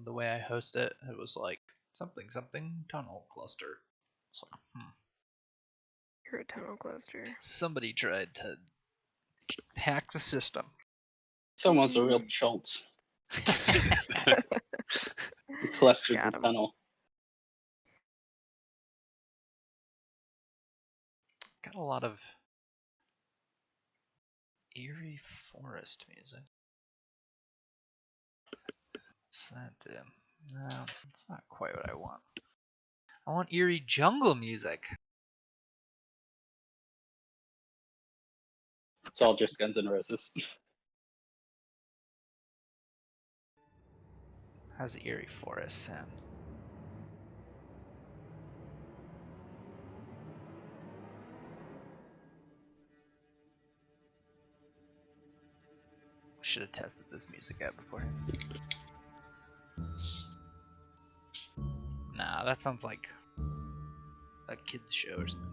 the way I host it, it was like something tunnel cluster. So, You're a tunnel cluster. somebody tried to hack the system. Someone's a real chult. Clustered Got the 'em. tunnel. Got a lot of eerie forest music. What's that do? No, it's not quite what I want. I want eerie jungle music. It's all just Guns N' Roses. How's the eerie forest sound? Should have tested this music out beforehand. Nah, that sounds like a kid's show or something.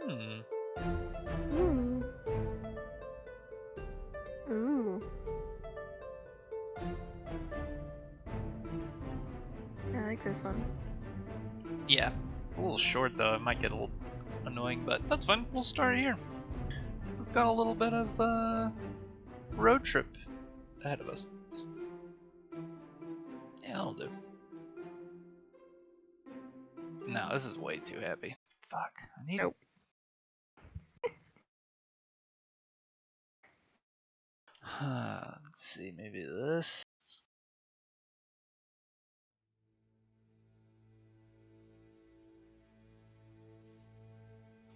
Ooh. Ooh. I like this one. Yeah, it's a little short though. It might get a little annoying, but that's fine. We'll start here. We've got a little bit of road trip ahead of us. Yeah, I'll do. No, this is way too happy. Fuck. I need. Nope. Let's see. Maybe this.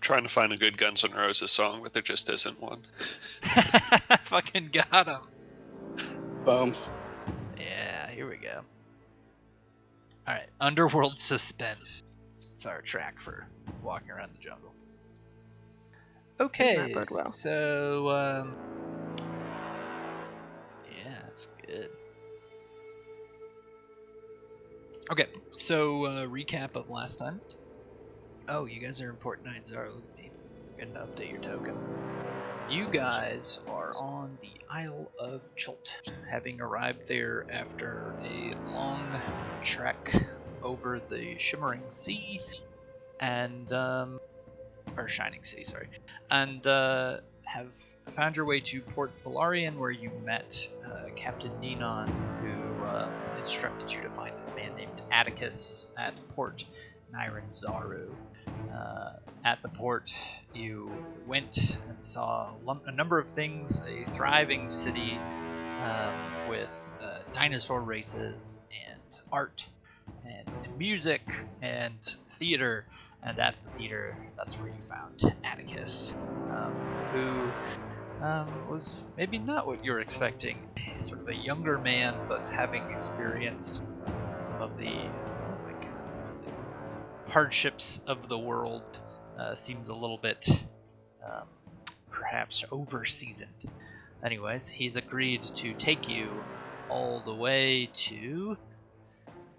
Trying to find a good Guns N' Roses song, but there just isn't one. Fucking got him. Boom. Yeah, here we go. Alright, Underworld Suspense. It's our track for walking around the jungle. Okay, bode well. so, yeah, that's good. Okay, so, recap of last time. Oh, you guys are in Port 9 Zara. Look at me. Forgetting to update your token. You guys are on the Isle of Chult, having arrived there after a long trek over the Shimmering Sea and, or Shining Sea, sorry, and have found your way to Port Balarian, where you met Captain Ninon, who instructed you to find a man named Atticus at Port Niranzaru. At the port, you went and saw a number of things, a thriving city with dinosaur races and art and music and theater, and at the theater, that's where you found Atticus, who was maybe not what you were expecting. He's sort of a younger man, but having experienced some of the hardships of the world, seems a little bit perhaps over-seasoned. Anyways, he's agreed to take you all the way to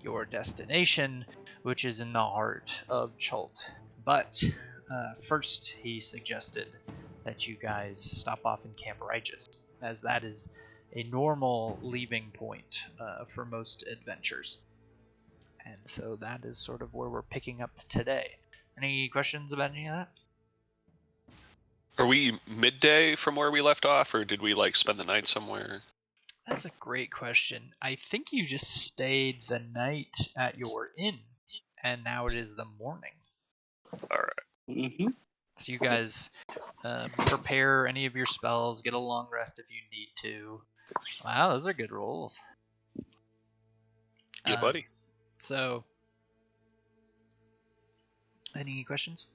your destination, which is in the heart of Chult. But first, he suggested that you guys stop off in Camp Righteous, as that is a normal leaving point for most adventures. And so that is sort of where we're picking up today. Any questions about any of that? Are we midday from where we left off, or did we spend the night somewhere? That's a great question. I think you just stayed the night at your inn, and now it is the morning. All right. Mm-hmm. So you guys prepare any of your spells, get a long rest if you need to. Wow, those are good rolls. Yeah, buddy. So, any questions?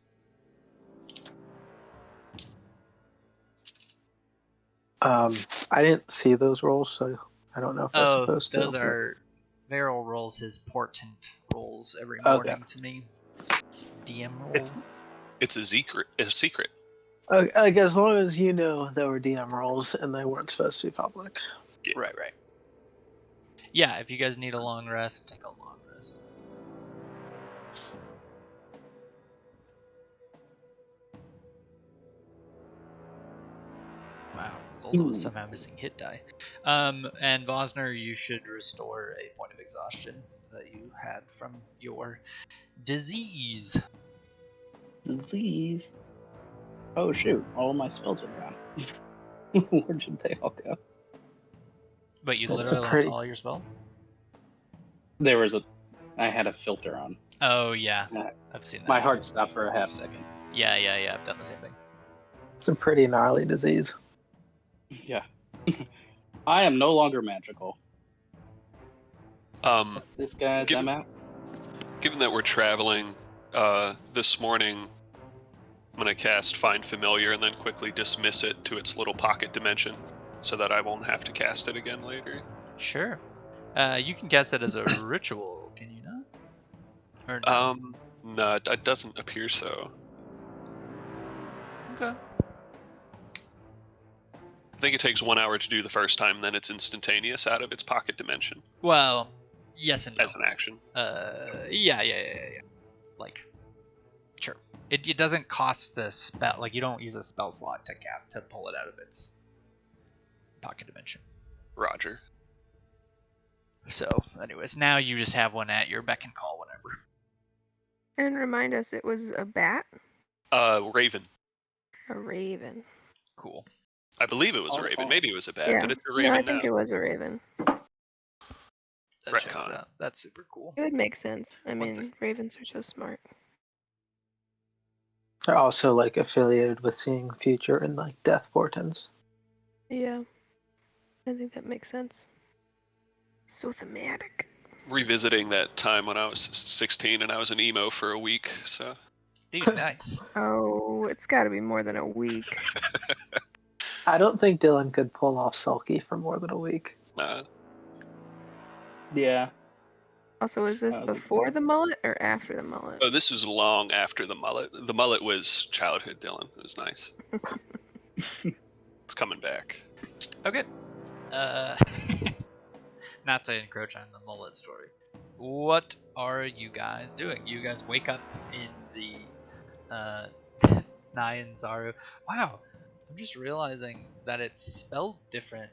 I didn't see those rolls, so I don't know if I'm supposed to. Those are Varel rolls his portent rolls every morning to me. DM roll. It's a secret. A secret. Like, as long as you know there were DM rolls and they weren't supposed to be public. Yeah. Right. Yeah, if you guys need a long rest, take a long rest. Wow, Zolda was somehow missing hit die. And Vosner, you should restore a point of exhaustion that you had from your disease. Disease. Oh shoot! All of my spells are gone. Where did they all go? But you That's literally a lost pretty- all your spell? I had a filter on. Oh, yeah. Uh, I've seen that. My heart stopped for a half second. Yeah. I've done the same thing. It's a pretty gnarly disease. Yeah. I am no longer magical. This guy's Given- I'm out. Given that we're traveling, this morning, I'm gonna cast Find Familiar and then quickly dismiss it to its little pocket dimension, so that I won't have to cast it again later. Sure. You can cast it as a ritual, can you not? Or no? No, it doesn't appear so. Okay. I think it takes 1 hour to do the first time, then it's instantaneous out of its pocket dimension Well, yes and no. as an action. Yeah. Like, sure. It doesn't cost the spell. Like, you don't use a spell slot to pull it out of its pocket dimension. Roger. So, anyways, now you just have one at your beck and call whenever. And remind us, it was a bat? Raven. A raven. Cool. I believe it was a Oh, raven. oh. Maybe it was a bat, Yeah. but it's a No, raven I think now. it was a raven. That checks Retcon. out. That's super cool. It would make sense. I One mean, sec. ravens are so smart. They're also like affiliated with seeing the future and like death portents. Yeah. I think that makes sense. So thematic. Revisiting that time when I was 16 and I was an emo for a week, so... Dude, nice. Oh, it's got to be more than a week. I don't think Dylan could pull off sulky for more than a week. Yeah. Also, is this I think before so. the mullet or after the mullet? Oh, this was long after the mullet. The mullet was childhood, Dylan. It was nice. It's coming back. Okay. Not to encroach on the mullet story. What are you guys doing? You guys wake up in the Nyan Zaru. Wow, I'm just realizing that it's spelled different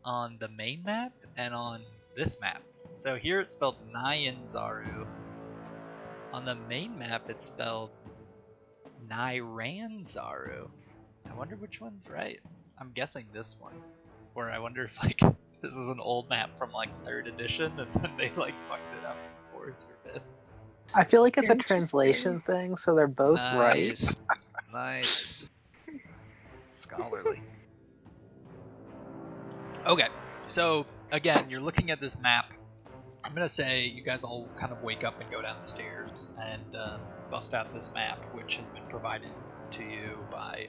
on the main map and on this map. So here it's spelled Nyan Zaru. On the main map it's spelled Nyran Zaru. I wonder which one's right. I'm guessing this one. Or I wonder if like this is an old map from like 3rd edition and then they like fucked it up 4th or 5th. I feel like it's a Interesting. translation thing, so they're both right. Nice. Nice. Scholarly. Okay, so again, you're looking at this map. I'm gonna say you guys all kind of wake up and go downstairs and bust out this map, which has been provided to you by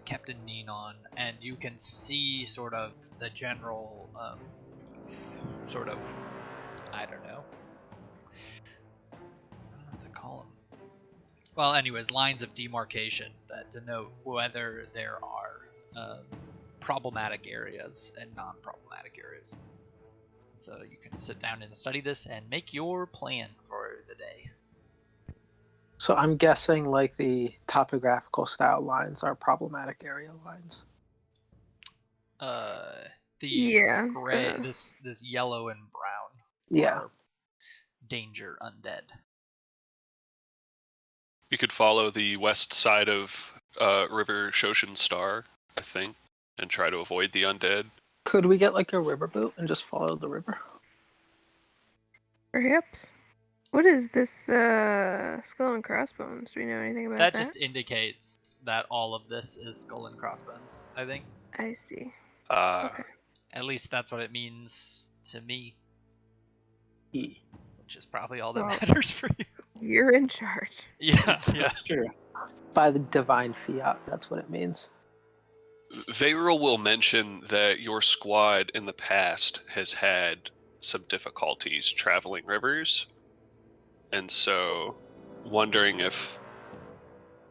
Captain Ninon, and you can see sort of the general, I don't know what to call them. Well, anyways, lines of demarcation that denote whether there are problematic areas and non-problematic areas. So you can sit down and study this and make your plan for the day. So I'm guessing like the topographical style lines are problematic area lines. The Yeah, gray, kinda. this yellow and brown Yeah. are danger undead. You could follow the west side of River Shoshin Star, I think, and try to avoid the undead. Could we get like a river boot and just follow the river? Perhaps. What is this skull and crossbones? Do we know anything about that? That just indicates that all of this is skull and crossbones, I think. I see. Okay. At least that's what it means to me. Hmm. Which is probably all that Well- matters for you. You're in charge. Yeah. That's true. By the divine fiat, that's what it means. Vayril will mention that your squad in the past has had some difficulties traveling rivers, and so wondering if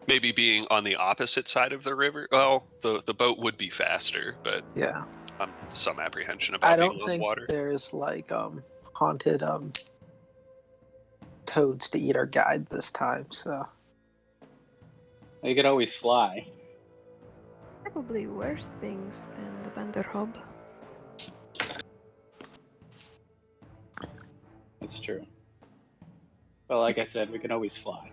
maybe being on the opposite side of the river. Well, the boat would be faster, but Yeah. some apprehension I about being don't on think water. there's like haunted toads to eat our guide this time, so You could always fly. Probably worse things than the Banderhob. That's true. But like I said, we can always fly.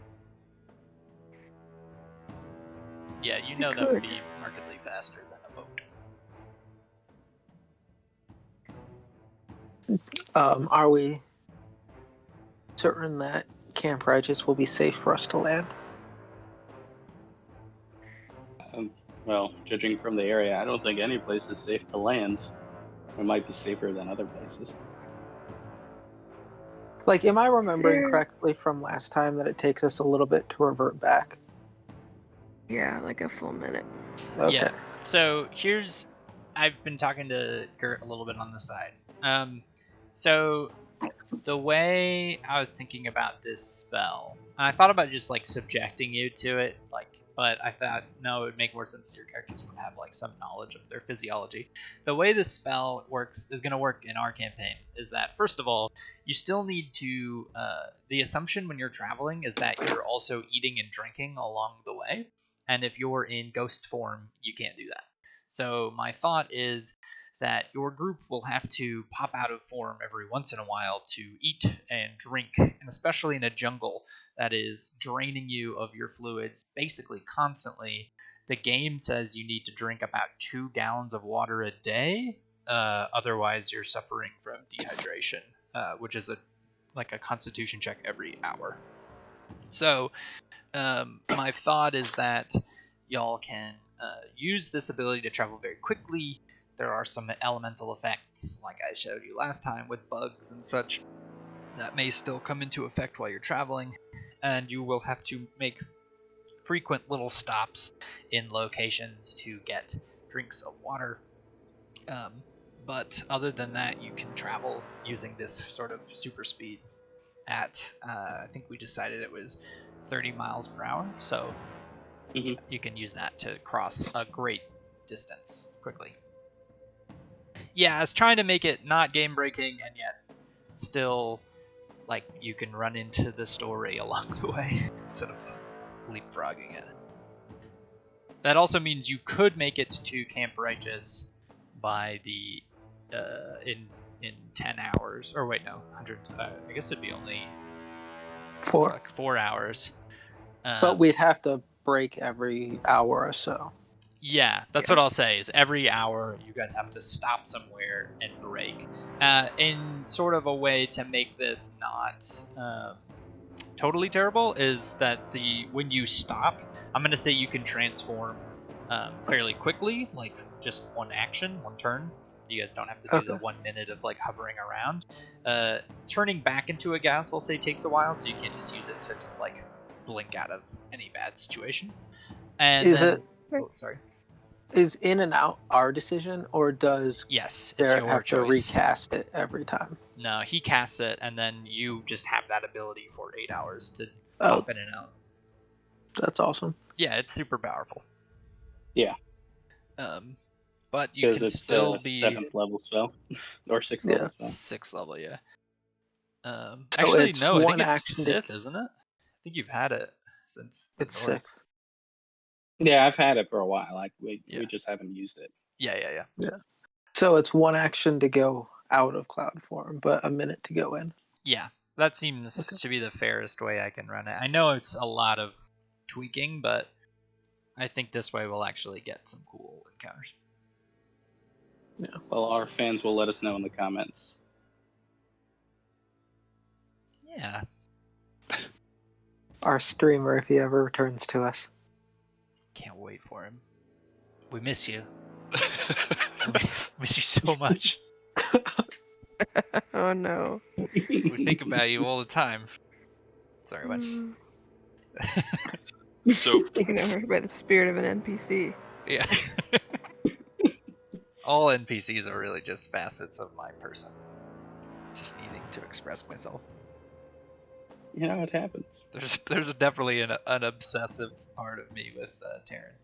Yeah, you You know that would could. be markedly faster than a boat. are we certain that Camp Righteous will be safe for us to land? Well, judging from the area, I don't think any place is safe to land. It might be safer than other places. Like, am I remembering there- correctly from last time that it takes us a little bit to revert back? Yeah, like a full minute. Okay. Yeah. So I've been talking to Gert a little bit on the side. So the way I was thinking about this spell, and I thought about just like subjecting you to it, but I thought no, it would make more sense your characters would have like some knowledge of their physiology. The way this spell is going to work in our campaign is that first of all, you still need to. The assumption when you're traveling is that you're also eating and drinking along the way, and if you're in ghost form, you can't do that. So my thought is that your group will have to pop out of form every once in a while to eat and drink, and especially in a jungle that is draining you of your fluids basically constantly. The game says you need to drink about 2 gallons of water a day, otherwise you're suffering from dehydration, which is a constitution check every hour. So my thought is that y'all can use this ability to travel very quickly. There are some elemental effects, like I showed you last time, with bugs and such, that may still come into effect while you're traveling, and you will have to make frequent little stops in locations to get drinks of water. But other than that, you can travel using this sort of super speed at, I think we decided it was 30 miles per hour, so Mhm. you can use that to cross a great distance quickly. Yeah, I was trying to make it not game breaking and yet still like you can run into the story along the way instead of leapfrogging it. That also means you could make it to Camp Righteous by the in 10 hours, or wait, no, 100. I guess it'd be only 4 hours. But we'd have to break every hour or so. Yeah, that's what I'll say, is every hour you guys have to stop somewhere and break. In sort of a way to make this not totally terrible is that when you stop, I'm going to say you can transform fairly quickly, like just one action, one turn. You guys don't have to do the 1 minute of like hovering around. Turning back into a gas, I'll say, takes a while, so you can't just use it to just like blink out of any bad situation. And sorry. Is in and out our decision, or does Yes, it's there your have to choice. recast it every time? No, he casts it, and then you just have that ability for 8 hours to pop in and out. That's awesome. Yeah, it's super powerful. Yeah. But you can it's still a be 7th level spell or 6th level spell. 6th level, yeah. So Actually, it's no, I one think it's action 5th, isn't it? I think you've had it since the It's north. 6th. Yeah, I've had it for a while. Like we just haven't used it. Yeah. So it's one action to go out of cloud form, but a minute to go in. Yeah, that seems to be the fairest way I can run it. I know it's a lot of tweaking, but I think this way we'll actually get some cool encounters. Yeah. Well, our fans will let us know in the comments. Yeah. Our streamer, if he ever returns to us. Can't wait for him. We miss you. Miss you so much. Oh no. We think about you all the time. Sorry, what? So Taken over by the spirit of an NPC. Yeah. All NPCs are really just facets of my person. Just needing to express myself. You know, it happens. There's definitely an obsessive part of me with Terran.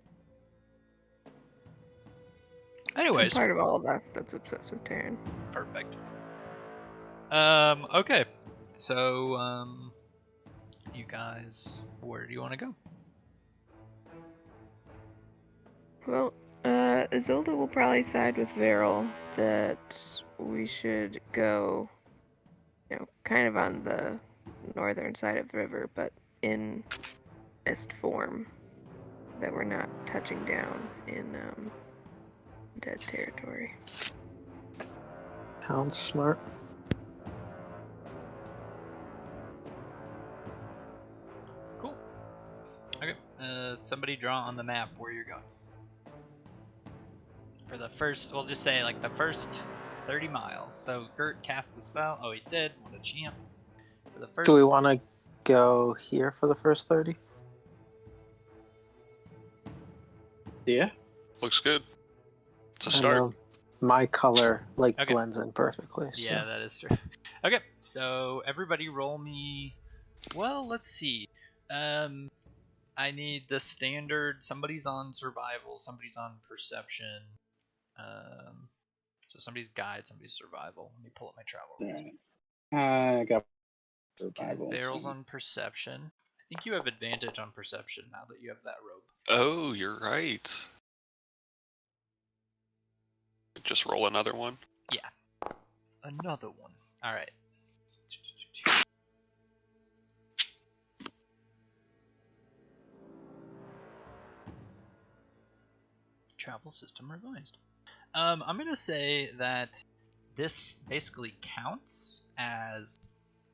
Some Anyways, part of all of us that's obsessed with Terran. perfect. Okay. So, you guys, where do you want to go? Well, Isolde will probably side with Varel that we should go, kind of on the northern side of the river, but in mist form, that we're not touching down in dead territory. Sounds smart. Cool. Okay. Somebody draw on the map where you're going. For the first, we'll just say like the first 30 miles. So Gert cast the spell. Oh, he did. What a champ. For the first. Do we want to go here for the first 30? Yeah. Looks good. It's a I start. know my color Okay. blends in perfectly. So. Yeah, that is true. Okay, so everybody roll me. Well, let's see. I need the standard. Somebody's on survival. Somebody's on perception. So somebody's guide. Somebody's survival. Let me pull up my travel rules. Alright. I got Okay, survival. Varel's so- on perception. I think you have advantage on perception now that you have that robe. Oh, you're right. Just roll another one. Yeah. Another one. All right. Travel system revised. I'm gonna say that this basically counts as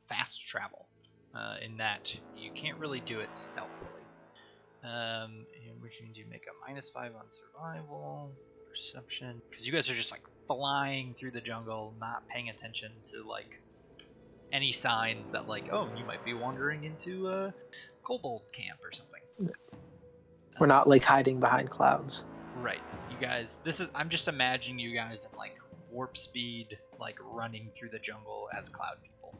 fast travel, in that you can't really do it stealthily. Which means you make a -5 on survival, perception, because you guys are just like flying through the jungle, not paying attention to like any signs that like, oh, you might be wandering into a kobold camp or something. We're not like hiding behind clouds. Right. You guys, I'm just imagining you guys in like warp speed, like running through the jungle as cloud people.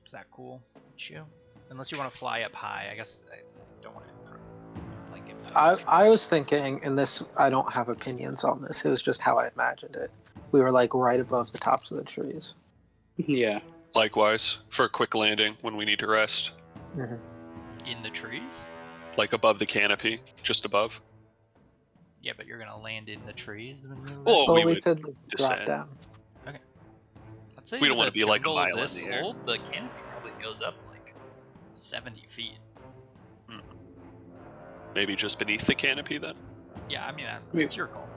Is that cool with you? Unless you want to fly up high. I guess I don't want to like impose. I was thinking, and this, I don't have opinions on this. It was just how I imagined it. We were like right above the tops of the trees. Yeah. Likewise, for a quick landing when we need to rest. In the trees? Like above the canopy, just above. Yeah, but you're gonna land in the trees when you Well, rest? Well, we we would could drop descend. down. I'd say We don't with wanna a be, like, a jungle mile in this the air. old, the canopy probably goes up like 70 feet. Maybe just beneath the canopy then? Yeah, I mean, it's your call.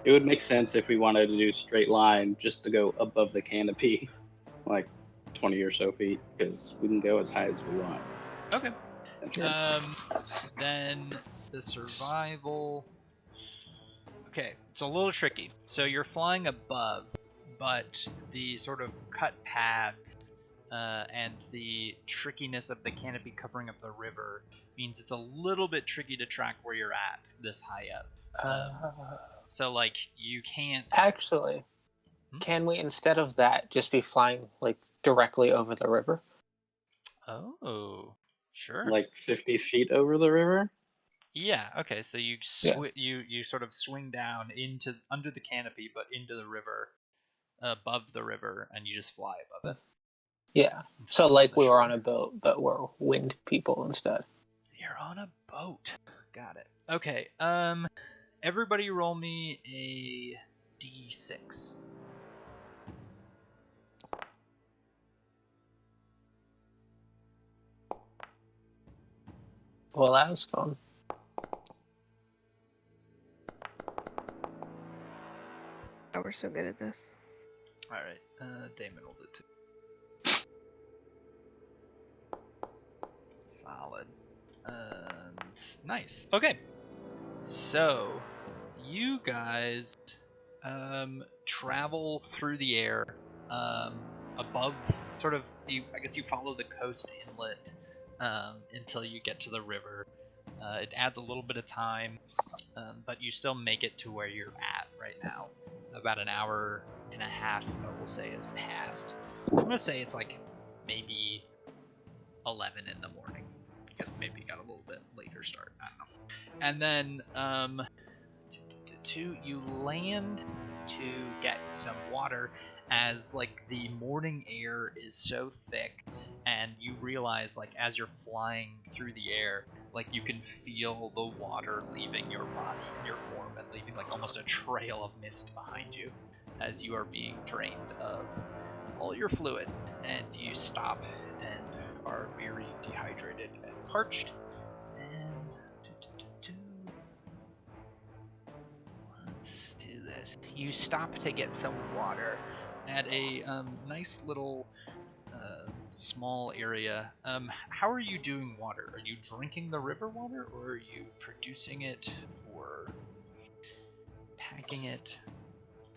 It would make sense if we wanted to do straight line just to go above the canopy, like 20 or so feet, because we can go as high as we want. Okay. essentially. Then the survival. Okay, it's a little tricky. So you're flying above, but the sort of cut paths and the trickiness of the canopy covering up the river means it's a little bit tricky to track where you're at this high up. So like you can't. Actually, can we, instead of that, just be flying like directly over the river? Oh, sure. Like 50 feet over the river. Yeah. Okay. So you Yeah. you sort of swing down into under the canopy, but into the river, above the river, and you just fly above it. Yeah. So like we were on a boat, but we're wind people instead. You're on a boat. Got it. Okay. Everybody roll me a d6. Well, that was fun. Oh, we're so good at this. All right. Damon will do too. Solid. Nice. Okay. So, you guys travel through the air above, sort of. I guess you follow the coast inlet until you get to the river. It adds a little bit of time, but you still make it to where you're at right now. About an hour and a half, we'll say, has passed. I'm gonna say it's like maybe 11 in the morning, because maybe you got a little bit later start. I don't know. And then you land to get some water, as like the morning air is so thick, and you realize, like, as you're flying through the air, like you can feel the water leaving your body and your form and leaving like almost a trail of mist behind you as you are being drained of all your fluid, and you stop and are very dehydrated and parched. And let's do this. You stop to get some water at a nice little small area. How are you doing water? Are you drinking the river water, or are you producing it, or packing it?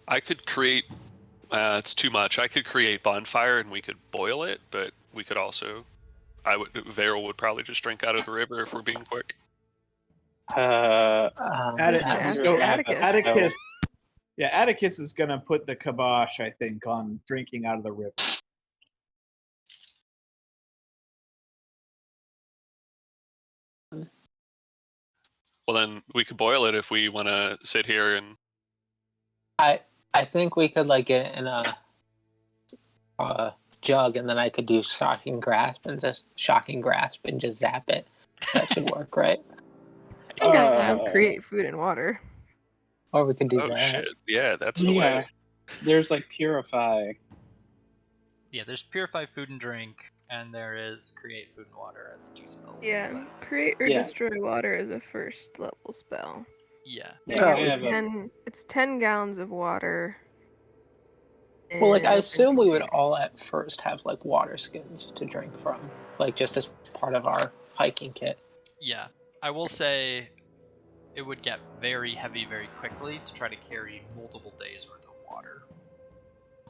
I could create. It's too much. I could create bonfire and we could boil it, but we could also. Varel would probably just drink out of the river if we're being quick. Ask So Atticus. Atticus, yeah, Atticus is gonna put the kibosh, I think, on drinking out of the river. Well, then we could boil it if we want to sit here and. I think we could like get it in a jug, and then I could do shocking grasp and just zap it. That should work, right? Create food and water. Or we could do Oh that. shit! Yeah, that's the Yeah. way. There's like purify. Yeah, there's purify food and drink, and there is create food and water as 2 spells. Yeah, but create or Yeah. destroy water is a first level spell. yeah. Yeah, Oh, I have a, 10 gallons of water. Well, like and I open assume we would container. all at first have like water skins to drink from, like just as part of our hiking kit. Yeah. I will say it would get very heavy very quickly to try to carry multiple days worth of water.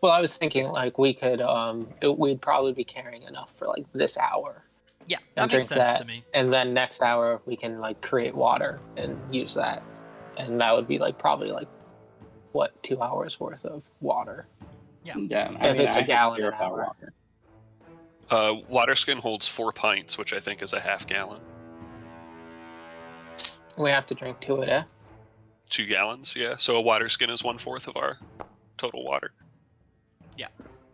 Well, I was thinking like we could we'd probably be carrying enough for like this hour. Yeah, And that makes drink sense that, to me. and then next hour we can like create water and use that, and that would be like probably like what 2 hours worth of water. Yeah. yeah. If it's a have gallon an purify hour. water. Water skin holds 4 pints, which I think is a half gallon. We have to drink 2 a day. 2 gallons, yeah. So a water skin is 1/4 of our total water.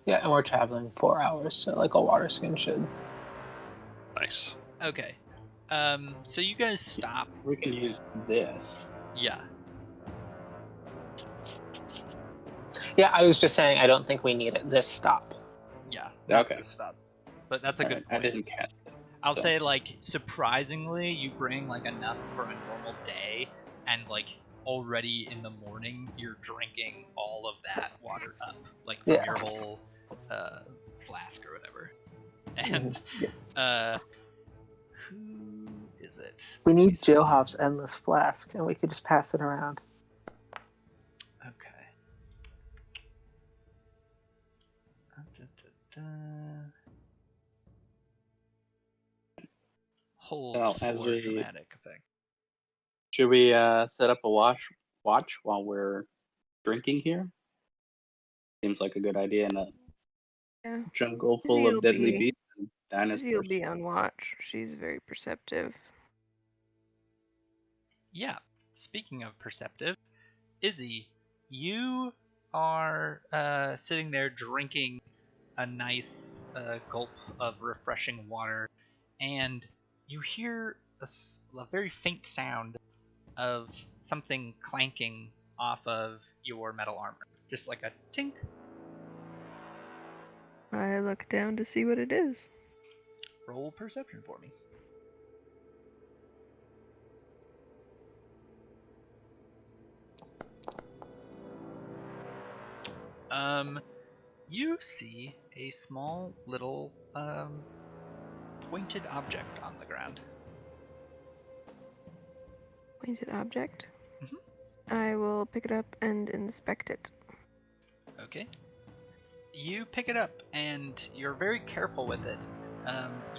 Yeah, and we're traveling 4 hours, so like a water skin should. Nice. Okay. So you guys stop. We can use this. Yeah. Yeah, I was just saying I don't think we need it this stop. Yeah. not Okay. this stop. But that's a good I point. didn't cast it. I'll so. say, like, surprisingly, you bring like enough for a normal day, and like already in the morning you're drinking all of that water up, like from Yeah. your whole flask or whatever. And who is it? We Let me need see. Johof's endless flask, and we could just pass it around. Okay. Da. Hold Well, for as we- dramatic effect. Should we set up a watch while we're drinking here? Seems like a good idea in a Yeah. jungle full Izzy will of deadly be- beasts and Izzy will dinosaurs. be on watch. She's very perceptive. Yeah. Speaking of perceptive, Izzy, you are sitting there drinking a nice gulp of refreshing water, and you hear a very faint sound of something clanking off of your metal armor. Just like a tink. I look down to see what it is. Roll perception for me. You see a small little pointed object on the ground. Pointed object. Mhm. I will pick it up and inspect it. Okay. You pick it up and you're very careful with it.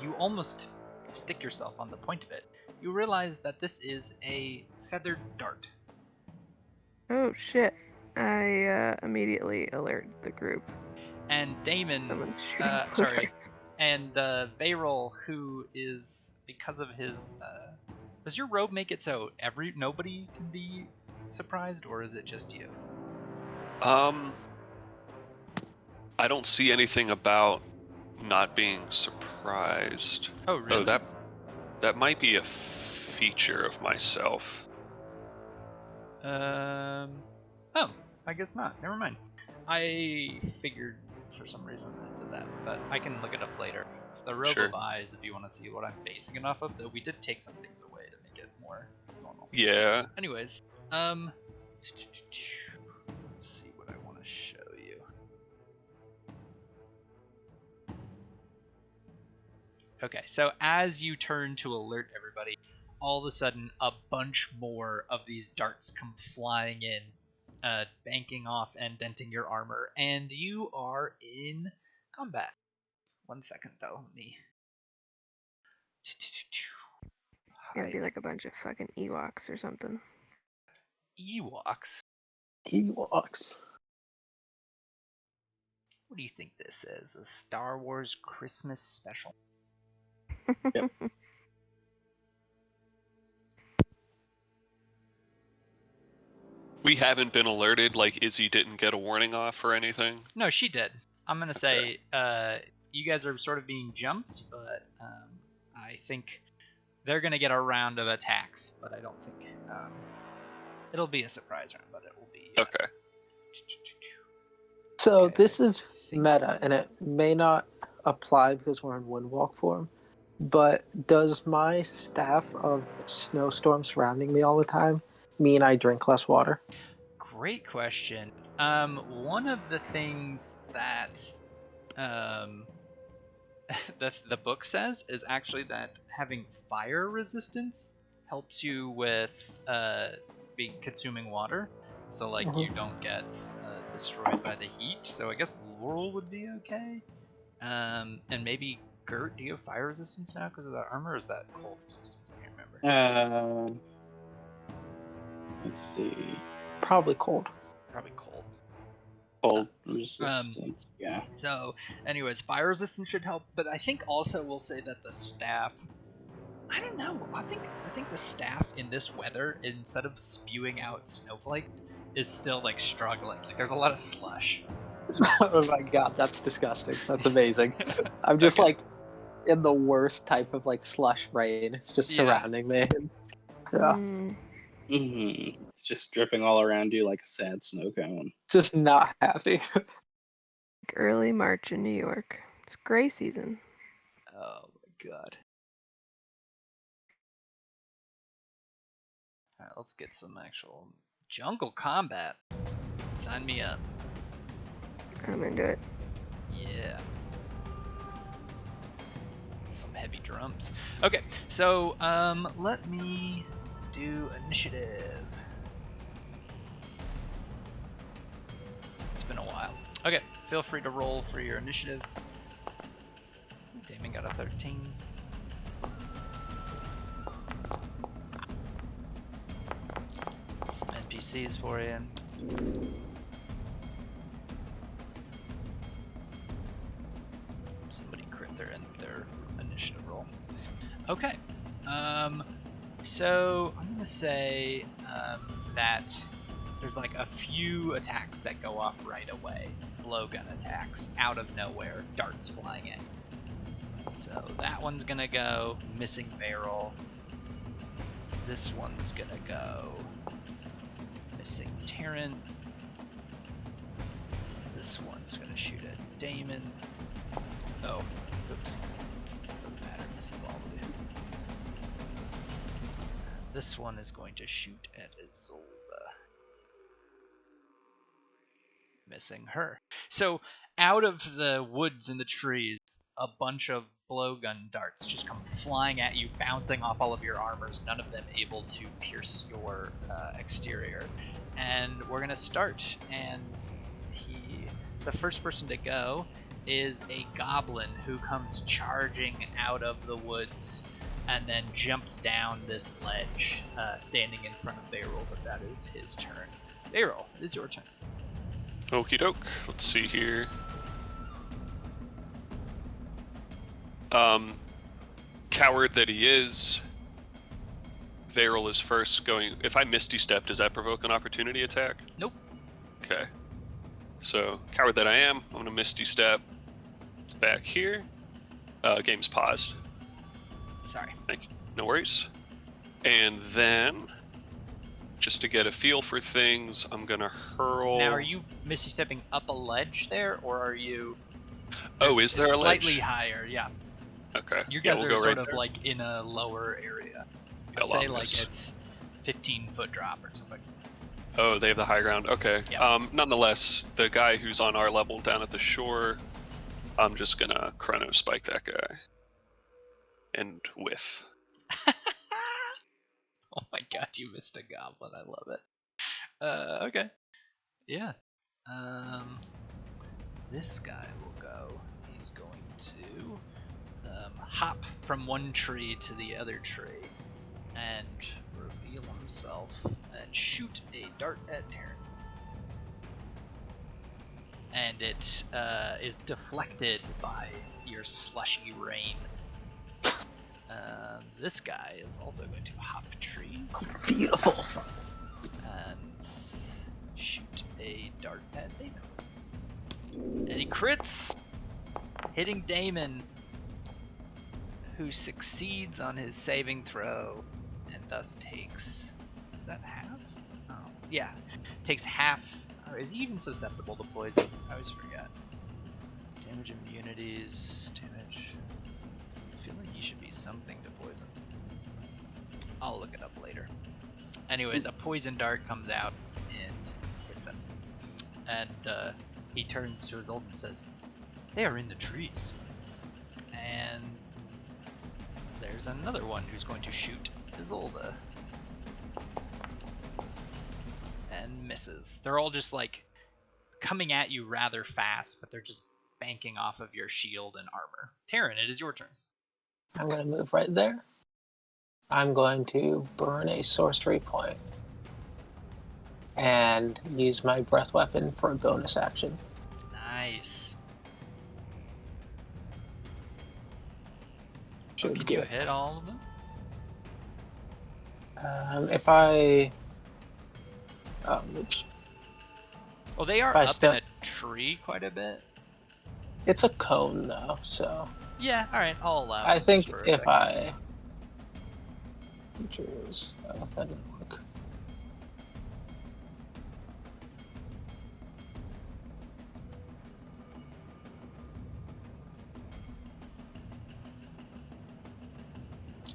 You almost stick yourself on the point of it. You realize that this is a feathered dart. Oh shit. I immediately alert the group. And Damon, Someone's shooting blue sorry, darts. and Varel, who is, because of his, does your robe make it so nobody can be surprised, or is it just you? I don't see anything about not being surprised. Oh, really? Oh, that might be a feature of myself. Oh, I guess not. Never mind. I figured for some reason it did that, but I can look it up later. It's the robe Sure. of eyes if you want to see what I'm basing it off of, though we did take some things away to make it more normal. Yeah. Anyways, let's see what I want to show you. Okay, so as you turn to alert everybody, all of a sudden a bunch more of these darts come flying in, banking off and denting your armor, and you are in combat. 1 second though, let me. Gonna be like a bunch of fucking Ewoks or something. Ewoks? Ewoks. What do you think this is? A Star Wars Christmas special? Yep. We haven't been alerted, like Izzy didn't get a warning off or anything. No, she did. I'm gonna say you guys are sort of being jumped, but I think they're gonna get a round of attacks, but I don't think it'll be a surprise round, but it will be. Okay. So Okay, this I is think meta, this and is- it may not apply because we're in windwalk form. But does my staff of snowstorm surrounding me all the time mean I drink less water? Great question. One of the things that the book says is actually that having fire resistance helps you with being consuming water, so like you don't get destroyed by the heat. So I guess Laurel would be okay. And maybe Gert, do you have fire resistance now because of that armor, or is that cold resistance? I can't remember. Let's see. Probably cold. Probably cold. Cold resistance. Yeah. So, anyways, fire resistance should help, but I think also we'll say that the staff. I don't know. I think the staff in this weather, instead of spewing out snowflakes, is still like struggling. Like there's a lot of slush. Oh my god, that's disgusting. That's amazing. I'm just Okay. like in the worst type of like slush rain. It's just Yeah. surrounding me. Yeah. It's just dripping all around you like a sad snow cone. Just not happy. Like early March in New York. It's gray season. Oh my god. Alright, let's get some actual jungle combat. Sign me up. I'm into it. Yeah. Some heavy drums. Okay, so let me do initiative. It's been a while. Okay, feel free to roll for your initiative. Damon got a 13. Some NPCs for you. Somebody crit their initiative roll. Okay. So I'm gonna say that there's like a few attacks that go off right away. Blowgun attacks out of nowhere, darts flying in. So that one's gonna go missing barrel. This one's gonna go missing Terran. This one's gonna shoot at Damon. Oh, oops. Doesn't matter, missing all of you. This one is going to shoot at Isolde. Missing her. So out of the woods and the trees, a bunch of blowgun darts just come flying at you, bouncing off all of your armors, none of them able to pierce your exterior. And we're gonna start, and the first person to go is a goblin who comes charging out of the woods and then jumps down this ledge, standing in front of Beirul, but that is his turn. Beryl, it is your turn. Okie doke. Let's see here. Coward that he is, Varel is first going. If I Misty Step, does that provoke an opportunity attack? Nope. Okay. So, coward that I am, I'm going to Misty Step back here. Game's paused. Sorry. Thank you. No worries. And then, just to get a feel for things, I'm going to hurl... Now, are you misty stepping up a ledge there, or are you... Oh, is there a ledge? Slightly higher, yeah. Okay. You guys we'll are go sort right of there. like in a lower area. I'd Along say like this. it's 15-foot drop or something. Oh, they have the high ground. Okay. Yeah. Nonetheless, the guy who's on our level down at the shore, I'm just gonna chrono spike that guy. And whiff. Oh my god, you missed a goblin. I love it. Okay. Yeah. This guy will go. He's going to hop from one tree to the other tree and reveal himself and shoot a dart at Terran. And it is deflected by your slushy rain. This guy is also going to hop trees Beautiful. and shoot a dart at Damon. And he crits, hitting Damon, who succeeds on his saving throw and thus takes... Is that half? Oh, yeah. Takes half... Oh, is he even susceptible to poison? I always forget. Damage immunities... Damage... I feel like he should be something to poison. I'll look it up later. Anyways, a poison dart comes out and hits him. And he turns to Isolde and says, "They are in the trees." And there's another one who's going to shoot Isolde. And misses. They're all just like coming at you rather fast, but they're just banking off of your shield and armor. Terran, it is your turn. I'm going to move right there. I'm going to burn a sorcery point and use my breath weapon for a bonus action. Nice. Should Can do you it. hit all of them? If I... oops. Well, they are If I up step- in a tree quite a bit. It's a cone, though, so... Yeah, alright, I'll allow I it think for if effect. I... Features... Oh, that didn't work.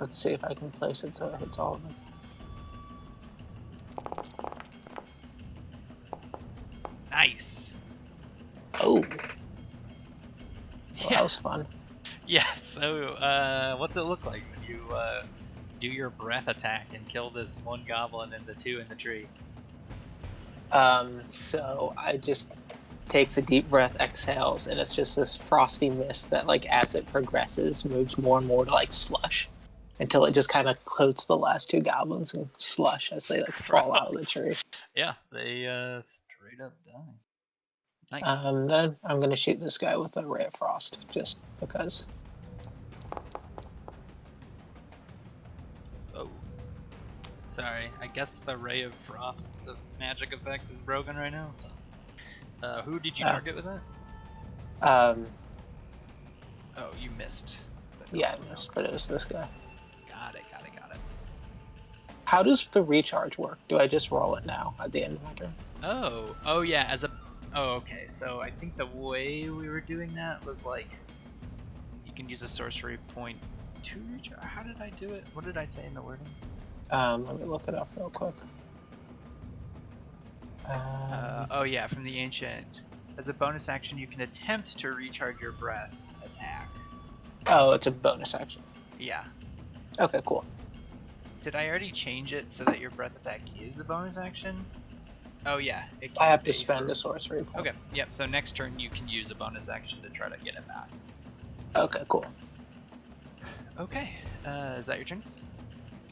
Let's see if I can place it so it hits all of them. Nice. Oh, well, Yeah. that was fun. Yeah, so what's it look like when you do your breath attack and kill this one goblin and the two in the tree? So I just takes a deep breath, exhales, and it's just this frosty mist that, like, as it progresses, moves more and more to like slush, until it just kind of coats the last two goblins in slush as they like fall out of the tree. Yeah, they straight up die. Nice. Then I'm gonna shoot this guy with a ray of frost, just because. Oh. Sorry, I guess the Ray of Frost, the magic effect, is broken right now, so... who did you target with that? Oh, you missed. Yeah, I missed, but it was this guy. Got it. How does the recharge work? Do I just roll it now at the end of my turn? Oh yeah, okay, so I think the way we were doing that was like, you can use a sorcery point to recharge. How did I do it? What did I say in the wording? Let me look it up real quick. Oh yeah, from the ancient. As a bonus action, you can attempt to recharge your breath attack. Oh, it's a bonus action. Yeah. Okay, cool. Did I already change it so that your breath attack is a bonus action? Oh yeah. It I can have to be spend for- a sorcery point. Okay, yep, so next turn you can use a bonus action to try to get it back. Okay, cool. Okay, is that your turn?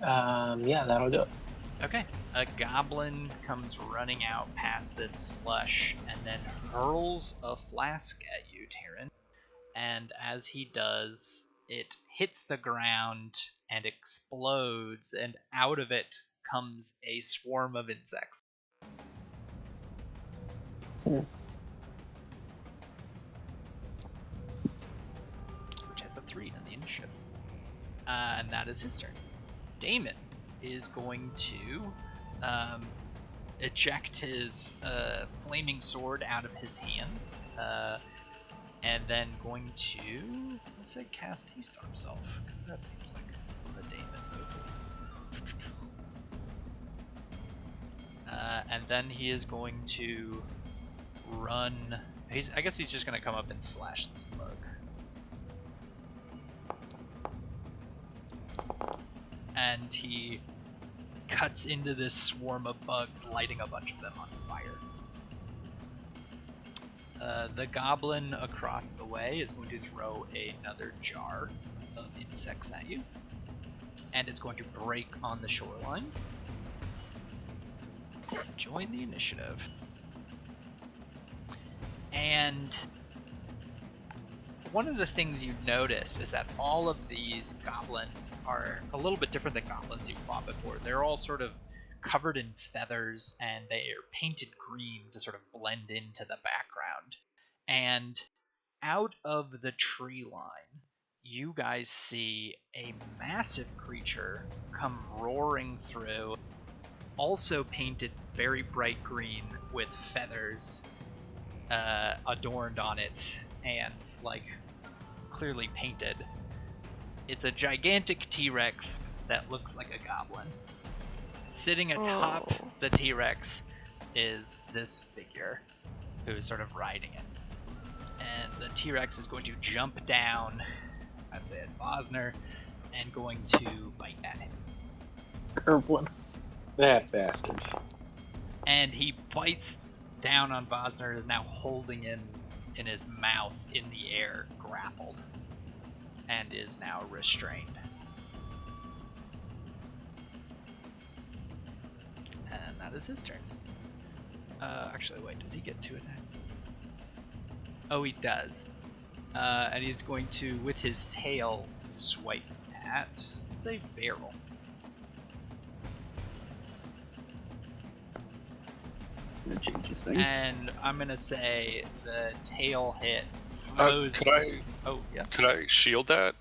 Yeah, that'll do it. Okay. A goblin comes running out past this slush and then hurls a flask at you, Taryn. And as he does, it hits the ground and explodes, and out of it comes a swarm of insects. Which has a 3 on the initiative. And that is his turn. Damon is going to eject his flaming sword out of his hand, and then going to, let's say, cast Haste on himself, because that seems like a Damon move. And then he is going to run. I guess he's just going to come up and slash this bug. And he cuts into this swarm of bugs, lighting a bunch of them on fire. The goblin across the way is going to throw another jar of insects at you, and it's going to break on the shoreline. Join the initiative. And one of the things you notice is that all of these goblins are a little bit different than goblins you've fought before. They're all sort of covered in feathers, and they are painted green to sort of blend into the background. And out of the tree line, you guys see a massive creature come roaring through, also painted very bright green with feathers adorned on it, and like clearly painted. It's a gigantic T-Rex that looks like a goblin. Sitting atop the T-Rex is this figure who's sort of riding it. And the T-Rex is going to jump down, I'd say at Bosner, and going to bite at him. Gerblin. That bastard. And he bites down on Bosner and is now holding him in his mouth in the air, grappled, and is now restrained. And that is his turn. Actually, wait, does he get 2 attacks? Oh, he does. And he's going to, with his tail, swipe at, say, Beryl. That changes things. And I'm gonna say the tail hit throws. Oh yeah. Could I shield that?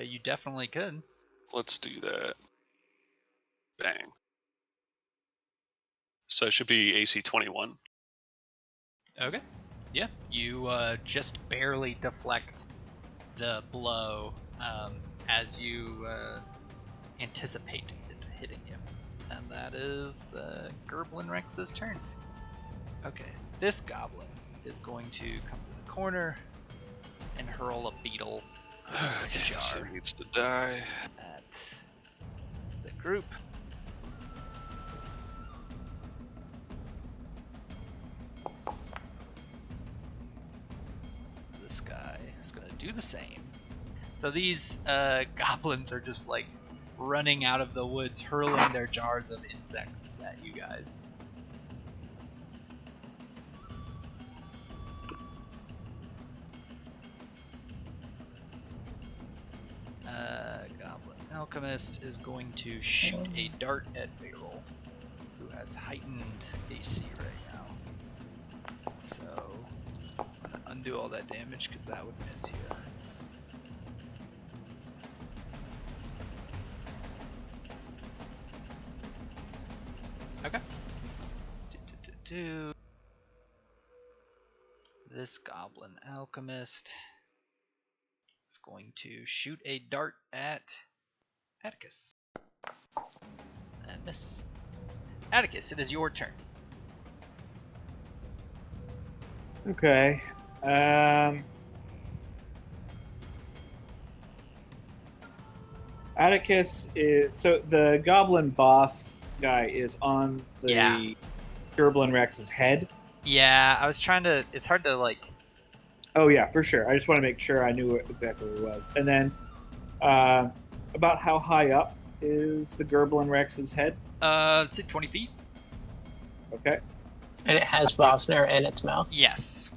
You definitely could. Let's do that. Bang. So it should be AC 21. Okay. Yeah. You just barely deflect the blow as you anticipate it hitting you. And that is the Gerblin Rex's turn. Okay, this goblin is going to come to the corner and hurl a beetle Jar needs to die. at the group. This guy is going to do the same. So these goblins are just like running out of the woods, hurling their jars of insects at you guys. Goblin Alchemist is going to shoot a dart at Beryl, who has heightened AC right now. So I'm gonna undo all that damage because that would miss you. Okay. This Goblin Alchemist is going to shoot a dart at Atticus. And miss. Atticus, it is your turn. Okay. Atticus is so the goblin boss guy is on the Gerblin Rex's head. Yeah, I was trying to. It's hard to like. Oh yeah, for sure. I just want to make sure I knew exactly where it was. And then, about how high up is the Gerblin Rex's head? Let's say 20 feet. Okay. And it has Bosner in its mouth. Yes.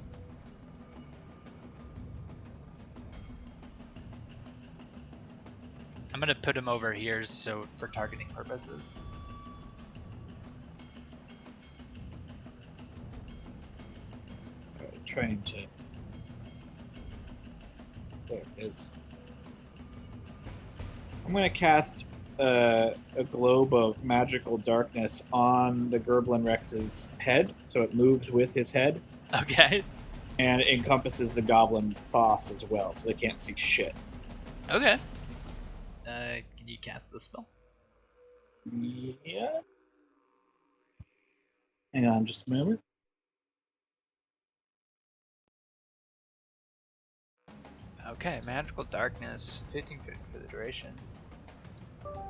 I'm gonna put him over here so for targeting purposes. Trying to. There it is. I'm going to cast a globe of magical darkness on the Gerblin Rex's head, so it moves with his head, Okay. and it encompasses the goblin boss as well, so they can't see shit. Okay. Can you cast the spell? Yeah. Hang on just a moment. Okay, magical darkness, 15 feet for the duration.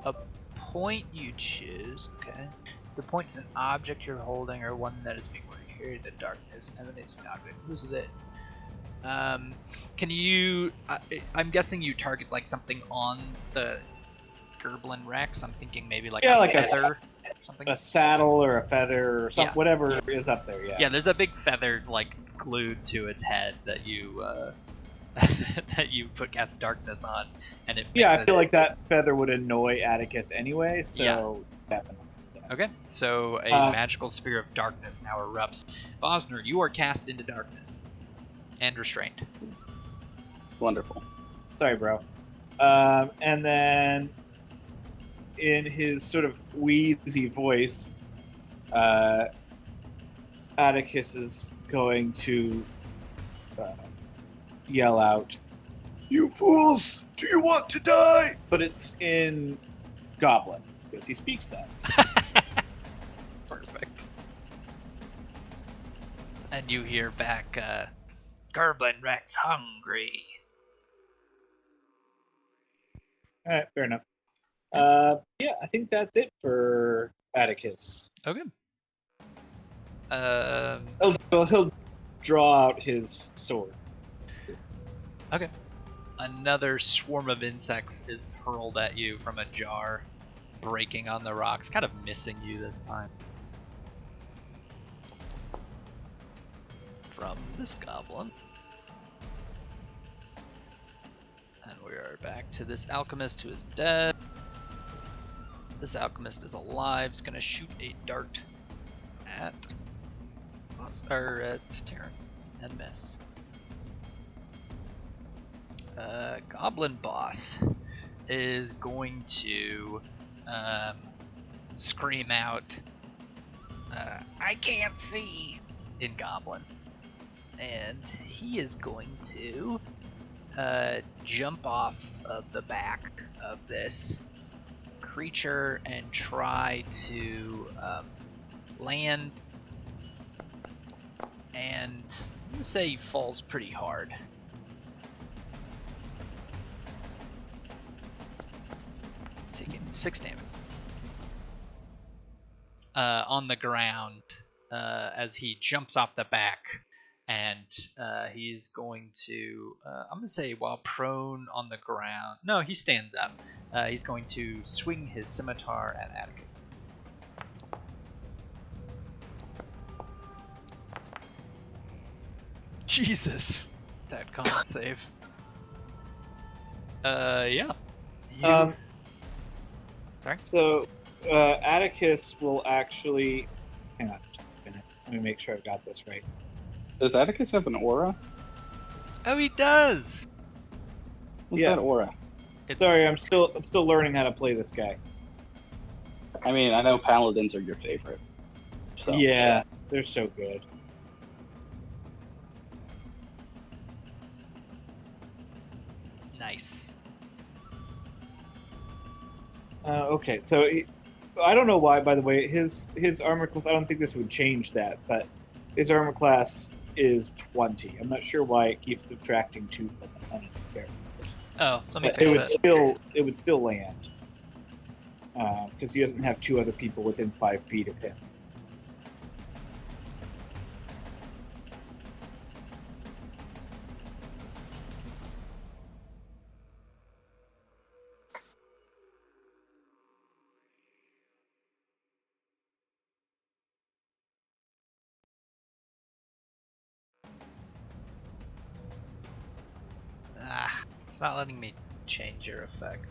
A point you choose, okay. The point is an object you're holding or one that is being carried in darkness, emanates from the object, moves with it. Can you, I'm guessing you target like something on the Gerblin Rex. I'm thinking maybe like Yeah, a like feather or something. A saddle or a feather or something, Yeah. whatever is up there, yeah. Yeah, there's a big feather like glued to its head that you that you put cast darkness on, and it makes Yeah, I it... feel like that feather would annoy Atticus anyway, so definitely. Okay, so a magical sphere of darkness now erupts. Bosner, you are cast into darkness and restrained. Wonderful. Sorry, bro. And then, in his sort of wheezy voice, Atticus is going to yell out, "You fools! Do you want to die?" But it's in Goblin, because he speaks that. Perfect. And you hear back, Gerblin Rex hungry. Alright, fair enough. Yeah, I think that's it for Atticus. Okay. He'll draw out his sword. Okay. Another swarm of insects is hurled at you from a jar, breaking on the rocks, kind of missing you this time. From this goblin. And we are back to this alchemist who is dead. This alchemist is alive. He's gonna shoot a dart at Terran and miss. Goblin boss is going to scream out, "I can't see!" in Goblin, and he is going to jump off of the back of this creature and try to land, and I'm gonna say he falls pretty hard. Taking 6 damage on the ground as he jumps off the back, and he's going to I'm gonna say while prone on the ground, no, he stands up. He's going to swing his scimitar at Atticus. Jesus, that con save. Yeah. Sorry? So, Atticus will actually... Hang on just a minute. Let me make sure I've got this right. Does Atticus have an aura? Oh, he does! What's Yes. that aura? Sorry, I'm still learning how to play this guy. I mean, I know paladins are your favorite. So, Yeah, they're so good. Nice. Okay, so I don't know why, by the way, his armor class, I don't think this would change that, but his armor class is 20. I'm not sure why it keeps subtracting 2 from it. Oh, let me But fix that. it would still land. Because he doesn't have 2 other people within 5 feet of him. It's not letting me change your effect.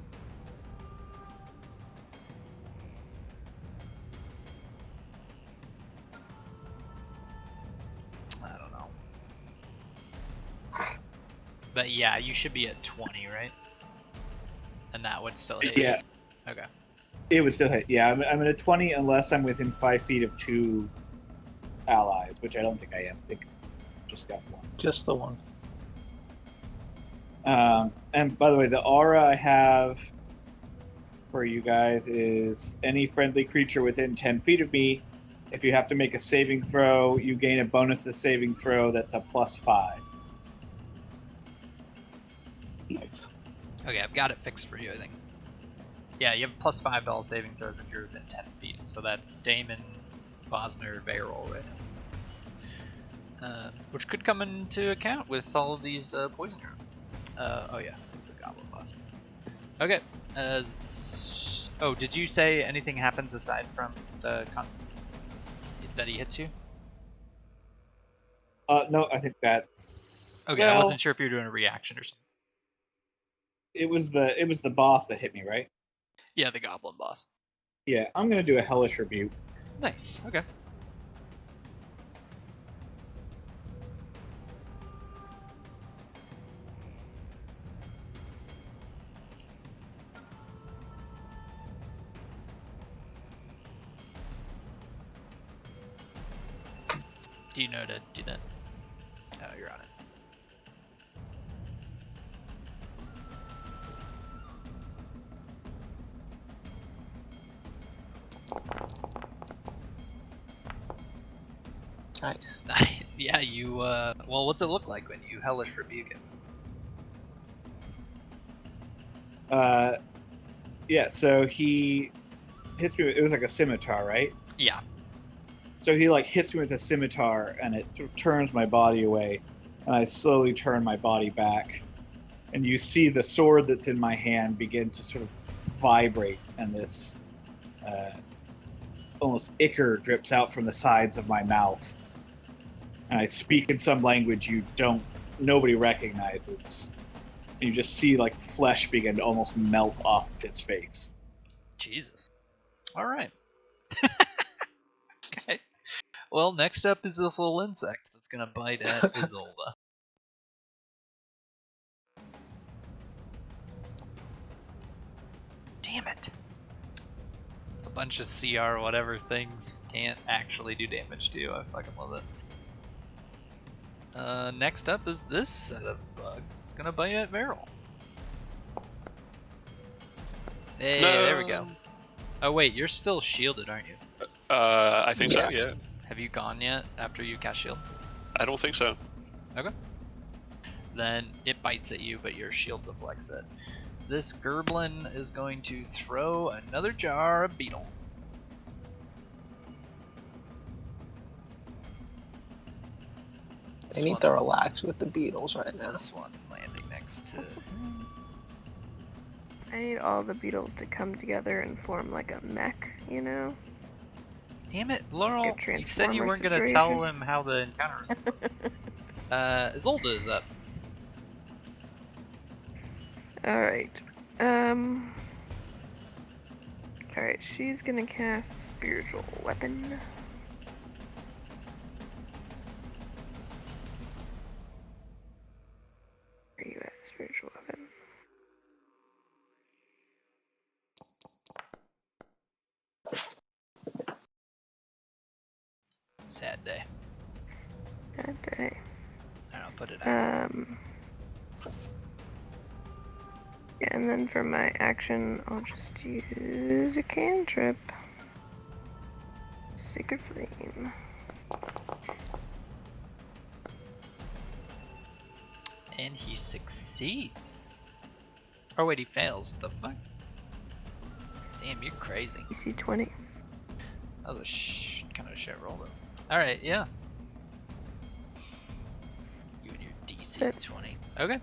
I don't know. But yeah, you should be at 20, right? And that would still hit you. Yeah, Okay. it would still hit. Yeah, I'm at a 20 unless I'm within 5 feet of 2 allies, which I don't think I am. I think I just got one. Just the one. And by the way, the aura I have for you guys is any friendly creature within 10 feet of me. If you have to make a saving throw, you gain a bonus to saving throw that's a +5. Nice. Okay, I've got it fixed for you, I think. Yeah, you have +5 to all saving throws if you're within 10 feet. So that's Damon, Bosner, Varol right now. Which could come into account with all of these poison arrows. Oh yeah, there's the goblin boss. Okay. Oh, did you say anything happens aside from the that he hits you? No, I think that's Okay, I wasn't sure if you were doing a reaction or something. It was the boss that hit me, right? Yeah, the goblin boss. Yeah, I'm gonna do a hellish rebuke. Nice. Okay. Do you know to do that? Oh, you're on it. Nice. Nice. Yeah, you, well, what's it look like when you hellish rebuke it? Yeah, so he hits me. It was like a scimitar, right? Yeah. So he like hits me with a scimitar, and it sort of turns my body away, and I slowly turn my body back, and you see the sword that's in my hand begin to sort of vibrate, and this almost ichor drips out from the sides of my mouth, and I speak in some language nobody recognizes. And you just see like flesh begin to almost melt off of his face. Jesus. All right. Okay. Well, next up is this little insect that's gonna bite at Isolda. Damn it. A bunch of CR whatever things can't actually do damage to you. I fucking love it. Next up is this set of bugs. It's gonna bite at Varol. Hey, No. there we go. Oh wait, you're still shielded, aren't you? I think so, yeah. Have you gone yet after you cast shield? I don't think so. Okay. Then it bites at you, but your shield deflects it. This Gerblin is going to throw another jar of beetle. They need to relax with the beetles right now. This one landing next to... I need all the beetles to come together and form like a mech, you know? Damn it, Laurel, Like a you said you Transformer weren't going to situation. tell them how the encounter was going. Isolda is up. Alright. Alright, she's gonna cast Spiritual Weapon. Where are you at, Spiritual Weapon? Sad day. That day. I'll put it out. Yeah, and then for my action, I'll just use a cantrip. Secret Flame. And he succeeds. Oh wait, he fails. The fuck? Damn, you're crazy. DC 20. That was a kind of a shit roll though. Alright, yeah. You and your DC 20. Okay.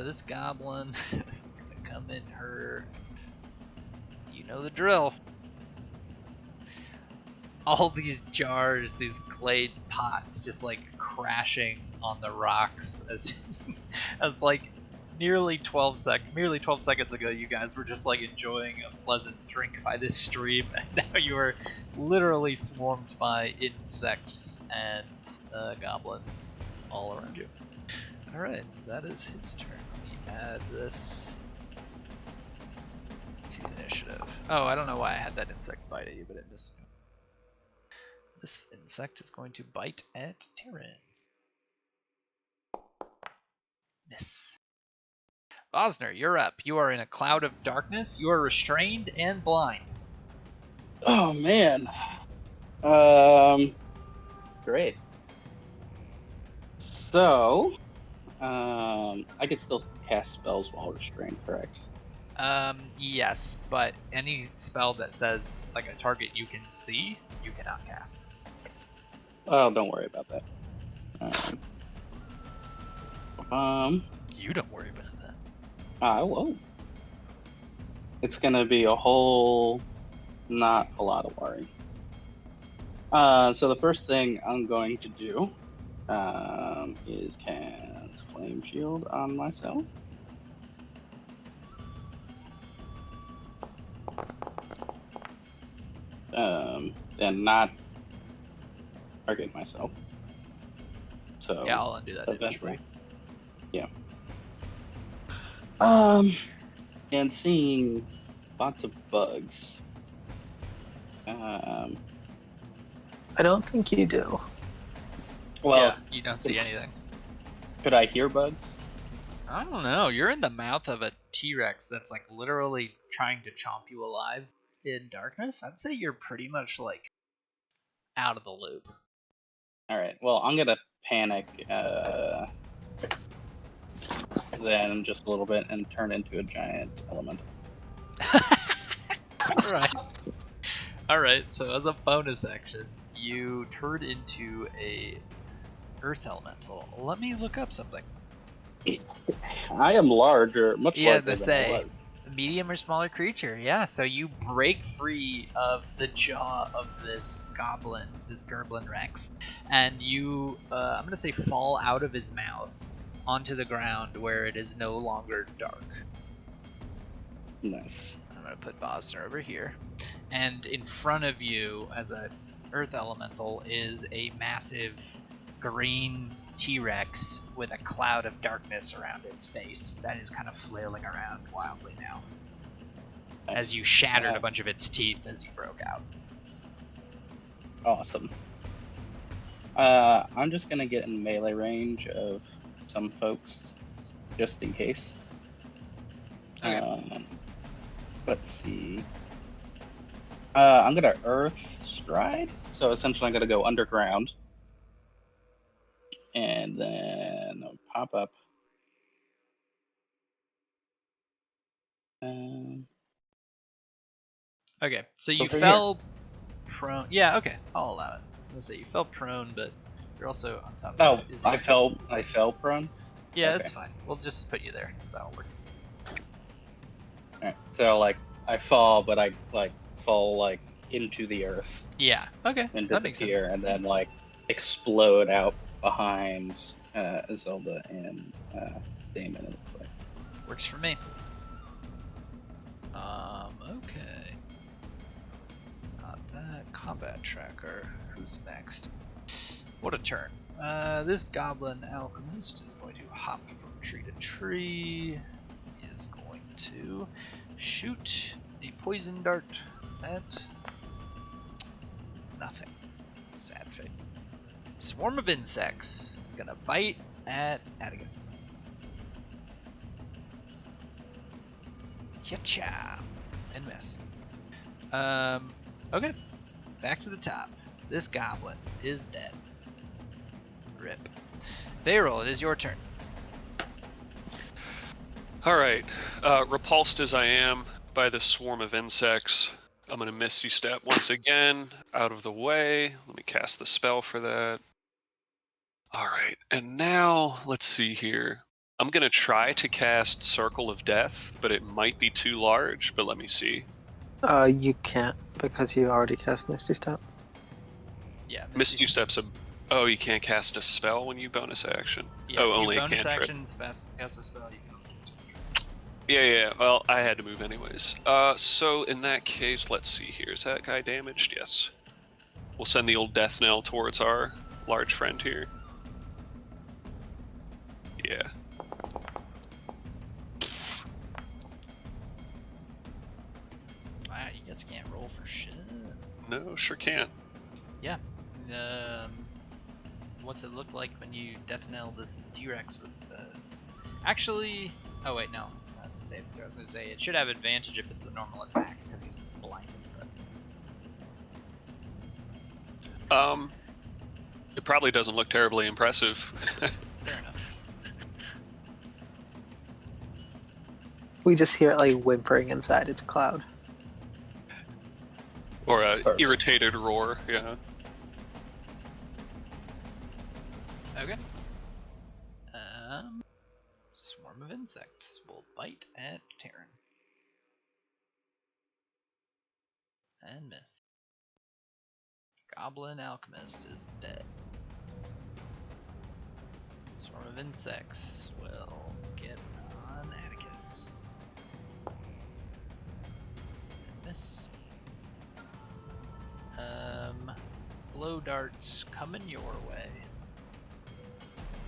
This goblin is gonna come in her. You know the drill. All these jars, these clay pots, just like crashing on the rocks as, as like Merely 12 seconds ago, you guys were just like enjoying a pleasant drink by this stream, and now you are literally swarmed by insects and goblins all around you. All right, that is his turn. Let me add this to initiative. Oh, I don't know why I had that insect bite at you, but it missed me. This insect is going to bite at Tyrion. Miss. Bosner, you're up. You are in a cloud of darkness. You are restrained and blind. Oh man. Great. So, I could still cast spells while restrained, correct? Yes, but any spell that says like a target you can see, you cannot cast. Oh, don't worry about that. You don't worry about that. I won't. It's gonna be a whole, not a lot of worry. So the first thing I'm going to do, is cast Flame Shield on myself. And not target myself. So Yeah, I'll undo that damage for eventually. you. Yeah. And seeing lots of bugs. I don't think you do. Well, Yeah, you don't see anything. could I hear bugs? I don't know. You're in the mouth of a T-Rex that's like literally trying to chomp you alive in darkness. I'd say you're pretty much like out of the loop. All right. Well, I'm gonna panic then just a little bit and turn into a giant elemental. Alright, so as a bonus action, you turn into a Earth Elemental. Let me look up something. I am larger, much Yeah, larger they than say I was. medium or smaller creature. Yeah, so you break free of the jaw of this goblin, this Gerblin Rex, and you, I'm gonna say, fall out of his mouth onto the ground where it is no longer dark. Nice. I'm gonna put Bosner over here, and in front of you, as a Earth Elemental, is a massive green T-Rex with a cloud of darkness around its face that is kind of flailing around wildly now. As you shattered a bunch of its teeth as you broke out. Awesome. I'm just gonna get in melee range of some folks, just in case. Okay. Let's see. I'm gonna Earth Stride, so essentially I'm gonna go underground, and then I'll pop up. Okay, so you Over here. fell prone. Yeah, okay, I'll allow it. Let's say you fell prone, but you're also on top of Oh, it. I fell prone. Yeah, Okay. that's fine. We'll just put you there. That'll work. Alright, so like I fall, but I like fall like into the earth Yeah, okay, and that makes sense. disappear, and then like explode out behind Zelda and Damon. It looks like. Works for me. Okay. Not that. Combat tracker. Who's next? What a turn. This goblin alchemist is going to hop from tree to tree. He is going to shoot a poison dart at nothing. Sad fate. Swarm of insects. Gonna bite at Atticus. Yacha! And miss. Okay. Back to the top. This goblin is dead. Rip. Beryl, it is your turn. Alright, repulsed as I am by this swarm of insects, I'm going to Misty Step once again, out of the way. Let me cast the spell for that. Alright, and now, let's see here. I'm going to try to cast Circle of Death, but it might be too large, but let me see. You can't, because you already cast Misty Step. Yeah. Misty Step's a... Oh, you can't cast a spell when you bonus action? Yeah, oh, if only you a bonus cantrip. action cast a spell, you can only cast Yeah. Well, I had to move anyways. So in that case, let's see here. Is that guy damaged? Yes. We'll send the old death knell towards our large friend here. Yeah. Wow, you guys can't roll for shit. No, sure can't. Yeah. What's it look like when you death knell this T-Rex with Actually, oh wait, no. That's a saving throw. I was gonna say it should have advantage if it's a normal attack because he's blinded. But It probably doesn't look terribly impressive. fair enough. We just hear it like whimpering inside its cloud. Or a Perfect. irritated roar, yeah. Okay. Swarm of insects will bite at Terran. And miss. Goblin Alchemist is dead. Swarm of insects will get on Atticus. And miss. Blow darts coming your way.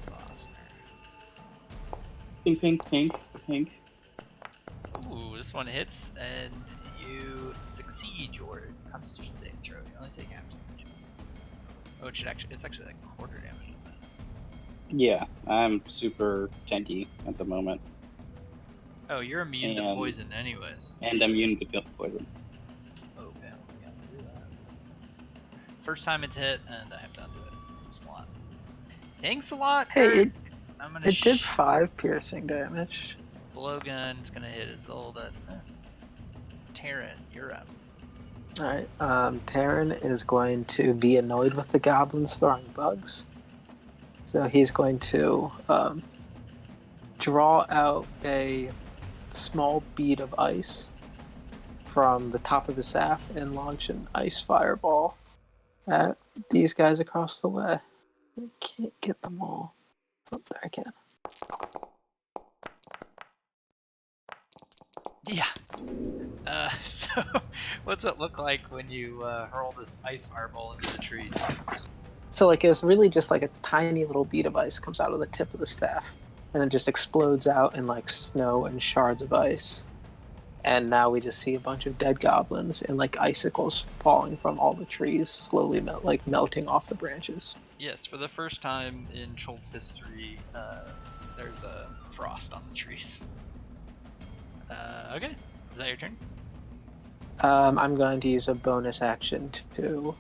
Bosner. Pink. Ooh, this one hits, and you succeed your Constitution saving throw. You only take half damage. Oh, it's actually like quarter damage, isn't it? Yeah, I'm super tanky at the moment, Oh, you're immune to And- poison, anyways. and I'm immune to poison. Oh, yeah, we gotta do that. First time it's hit, and I have to undo it. Thanks a lot. Thanks a lot. Hey, Kurt. I'm gonna it did 5 piercing damage. Blowgun's gonna hit Isolde. Miss. Terran, you're up. Alright, Terran is going to be annoyed with the goblins throwing bugs. So he's going to draw out a small bead of ice from the top of his staff and launch an ice fireball at these guys across the way. I can't get them all. Oh, there I can. Yeah. So what's it look like when you hurl this ice fireball into the trees? So like it's really just like a tiny little bead of ice comes out of the tip of the staff, and it just explodes out in like snow and shards of ice. And now we just see a bunch of dead goblins and like icicles falling from all the trees, slowly melting off the branches. Yes, for the first time in Schultz history, there's a frost on the trees. Okay. Is that your turn? I'm going to use a bonus action to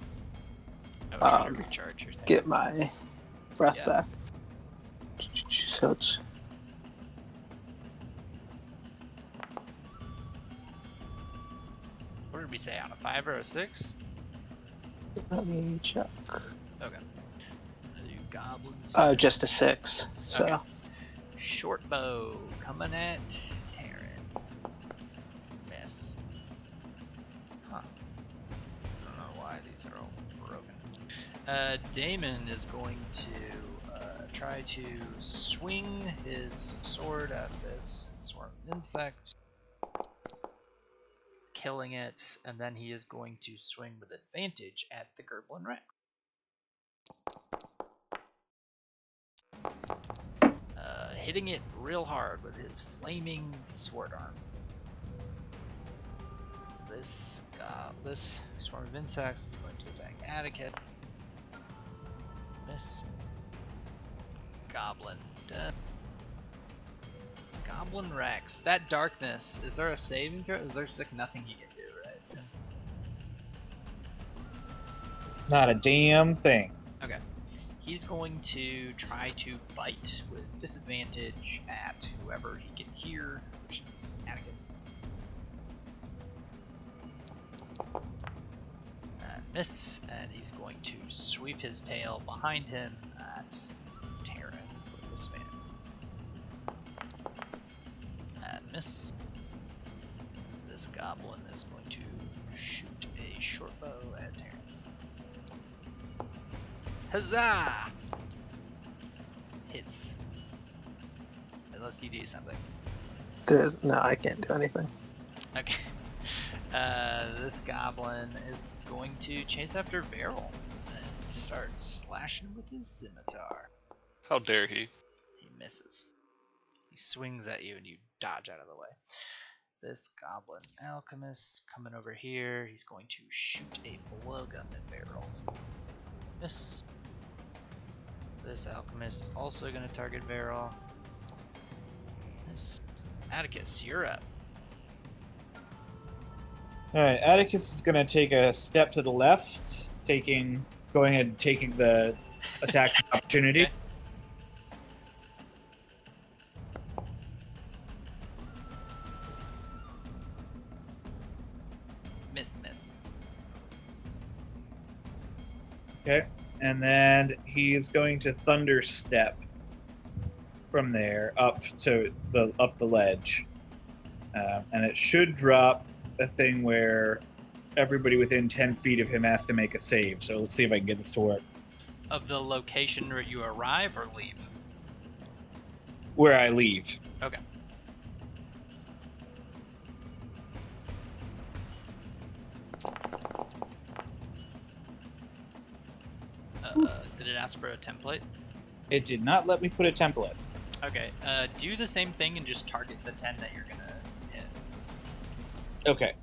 Oh, you're gonna recharge your thing. get my breath Yeah. back. So it's What did we say, on a 5 or a 6? let me check. Okay. I'll do goblins. Just a 6. So Okay. Short bow coming at Terran. Miss. Huh. I don't know why these are all broken. Damon is going to try to swing his sword at this swarm of insect, killing it, and then he is going to swing with advantage at the Gerblin Rex. Hitting it real hard with his flaming sword arm. This swarm of insects is going to attack Atticus. Miss. Goblin death. Goblin Rex. That darkness. Is there a saving throw? There's like nothing he can do, right? Not a damn thing. Okay. He's going to try to bite with disadvantage at whoever he can hear, which is Atticus. Miss, and he's going to sweep his tail behind him at Terran with this man. And miss. This goblin is going to shoot a short bow at Terran. Huzzah! Hits. Unless you do something. No, I can't do anything. Okay. This goblin is going to chase after Beryl and start slashing with his scimitar. How dare he? He misses. He swings at you and you dodge out of the way. This goblin alchemist coming over here. He's going to shoot a blowgun at Beryl. Miss. This alchemist is also going to target Beryl. Miss. Atticus, you're up. All right, Atticus is going to take a step to the left, going ahead and taking the attack opportunity. Okay. Miss. Okay, and then he's going to thunder step from there up the ledge, and it should drop a thing where everybody within 10 feet of him has to make a save. So let's see if I can get this to work. Of the location where you arrive or leave? Where I leave. Okay. Did it ask for a template? It did not let me put a template. Okay. Do the same thing and just target the 10 that you're gonna hit. Okay.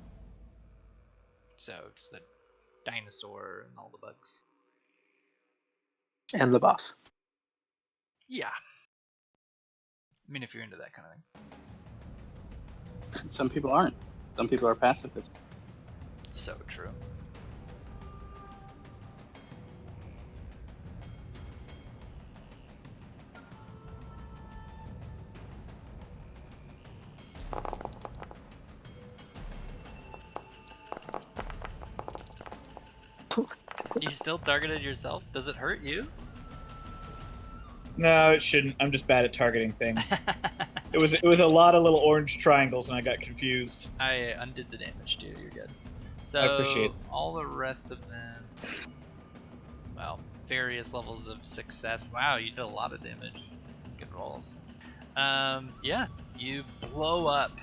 So it's the dinosaur and all the bugs. And the boss. Yeah. I mean, if you're into that kind of thing. Some people aren't. Some people are pacifists. So true. You still targeted yourself? Does it hurt you? No, it shouldn't. I'm just bad at targeting things. It was a lot of little orange triangles, and I got confused. I undid the damage too. You're good. So I appreciate it. all the rest of them, well, various levels of success. Wow, you did a lot of damage. Good rolls. Yeah, you blow up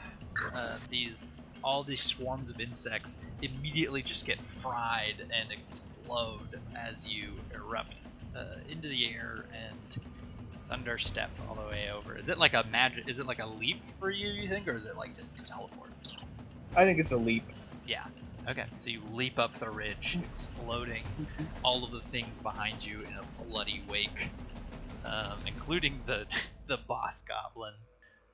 all these swarms of insects. Immediately just get fried and explode as you erupt into the air and thunder step all the way over. Is it like a magic? Is it like a leap for you? You think, or is it like just teleport? I think it's a leap. Yeah. Okay. So you leap up the ridge, exploding all of the things behind you in a bloody wake, including the boss goblin,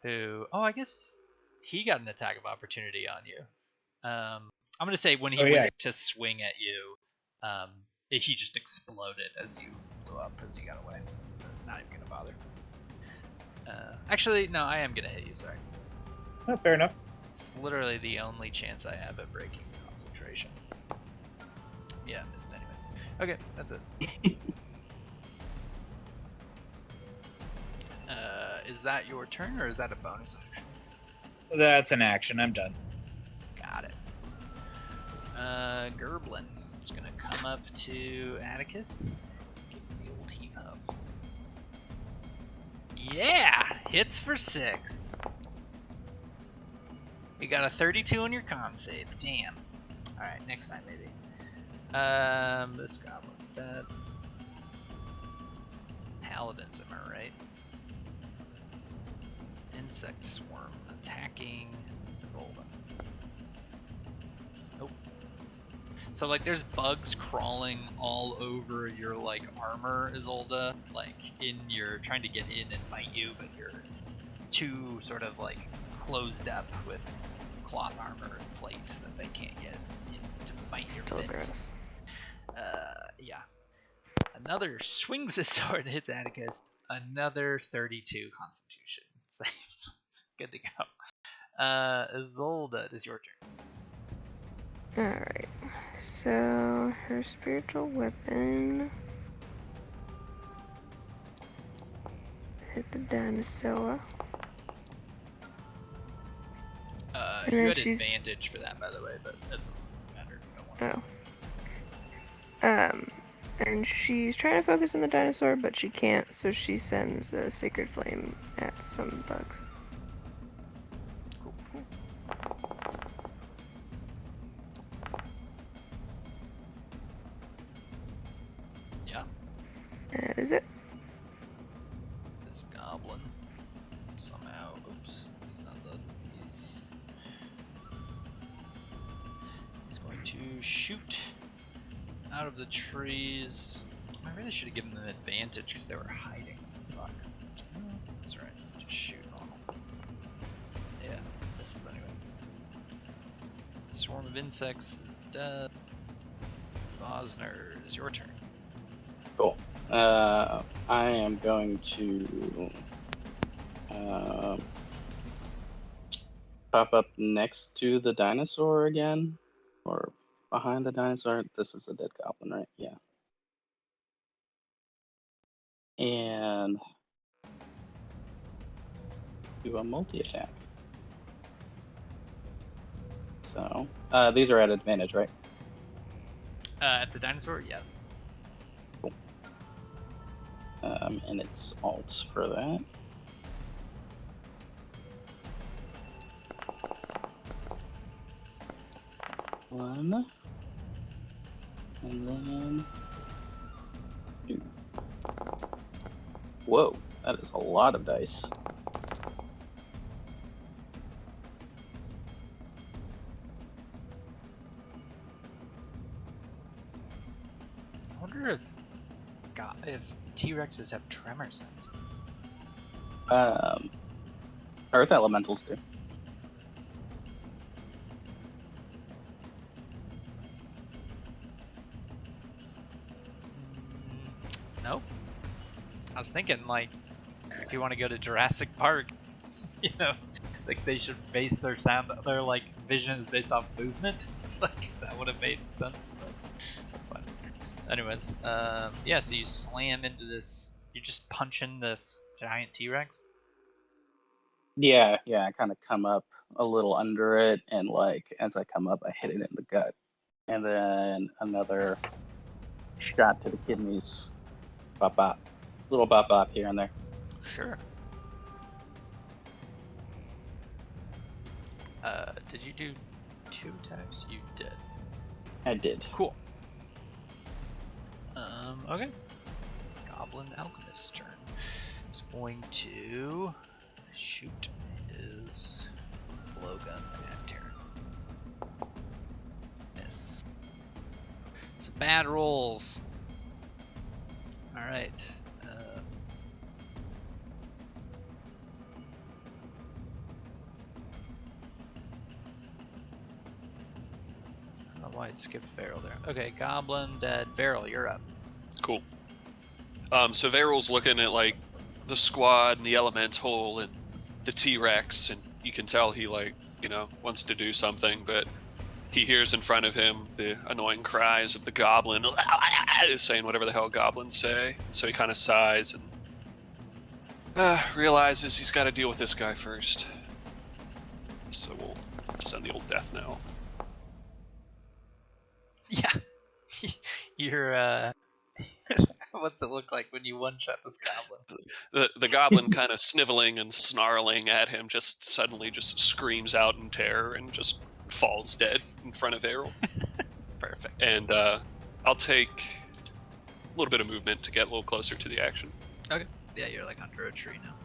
who I guess he got an attack of opportunity on you. I'm gonna say when he went to swing at you, he just exploded as you blew up as you got away. Not even gonna bother. Actually, no, I am gonna hit you. Sorry. Oh, fair enough. It's literally the only chance I have at breaking concentration. Yeah, I missed anyways. Okay, that's it. Is that your turn or is that a bonus action? That's an action. I'm done. Got it. Gerblin is gonna come up to Atticus. Give him the old heave up. Yeah! Hits for 6. You got a 32 on your con save. Damn. Alright, next time maybe. This goblin's dead. Paladins, am I right? Insect swarm attacking Zolda. Nope. So like there's bugs crawling all over your like armor, Isolda, like you're trying to get in and bite you, but you're too sort of like closed up with cloth armor and plate that they can't get in to bite your Still bits. gross. Yeah. Another swings his sword and hits Atticus. Another 32 Constitution. Save. Good to go. Isolda, it is your turn. Alright. So, her spiritual weapon hit the dinosaur. You then had she's- advantage for that, by the way, but it doesn't matter if you don't want to. And she's trying to focus on the dinosaur, but she can't, so she sends a sacred flame at some bugs. Is it? This goblin somehow. Oops, he's not the. He's going to shoot out of the trees. I really should have given them advantage because they were hiding. Fuck. That's right. Just shoot normal. Yeah, misses anyway. Swarm of insects is dead. Bosner, is your turn. Cool. I am going to pop up next to the dinosaur again, or behind the dinosaur. This is a dead goblin, right? Yeah. And do a multi-attack. So these are at advantage, right? At the dinosaur, yes. And it's alt for that. One. And then two. Whoa, that is a lot of dice. I wonder if T-Rexes have tremor sense. Earth elementals do. Nope. I was thinking, like, if you want to go to Jurassic Park, you know, like they should base their like vision is based off movement. Like that would have made sense, but that's fine. Anyways, yeah. So you slam into this. You just punch in this giant T-Rex. Yeah, I kind of come up a little under it, and like as I come up, I hit it in the gut, and then another shot to the kidneys. Bop bop, little bop bop here and there. Sure. Did you do 2 attacks? You did. I did. Cool. Okay. Goblin Alchemist's turn. He's going to shoot his blowgun at Terran. Miss. Some bad rolls. Alright. I don't know why it skipped Barrel there. Okay, Goblin dead. Barrel, you're up. Cool. So Varyl's looking at like the squad and the elemental and the T-Rex, and you can tell he wants to do something, but he hears in front of him the annoying cries of the goblin, saying whatever the hell goblins say. So he kind of sighs and realizes he's got to deal with this guy first. So we'll send the old death knell. Yeah. You're, what's it look like when you one-shot this goblin? The goblin kind of sniveling and snarling at him just suddenly just screams out in terror and just falls dead in front of Errol. Perfect. And I'll take a little bit of movement to get a little closer to the action. Okay. Yeah, you're like under a tree now.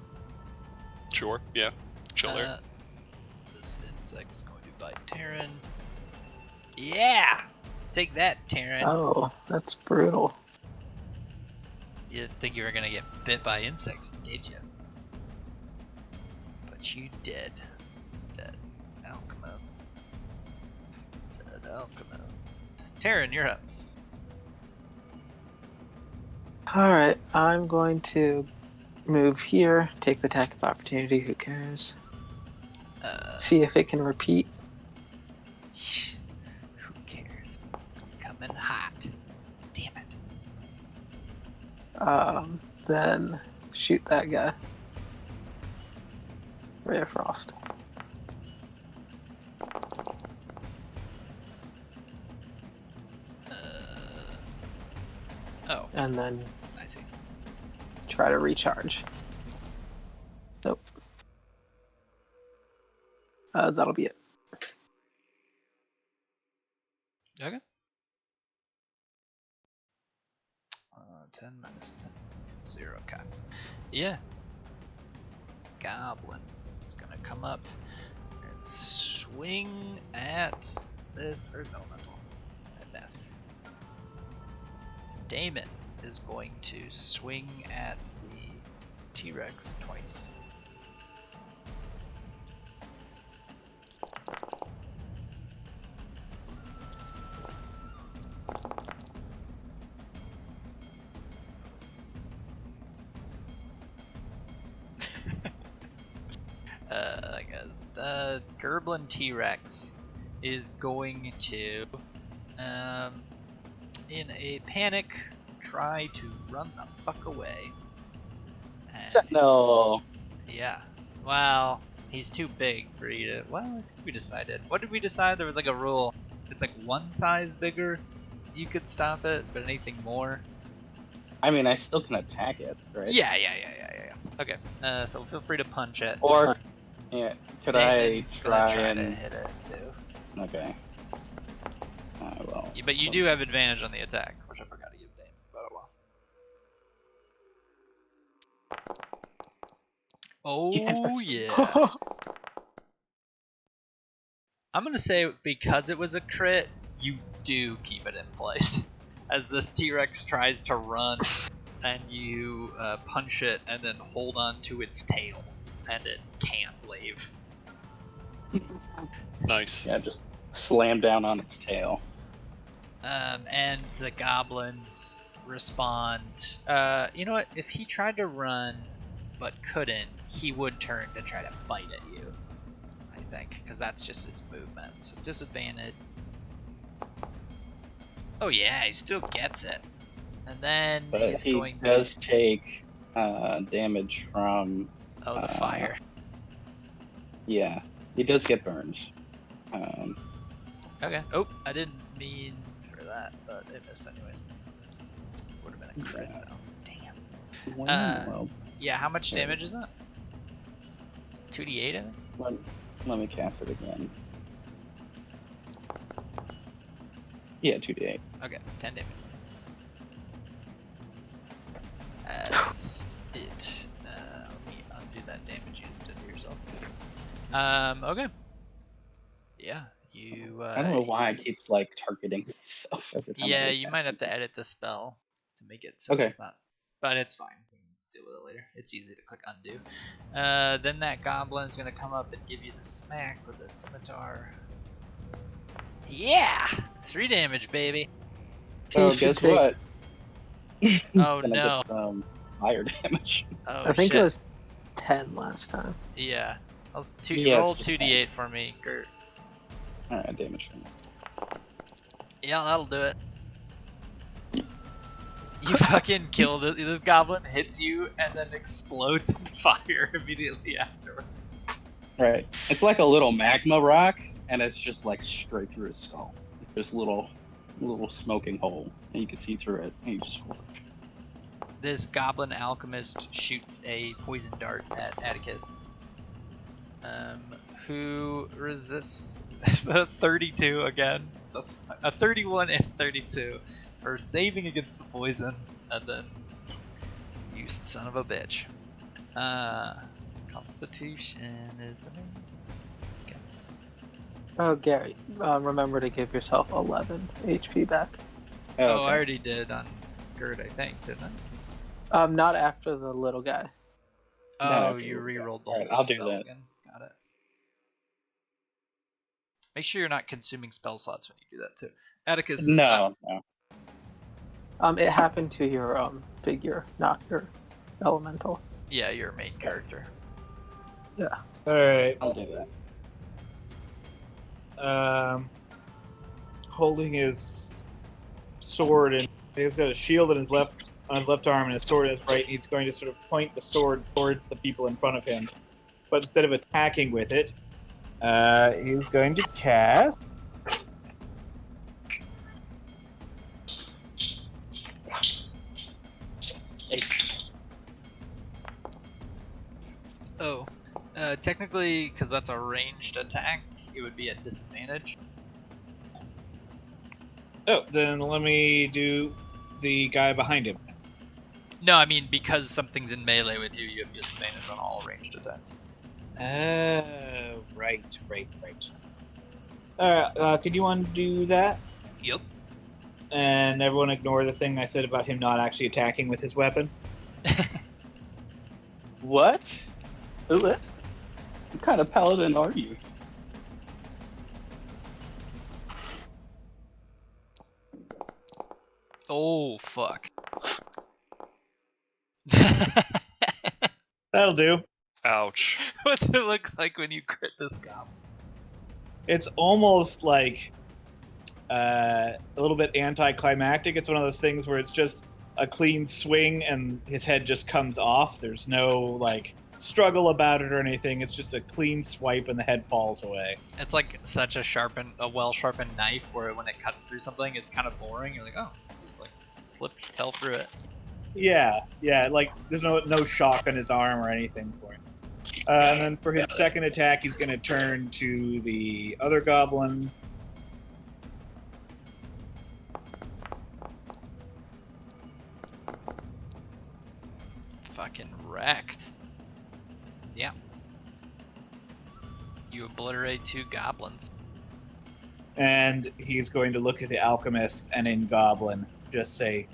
Sure, yeah. Chill there. This insect is going to bite Terran. Yeah! Take that, Terran. Oh, that's brutal. You didn't think you were gonna get bit by insects, did you? But you did. Dead Alchemo. Dead Alchemo. Terran, you're up. Alright, I'm going to move here, take the attack of opportunity, who cares? See if it can repeat. Who cares? Coming hot. Damn it. Then shoot that guy. Ray of Frost. Oh, And then I see. try to recharge. Nope. That'll be it. Okay. 10 minus 10. 0. Okay. Yeah. Goblin is gonna come up and swing at this Earth Elemental. I miss. Damon is going to swing at the T-Rex twice. I guess the Gerblin T-Rex is going to, in a panic, try to run the fuck away. And, No. yeah. Well, he's too big for you to. Well, I think we decided. What did we decide? There was like a rule. It's like one size bigger, you could stop it, but anything more. I mean, I still can attack it, right? Yeah. Okay. So feel free to punch it. Or, yeah, could Damon's I gonna try to and? hit it too. Okay. Well. But you do have advantage on the attack, which I forgot to give Damon. But oh well. Oh Yes. yeah. I'm gonna say because it was a crit, you do keep it in place. As this T-Rex tries to run, and you punch it and then hold on to its tail, and it can't leave. Nice. Yeah, just slam down on its tail. And the goblins respond. You know what? If he tried to run but couldn't, he would turn to try to bite at you. I think, because that's just his movement. So disadvantage. Oh yeah, he still gets it. And then But he's he going does to. take damage from. Oh, the fire. Yeah, he does get burned. Okay. Oh, I didn't mean for that, but it missed anyways. Would have been a crit Yeah. though. Damn. Well, Yeah, how much Yeah. damage is that? 2d8, I think? let me cast it again. Yeah, 2d8. Okay, 10 damage. That's it. Let me undo that damage you just did to yourself. Okay. Yeah, you. I don't know why I keep like targeting myself every time. Yeah, I you cast might have something. to edit the spell to make it so Okay. it's not. But it's fine. We can deal with it later. It's easy to click undo. Then that goblin's gonna come up and give you the smack with the scimitar. Yeah! 3 damage, baby. Oh, You should guess take- what? He's Oh, gonna no. get some fire damage. Oh, I think shit. it was 10 last time. Yeah. Yeah, Roll it's just 2d8 for me, Gert. Alright, damage from this. Yeah, that'll do it. You fucking kill this goblin, hits you, and then explodes in fire immediately after. Right. It's like a little magma rock, and it's just like straight through his skull. There's a little smoking hole, and you can see through it, and he just falls off. This goblin alchemist shoots a poison dart at Atticus, who resists the 32 again. A 31 and 32 for saving against the poison, and then you son of a bitch. Constitution is amazing. Okay. Oh, Gary, remember to give yourself 11 HP back. Oh, okay. I already did on Gert, I think, didn't I? Not after the little guy. Oh, okay, you okay. re-rolled the Alright, whole I'll do spell that. again. Got it. Make sure you're not consuming spell slots when you do that too. Atticus is No. It happened to your figure, not your elemental. Yeah, your main character. Yeah. All right. I'll do that. Holding his sword, and he's got a shield on his left arm and a sword in his right. And he's going to sort of point the sword towards the people in front of him, but instead of attacking with it, he's going to cast. Oh, technically, because that's a ranged attack, it would be at disadvantage. Oh, then let me do the guy behind him. No, I mean because something's in melee with you, you have disadvantage on all ranged attacks. Oh, right. Alright, could you undo that? Yep. And everyone ignore the thing I said about him not actually attacking with his weapon? What? What kind of paladin are you? Oh fuck. That'll do. Ouch. What's it look like when you crit this goblin? It's almost like a little bit anticlimactic. It's one of those things where it's just a clean swing and his head just comes off. There's no like struggle about it or anything. It's just a clean swipe and the head falls away. It's like such a well sharpened knife where when it cuts through something, it's kind of boring. You're like, oh, just like fell through it. Yeah, like there's no shock on his arm or anything for him. And then for his second attack, he's going to turn to the other goblin. Fucking wrecked. Yeah. You obliterate 2 goblins. And he's going to look at the alchemist and in goblin just say,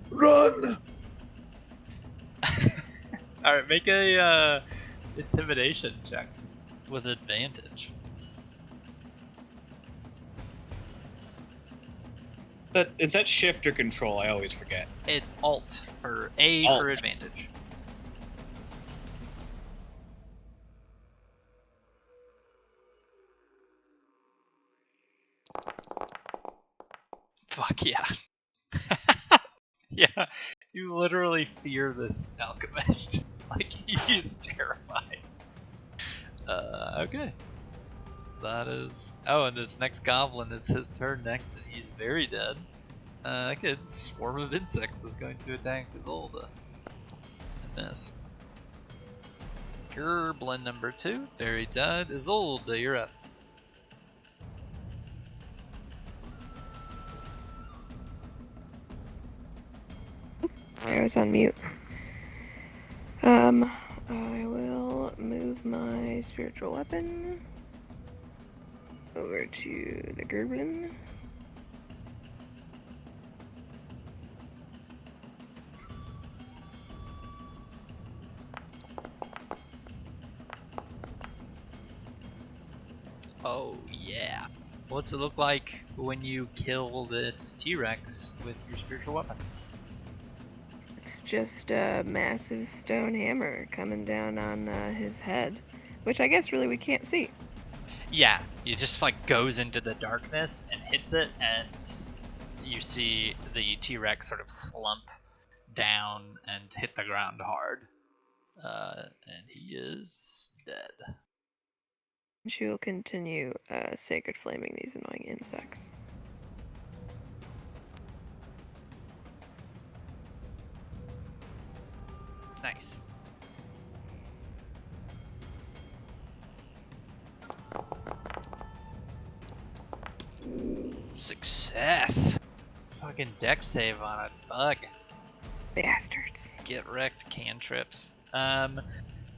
"Run!" Alright, make a intimidation check with advantage. Is that shift or control? I always forget. It's alt for A Alt. for advantage. Fuck yeah. Yeah, you literally fear this alchemist. Like, he's terrified. Okay. That is... Oh, and this next goblin, it's his turn next, and he's very dead. Okay, the swarm of insects is going to attack Isolde. And miss. Gerblin number 2, very dead. Isolde, you're up. I was on mute. I will move my spiritual weapon over to the Gerblin. Oh yeah. What's it look like when you kill this T-Rex with your spiritual weapon? It's just a massive stone hammer coming down on his head, which I guess really we can't see. Yeah, it just like goes into the darkness and hits it, and you see the T-Rex sort of slump down and hit the ground hard. And he is dead. She will continue sacred flaming these annoying insects. Nice. Success! Fucking deck save on it. Bug. Bastards. Get wrecked cantrips.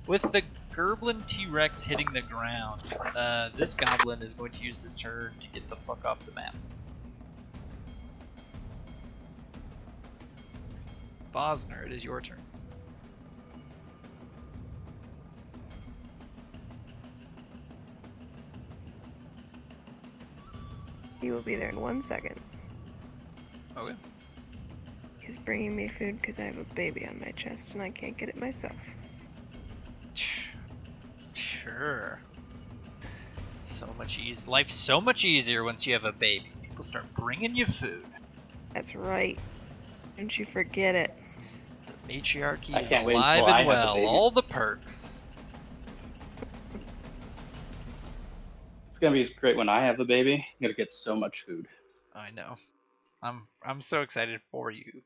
With the Gerblin T-Rex hitting the ground, this goblin is going to use his turn to get the fuck off the map. Bosner, it is your turn. He will be there in 1 second. Okay. He's bringing me food because I have a baby on my chest and I can't get it myself. Sure. Life's so much easier once you have a baby. People start bringing you food. That's right. Don't you forget it. The matriarchy I is can't wait alive until I and have a well. baby. All the perks. It's gonna be great when I have a baby. I'm gonna get so much food. I know. I'm so excited for you,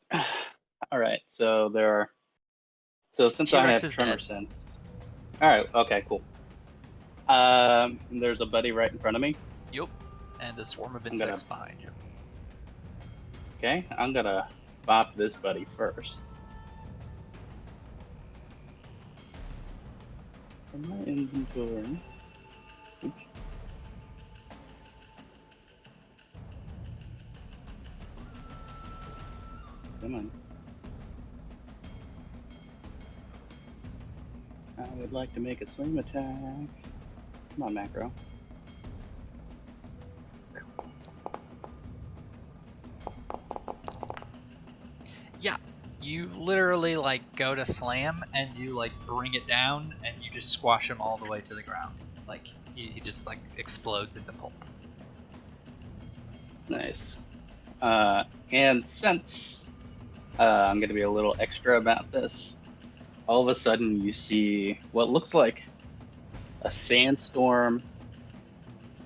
Garrett. All right, so there are. So since I have T-Rex is tremor dead. sense. All right. Okay. Cool. There's a buddy right in front of me. Yup. And a swarm of I'm gonna- insects behind you. Okay, I'm gonna bop this buddy first. From my inventory. Oops. Come on. I would like to make a swing attack. Come on, Macro. Yeah, you literally like go to slam and you like bring it down and you just squash him all the way to the ground. Like he just like explodes into pulp. Nice. And since I'm going to be a little extra about this, all of a sudden you see what looks like a sandstorm.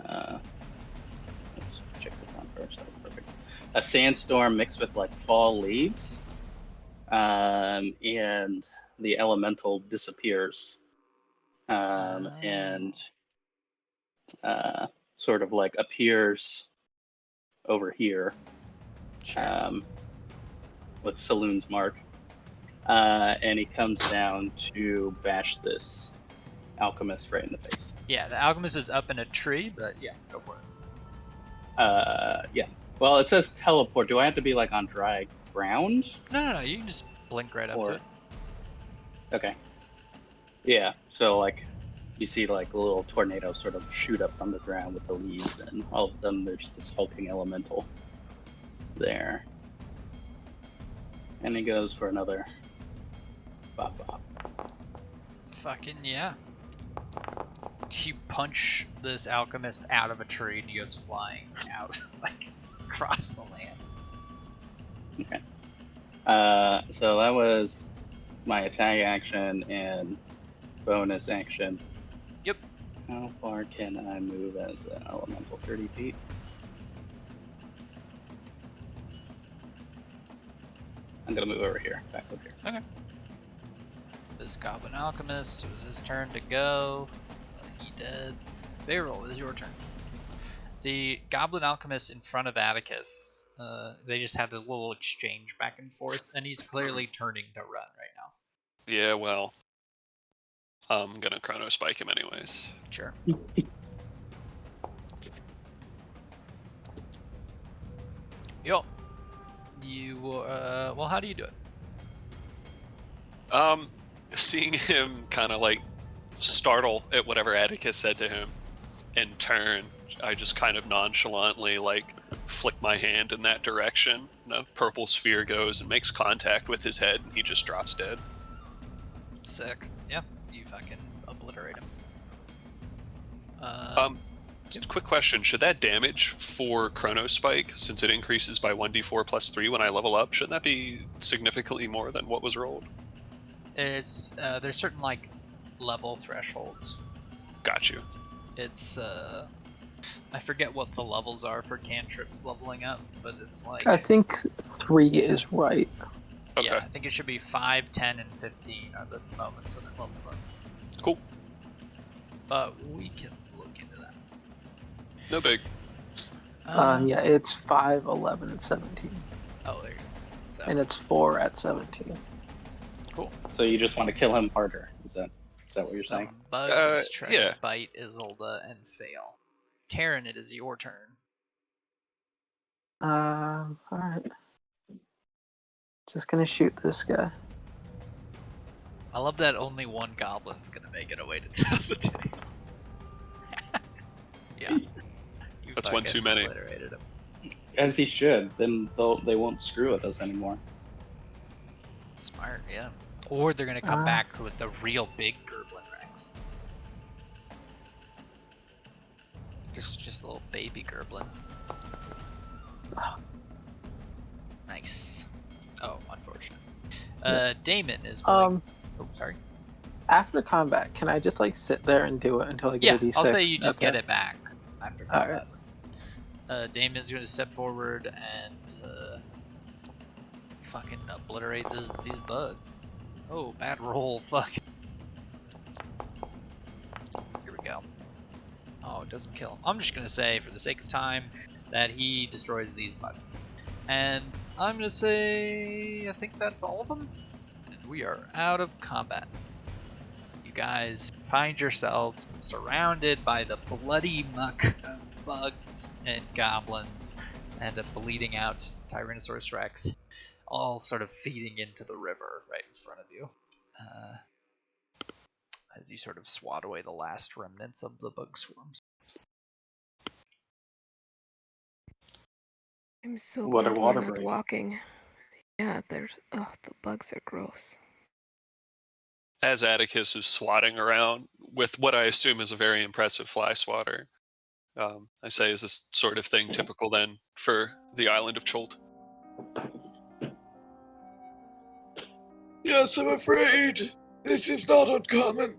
Let's check this on first. That's perfect. A sandstorm mixed with like fall leaves, and the elemental disappears, and sort of like appears over here, Sure. with Saloon's mark, and he comes down to bash this alchemist right in the face. Yeah, the alchemist is up in a tree, but yeah, go for it. Yeah. Well, it says teleport. Do I have to be like on dry ground? No, you can just blink right up to Or it. okay. Yeah. So like, you see like a little tornado sort of shoot up from the ground with the leaves, and all of a sudden there's this hulking elemental there, and he goes for another bop bop. Fucking yeah. You punch this alchemist out of a tree and he goes flying out, like, across the land. Okay. So that was my attack action and bonus action. Yep. How far can I move as an elemental? 30 feet? I'm gonna move over here, back over here. Okay. This goblin alchemist, it was his turn to go. He did. Beryl, it is your turn. The goblin alchemist in front of Atticus, they just had a little exchange back and forth, and he's clearly turning to run right now. Yeah, well, I'm gonna chrono spike him anyways. Sure. Yo. You, well, how do you do it? Seeing him kind of like startle at whatever Atticus said to him and turn, I just kind of nonchalantly like flick my hand in that direction, and a purple sphere goes and makes contact with his head, and he just drops dead. Sick. Yeah, you fucking obliterate him. Just a quick question, should that damage for Chrono Spike, since it increases by 1d4 plus 3 when I level up, shouldn't that be significantly more than what was rolled? It's, there's certain, like, level thresholds. Got you. It's, I forget what the levels are for cantrips leveling up, but it's like... I think 3 is right. Okay. Yeah, I think it should be 5, 10, and 15 are the moments when it levels up. Cool. But we can look into that. No big. Yeah, it's 5, 11, and 17. Oh, there you go. So, And it's 4 at 17. cool. So you just want to kill him harder? Is that what you're saying? Some bugs try yeah. to bite Isolde and fail. Taryn, it is your turn. Alright. Just gonna shoot this guy. I love that only one goblin's gonna make it away to top the table. Yeah. You That's one fucking too many. obliterated him. As he should. Then they won't screw with us anymore. Smart, yeah. Or they're gonna come back with the real big Gerblin Rex. Just a little baby Gerblin. Nice. Oh, unfortunate. Damon is willing. Oh, sorry. After combat, can I just like sit there and do it until I Yeah, get a D6? I'll say you just Okay. get it back after Alright. combat. Damon's gonna step forward and fucking obliterate these bugs. Oh, bad roll. Fuck. Here we go. Oh, it doesn't kill him. I'm just gonna say, for the sake of time, that he destroys these bugs. And I'm gonna say I think that's all of them. And we are out of combat. You guys find yourselves surrounded by the bloody muck of bugs and goblins and a bleeding out Tyrannosaurus Rex, all sort of feeding into the river right in front of you. As you sort of swat away the last remnants of the bug swarms. I'm so What are glad water we're not breathing? walking. Yeah, the bugs are gross. As Atticus is swatting around with what I assume is a very impressive fly swatter, I say, is this sort of thing typical then for the island of Cholt? Yes, I'm afraid this is not uncommon.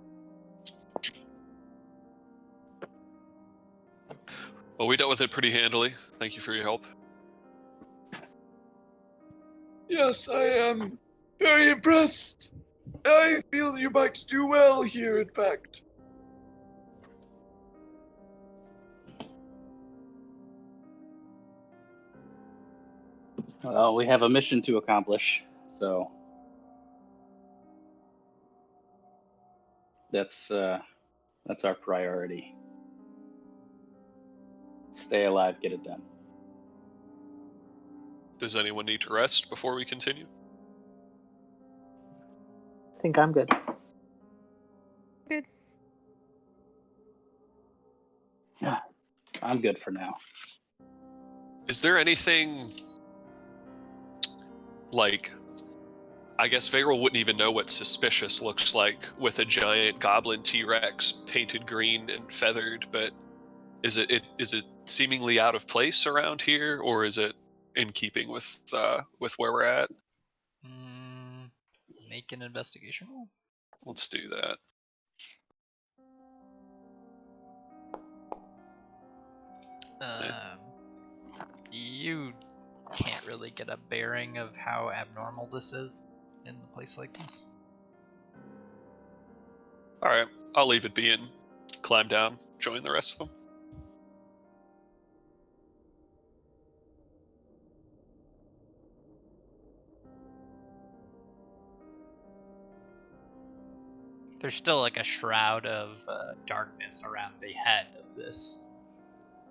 Well, we dealt with it pretty handily. Thank you for your help. Yes, I am very impressed. I feel you might do well here, in fact. Well, we have a mission to accomplish, so that's our priority. Stay alive, get it done. Does anyone need to rest before we continue? I think I'm good. Good. Yeah, I'm good for now. Is there anything like, I guess Varel wouldn't even know what suspicious looks like with a giant goblin T-Rex painted green and feathered, but is it seemingly out of place around here, or is it in keeping with where we're at? Make an investigation roll. Let's do that. You can't really get a bearing of how abnormal this is in a place like this. All right, I'll leave it be and climb down, join the rest of them. There's still like a shroud of darkness around the head of this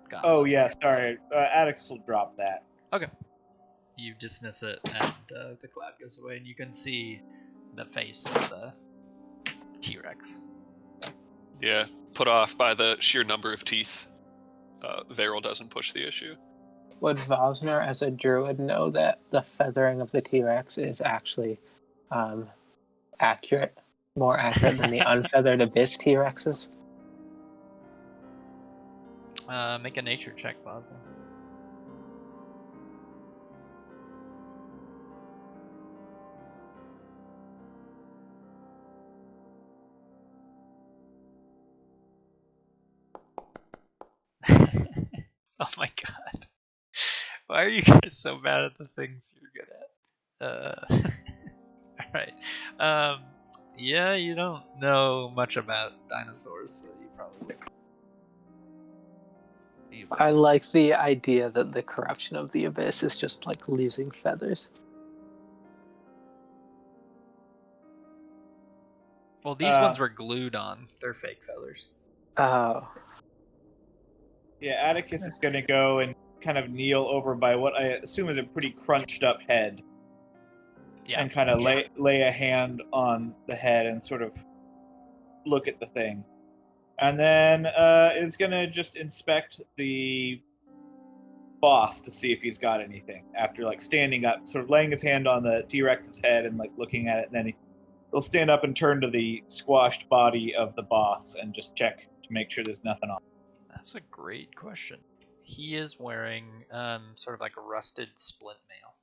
goblin. Oh yeah, sorry. Atticus will drop that. Okay. You dismiss it, and the cloud goes away, and you can see the face of the T-Rex. Yeah, put off by the sheer number of teeth. Varel doesn't push the issue. Would Vosner, as a druid, know that the feathering of the T-Rex is actually accurate, more accurate than the unfeathered abyss T-Rexes? Make a nature check, Bosnia. Oh my god. Why are you guys so bad at the things you're good at? Alright. Yeah, you don't know much about dinosaurs, so you probably would. I like the idea that the corruption of the abyss is just like losing feathers. Well, these ones were glued on. They're fake feathers. Oh. Yeah, Atticus is gonna go and kind of kneel over by what I assume is a pretty crunched up head. Yeah. And kind of lay a hand on the head and sort of look at the thing. And then is gonna just inspect the boss to see if he's got anything after like standing up, sort of laying his hand on the T-Rex's head and like looking at it, and then he'll stand up and turn to the squashed body of the boss and just check to make sure there's nothing on. That's a great question. He is wearing sort of like a rusted splint mail.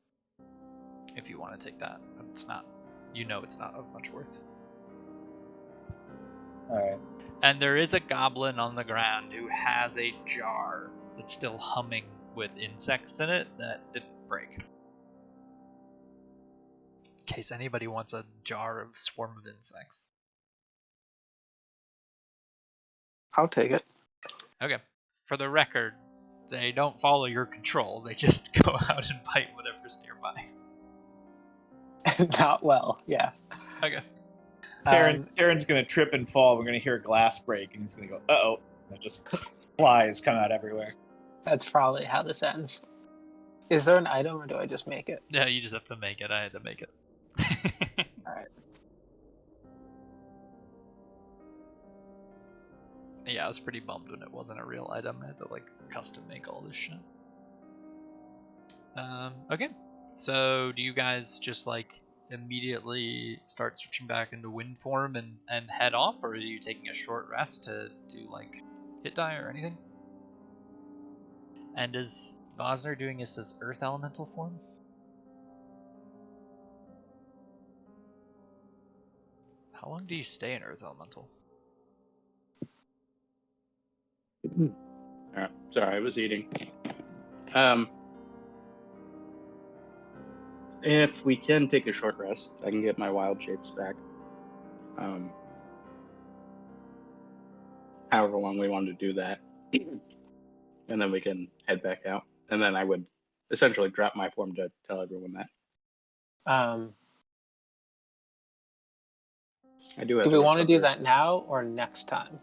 If you want to take that, but it's not. It's not of much worth. All right. And there is a goblin on the ground who has a jar that's still humming with insects in it that didn't break. In case anybody wants a jar of swarm of insects. I'll take it. Okay. For the record, They don't follow your control. They just go out and bite whatever's nearby. Not well, yeah. Okay. Taryn's gonna trip and fall. We're gonna hear a glass break, and he's gonna go, "Uh-oh!" And just flies come out everywhere. That's probably how this ends. Is there an item, or do I just make it? Yeah, you just have to make it. I had to make it. Alright. Yeah, I was pretty bummed when it wasn't a real item. I had to like custom make all this shit. Okay. So do you guys just like immediately start switching back into wind form and head off, or are you taking a short rest to do like hit die or anything? And is Vosner doing this as earth elemental form? How long do you stay in earth elemental? Sorry, I was eating. If we can take a short rest, I can get my wild shapes back. However long we want to do that. And then we can head back out. And then I would essentially drop my form to tell everyone that. I do have Do we want to do recover. that now or next time?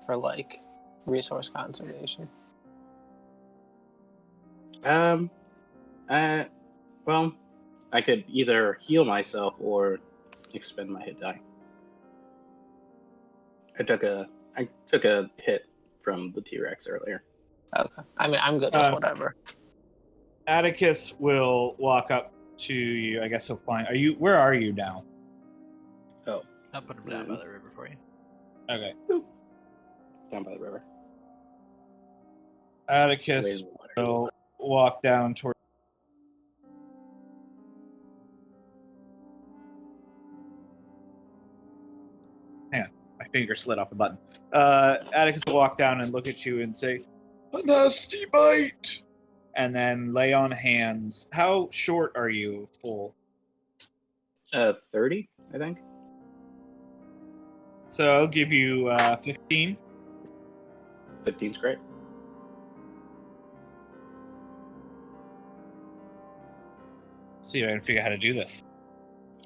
For like resource conservation. Well, I could either heal myself or expend my hit die. I took a hit from the T-Rex earlier. Okay. I mean, I'm good with whatever. Atticus will walk up to you. I guess he'll find. Where are you now? Oh, I'll put him down by the river for you. Okay. down by the river. Atticus will walk down toward. Man, my finger slid off the button. Atticus will walk down and look at you and say, A nasty bite! and then lay on hands. How short are you, full? 30, I think. So I'll give you 15. 15's great. Let's see if I can figure out how to do this.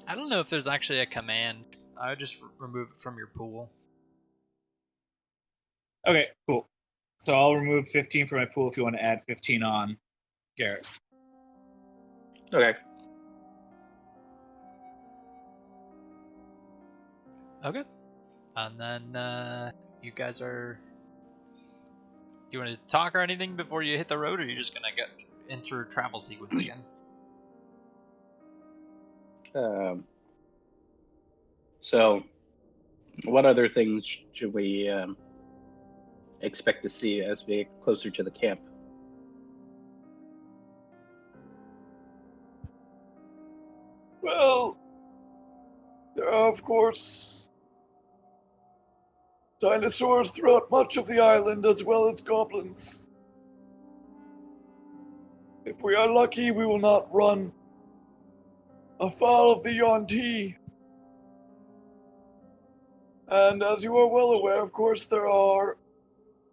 I don't know if there's actually a command. I would just remove it from your pool. Okay, cool. So I'll remove 15 from my pool if you want to add 15 on, Garrett. Okay. Okay. And then you guys are. You want to talk or anything before you hit the road, or are you just gonna get enter travel sequence again? So, what other things should we expect to see as we get closer to the camp? Well, there are, of course, dinosaurs throughout much of the island, as well as goblins. If we are lucky, we will not run afoul of the Yuan-Ti. And as you are well aware, of course, there are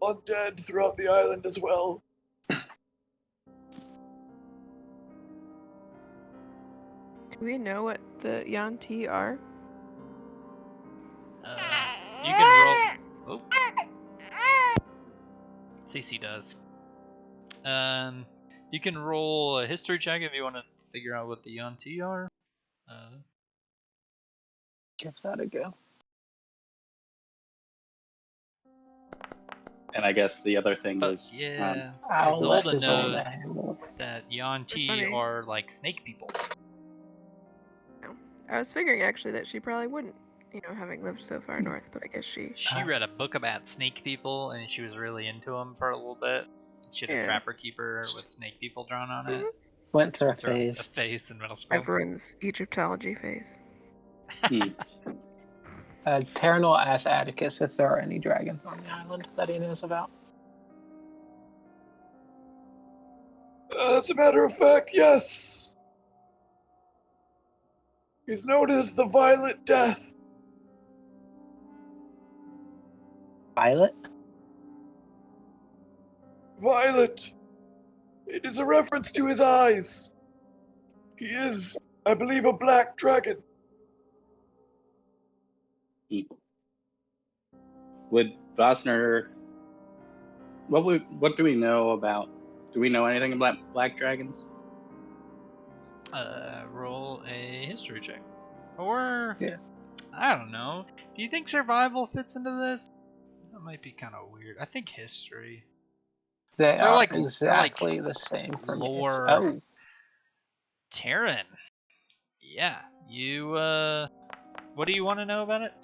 undead throughout the island as well. Do we know what the Yuan-Ti are? You can roll. Oh. CC does. You can roll a history check if you want to figure out what the Yuan-Ti are. Give that a go. And I guess the other thing But is, yeah, I'll let Isolde Isolde knows handle that Yuan-Ti Funny. are like snake people. I was figuring actually that she probably wouldn't, having lived so far north, but I guess she. She read a book about snake people, and she was really into them for a little bit. She had a Yeah. trapper keeper with snake people drawn on it. Went through a Through phase. A face in middle school. Everyone's Egyptology phase. Terran will ask Atticus if there are any dragons on the island that he knows about. As a matter of fact, yes. He's known as the Violet Death. Violet? Violet. It is a reference to his eyes. He is, I believe, a black dragon. Would Vosner? What do we know about? Do we know anything about black dragons? Roll a history check. Or, Yeah. I don't know. Do you think survival fits into this? That might be kind of weird. I think history. They They're are like- they're like exactly the same for me. lore. Oh, Taryn. Yeah, you, what do you want to know about it?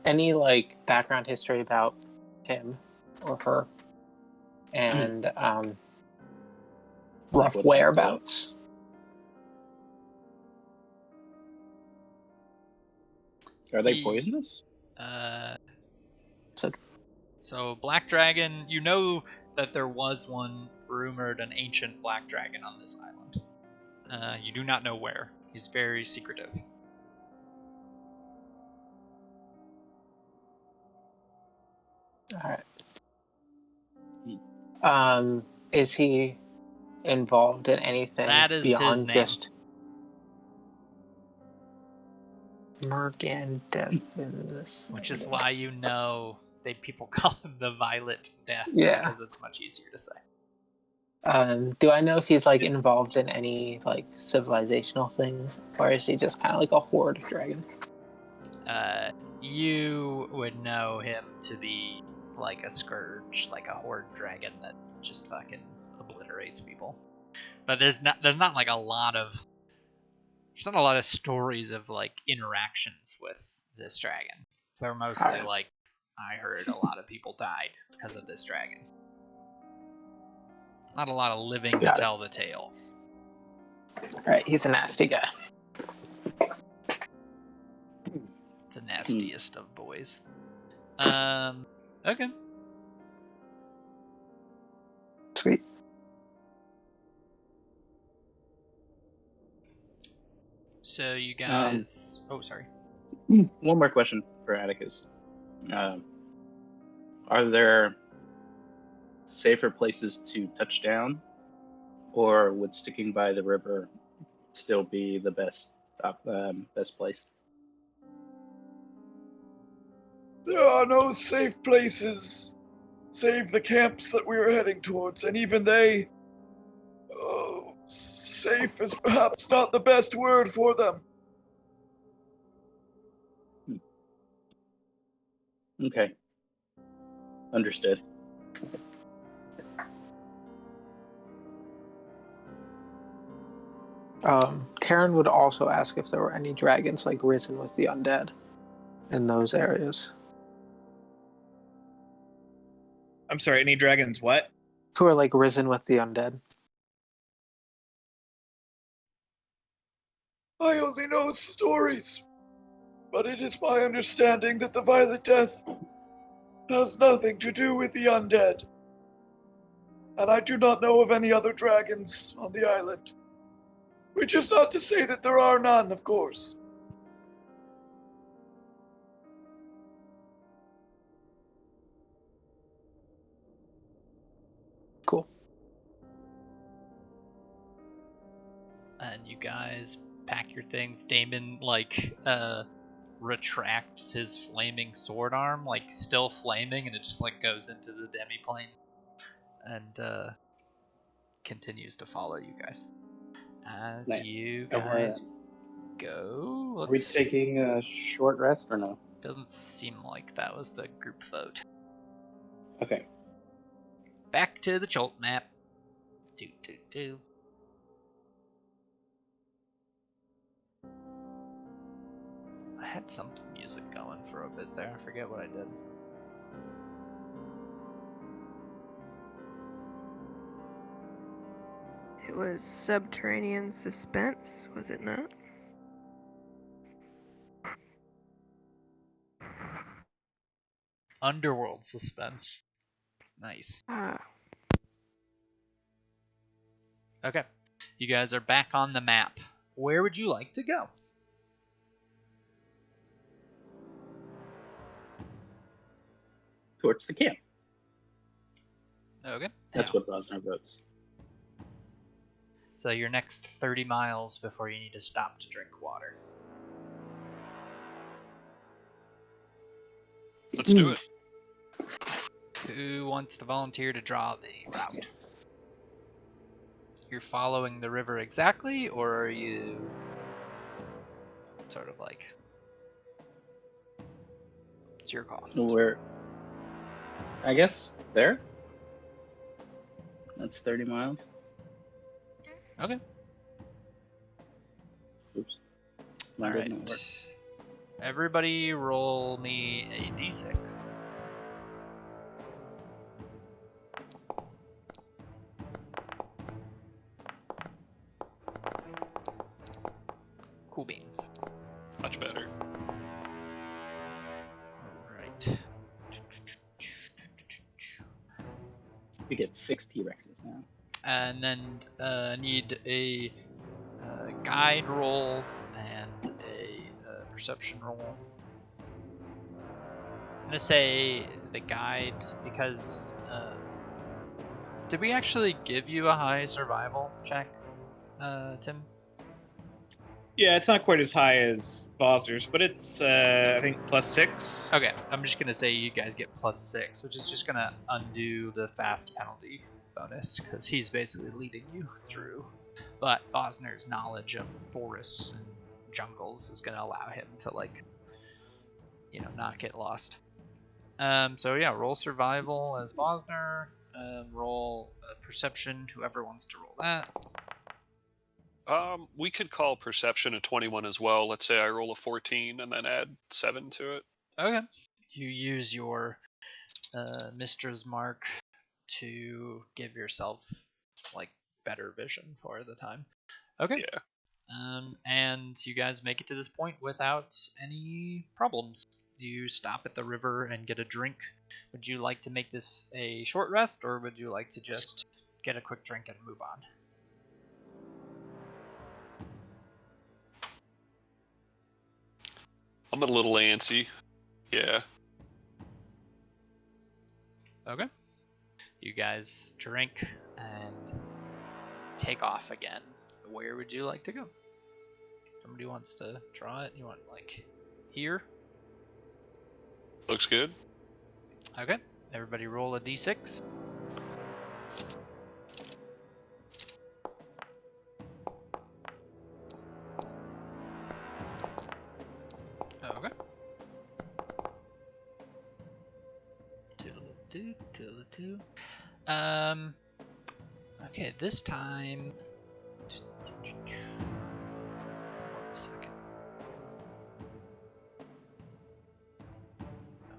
any like background history about him or her, and rough What- whereabouts. Are they He- poisonous? So Black Dragon, you know that there was one rumored an ancient Black Dragon on this island. You do not know where. He's very secretive. All right. Is he involved in anything That is his beyond name. just Mergan Devins? Which is why you know people call him the Violet Death, Yeah. because it's much easier to say. Do I know if he's like involved in any like civilizational things, or is he just kind of like a horde dragon? You would know him to be like a scourge, like a horde dragon that just fucking obliterates people. But there's not like a lot of stories of like interactions with this dragon. They're mostly Alright. like, I heard a lot of people died because of this dragon. Not a lot of living to Got it. tell the tales. All right, he's a nasty guy. The nastiest of boys. Okay. Sweet. So you guys. Oh, sorry. One more question for Atticus. Are there safer places to touch down, or would sticking by the river still be the best place? There are no safe places, save the camps that we are heading towards, and even they... Oh, safe is perhaps not the best word for them. Okay. Understood. Taryn would also ask if there were any dragons like risen with the undead in those areas. I'm sorry, any dragons what? Who are like risen with the undead. I only know stories, but it is my understanding that the Violet Death has nothing to do with the undead. And I do not know of any other dragons on the island. Which is not to say that there are none, of course. Cool. And you guys pack your things. Damon retracts his flaming sword arm, like still flaming, and it just like goes into the demiplane and continues to follow you guys. As Nice. you And we're- guys go, Are we let's taking a short rest or no? doesn't seem like that was the group vote. Okay. Back to the Jolt map. Do. I had some music going for a bit there. I forget what I did. It was Subterranean Suspense, was it not? Underworld suspense. Nice. Ah, Okay. You guys are back on the map. Where would you like to go? Towards the camp. Okay. That's Yeah. what Rosner votes. So your next 30 miles before you need to stop to drink water. Let's do it. Who wants to volunteer to draw the route? You're following the river exactly, or are you sort of like... It's your call. We're, I guess, there. That's 30 miles. Okay. Oops. That Alright. didn't work. Everybody roll me a d6. Cool beans. Much better. Alright. We get 6 T-Rexes now. And then need a guide roll and a perception roll. I'm gonna say the guide because did we actually give you a high survival check, Tim? Yeah, it's not quite as high as Bosner's, but it's I think +6. Okay, I'm just gonna say you guys get +6, which is just gonna undo the fast penalty bonus because he's basically leading you through. But Bosner's knowledge of forests and jungles is gonna allow him to, like, you know, not get lost. So yeah, roll survival as Bosner. Roll perception, whoever wants to roll that. We could call perception a 21 as well. Let's say I roll a 14 and then add 7 to it. Okay. You use your Mistress Mark to give yourself, like, better vision for the time. Okay. Yeah. And you guys make it to this point without any problems. You stop at the river and get a drink. Would you like to make this a short rest, or would you like to just get a quick drink and move on? I'm a little antsy. Yeah. Okay. You guys drink and take off again. Where would you like to go? Somebody wants to draw it? You want, like, here? Looks good. Okay. Everybody roll a d6. Okay. Two. Okay, this time... 1 second.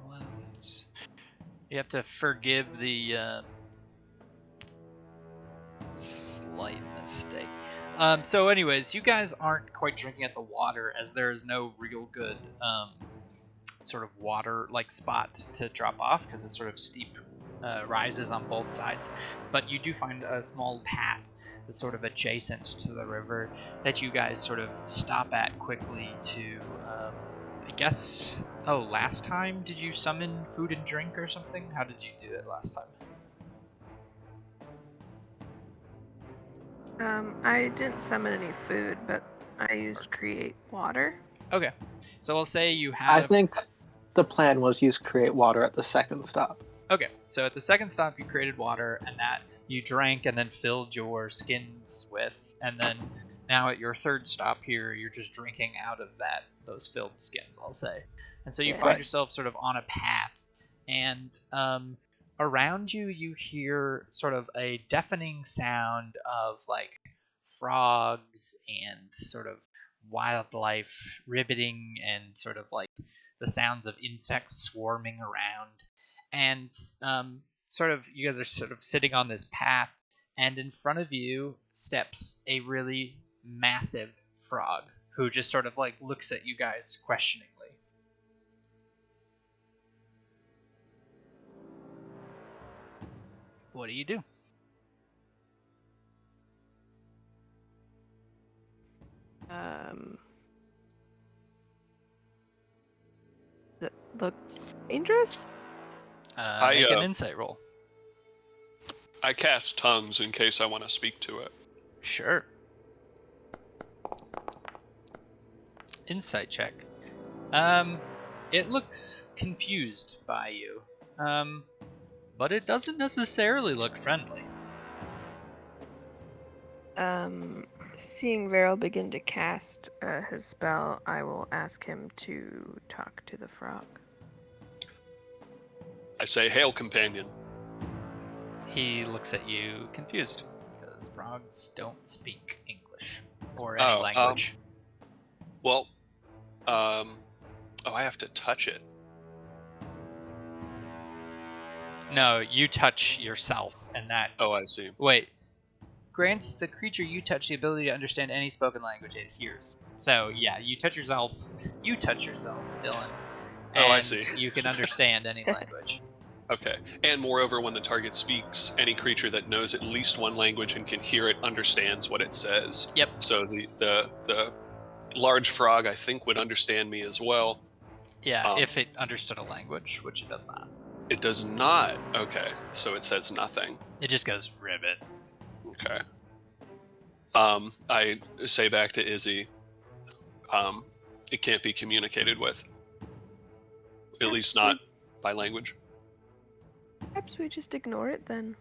Well, you have to forgive the slight mistake. So anyways, you guys aren't quite drinking at the water, as there is no real good sort of water like spot to drop off because it's sort of steep rises on both sides. But you do find a small path that's sort of adjacent to the river that you guys sort of stop at quickly to, I guess... Oh, last time did you summon food and drink or something? How did you do it last time? I didn't summon any food, but I used create water. Okay, so I'll say you have... I think the plan was use create water at the second stop. Okay, so at the second stop you created water, and that you drank and then filled your skins with, and then now at your third stop here, you're just drinking out of those filled skins, I'll say. And so you Yeah. find yourself sort of on a path, and around you, you hear sort of a deafening sound of, like, frogs and sort of wildlife ribbiting and sort of like the sounds of insects swarming around. And sort of you guys are sort of sitting on this path, and in front of you steps a really massive frog who just sort of like looks at you guys questioningly. What do you do? Does it look dangerous? Make an I insight roll. I cast tongues in case I want to speak to it. Sure. Insight check. It looks confused by you. But it doesn't necessarily look friendly. Seeing Varel begin to cast his spell, I will ask him to talk to the frog. I say, "Hail, companion." He looks at you confused because frogs don't speak English or any Oh, language. Well, oh, I have to touch it. No, you touch yourself, and that. Oh, I see. Wait. Grants the creature you touch the ability to understand any spoken language it hears. So, yeah, you touch yourself. You touch yourself, Dylan. And Oh, I see. you can understand any language. Okay. And moreover, when the target speaks, any creature that knows at least one language and can hear it understands what it says. Yep. So the large frog, I think, would understand me as well. Yeah, if it understood a language, which it does not. It does not. Okay. So it says nothing. It just goes ribbit. Okay. I say back to Izzy, it can't be communicated with. At least not by language. Perhaps we just ignore it then.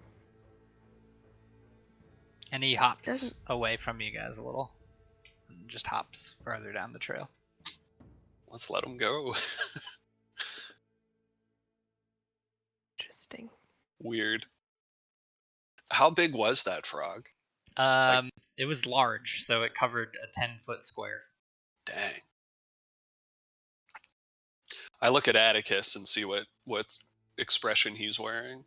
And he hops away from you guys a little. And just hops farther down the trail. Let's let him go. Interesting. Weird. How big was that frog? It was large, so it covered a 10-foot square. Dang. I look at Atticus and see what expression he's wearing.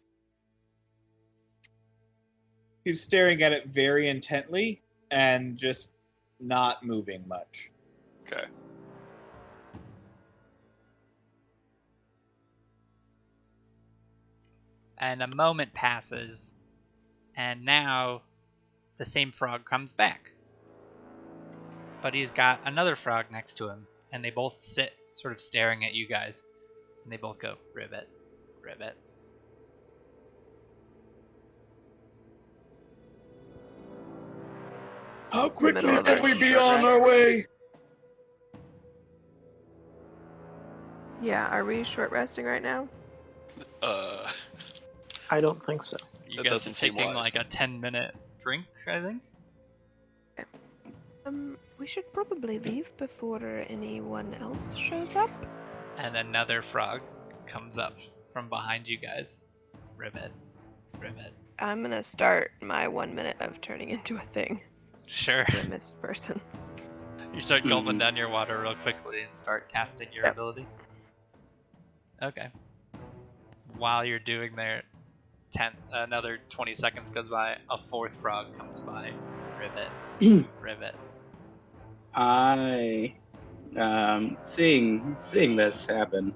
He's staring at it very intently and just not moving much. Okay. And a moment passes, and now the same frog comes back. But he's got another frog next to him, and they both sit sort of staring at you guys. And they both go, ribbit, ribbit. How quickly middle of can our we be short on rest. our way? Yeah, are we short resting right now? I don't think so. You That guys doesn't are seem taking wise. like a 10-minute drink, I think. We should probably leave before anyone else shows up. And another frog comes up from behind you guys. Ribbit, ribbit. I'm gonna start my 1 minute of turning into a thing. Sure. The mist person. You start gulping Mhm. down your water real quickly and start casting your Yep. ability. Okay. While you're doing there, another 20 seconds goes by. A fourth frog comes by. Ribbit, ribbit. I, seeing this happen,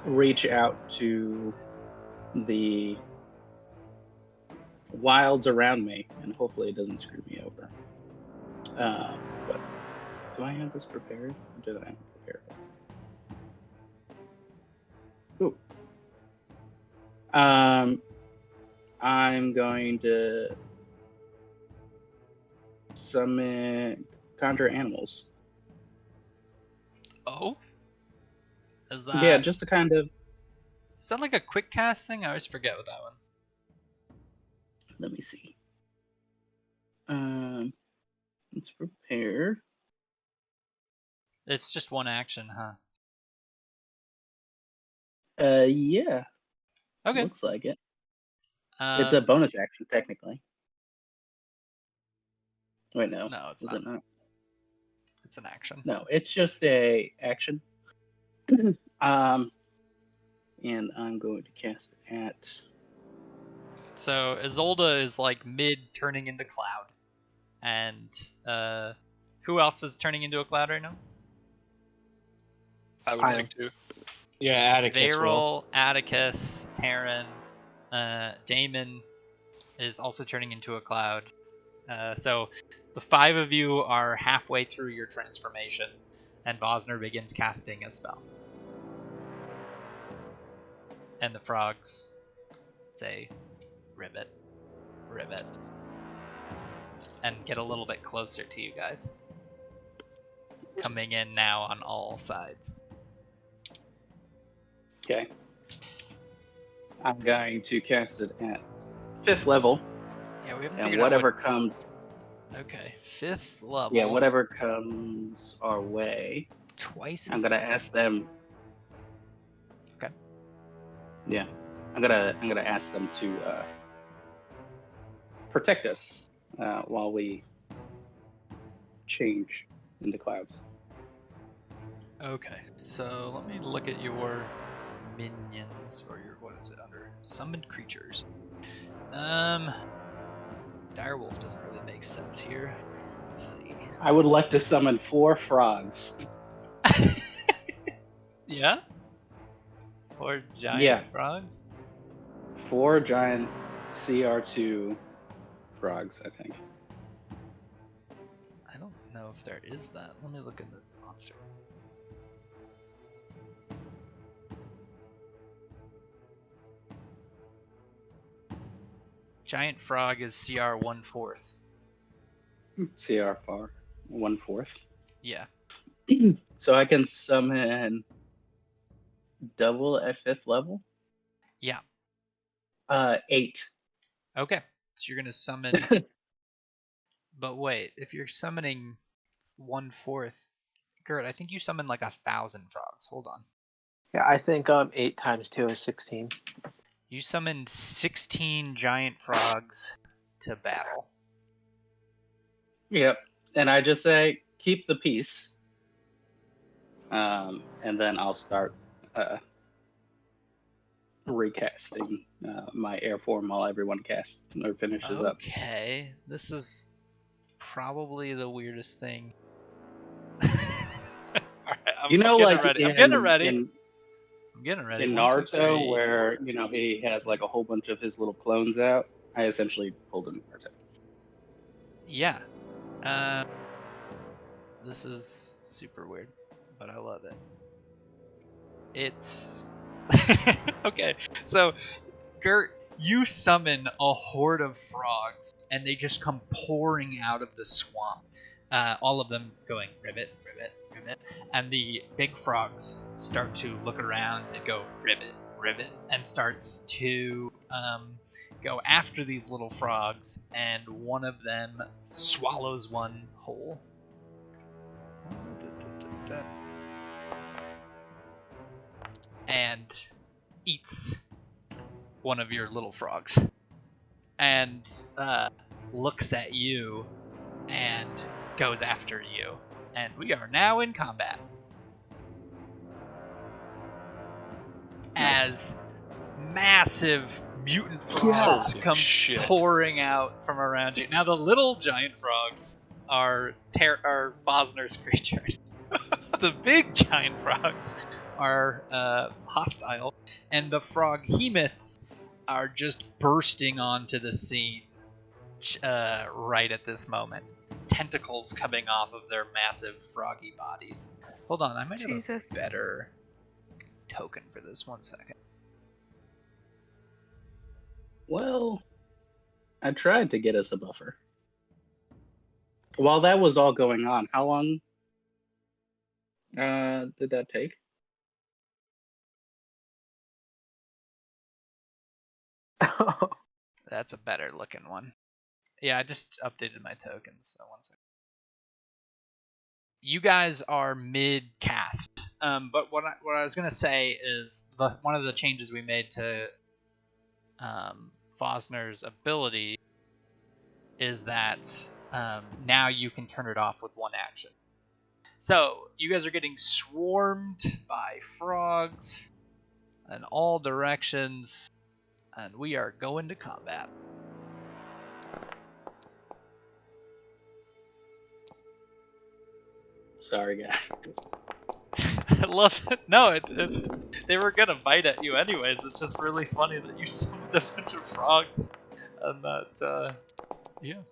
reach out to the wilds around me, and hopefully it doesn't screw me over. But do I have this prepared? Or did I prepare it? Ooh. I'm going to conjure animals. Oh? Is that Yeah, just to kind of. is that like a quick cast thing? I always forget with that one. Let me see. Let's prepare. It's just one action, huh? Yeah. Okay. Looks like it. It's a Um, bonus action, technically. Wait, no. no, it's Is not. it not? It's an action. No, it's just a action. And I'm going to cast it at. So Isolde is like mid turning into cloud, and who else is turning into a cloud right now? I would I like to. Yeah, Atticus will. Varel, Atticus, Terran, Damon is also turning into a cloud. So the 5 of you are halfway through your transformation, and Bosner begins casting a spell. And the frogs say ribbit, ribbit, and get a little bit closer to you guys. Coming in now on all sides. Okay. I'm going to cast it at 5th level, Yeah, we haven't and figured out whatever comes, what... Okay, 5th level. yeah, whatever comes our way, Twice I'm as gonna much. ask them. Okay. Yeah, I'm gonna ask them to protect us while we change into clouds. Okay, so let me look at your minions, or your, what is it under? Summoned creatures. Direwolf doesn't really make sense here. Let's see. I would like to summon 4 frogs. Yeah? 4 giant Yeah. frogs? 4 giant CR2 frogs, I think. I don't know if there is that. Let me look in the monster. Giant frog is CR 1/4. CR 1/4. Yeah. So I can summon double at 5th level? Yeah. 8. Okay. So you're gonna summon. But wait, if you're summoning 1/4, Gert, I think you summon like 1,000 frogs. Hold on. Yeah, I think 8 times 2 is 16. You summoned 16 giant frogs to battle. Yep. And I just say, keep the peace. And then I'll start recasting my air form while everyone casts or finishes up. Okay, this is probably the weirdest thing. Alright, I'm getting ready. I'm getting ready. I'm getting ready. In 1, 2, Naruto, 3. where he has like a whole bunch of his little clones out, I essentially pulled in Naruto. Yeah. This is super weird, but I love it. It's okay. So, Gert, you summon a horde of frogs, and they just come pouring out of the swamp. All of them going ribbit, ribbit, ribbit, and the big frogs start to look around and go ribbit, ribbit, and starts to go after these little frogs, and one of them swallows one whole. And eats one of your little frogs, and looks at you and goes after you. And we are now in combat. As massive mutant frogs Holy come shit. pouring out from around you. Now the little giant frogs are Bosner's creatures. The big giant frogs are hostile, and the froghemoths are just bursting onto the scene right at this moment. Tentacles coming off of their massive froggy bodies. Hold on, I might have Jesus. a better token for this. 1 second. Well, I tried to get us a buffer. While that was all going on, how long did that take? That's a better looking one. Yeah, I just updated my tokens. So 1 second. You guys are mid cast, but what I was gonna say is one of the changes we made to Fosner's ability is that now you can turn it off with 1 action. So you guys are getting swarmed by frogs in all directions, and we are going to combat. Sorry, guys. I love it. No, it's they were gonna bite at you anyways. It's just really funny that you summoned a bunch of frogs, and that yeah.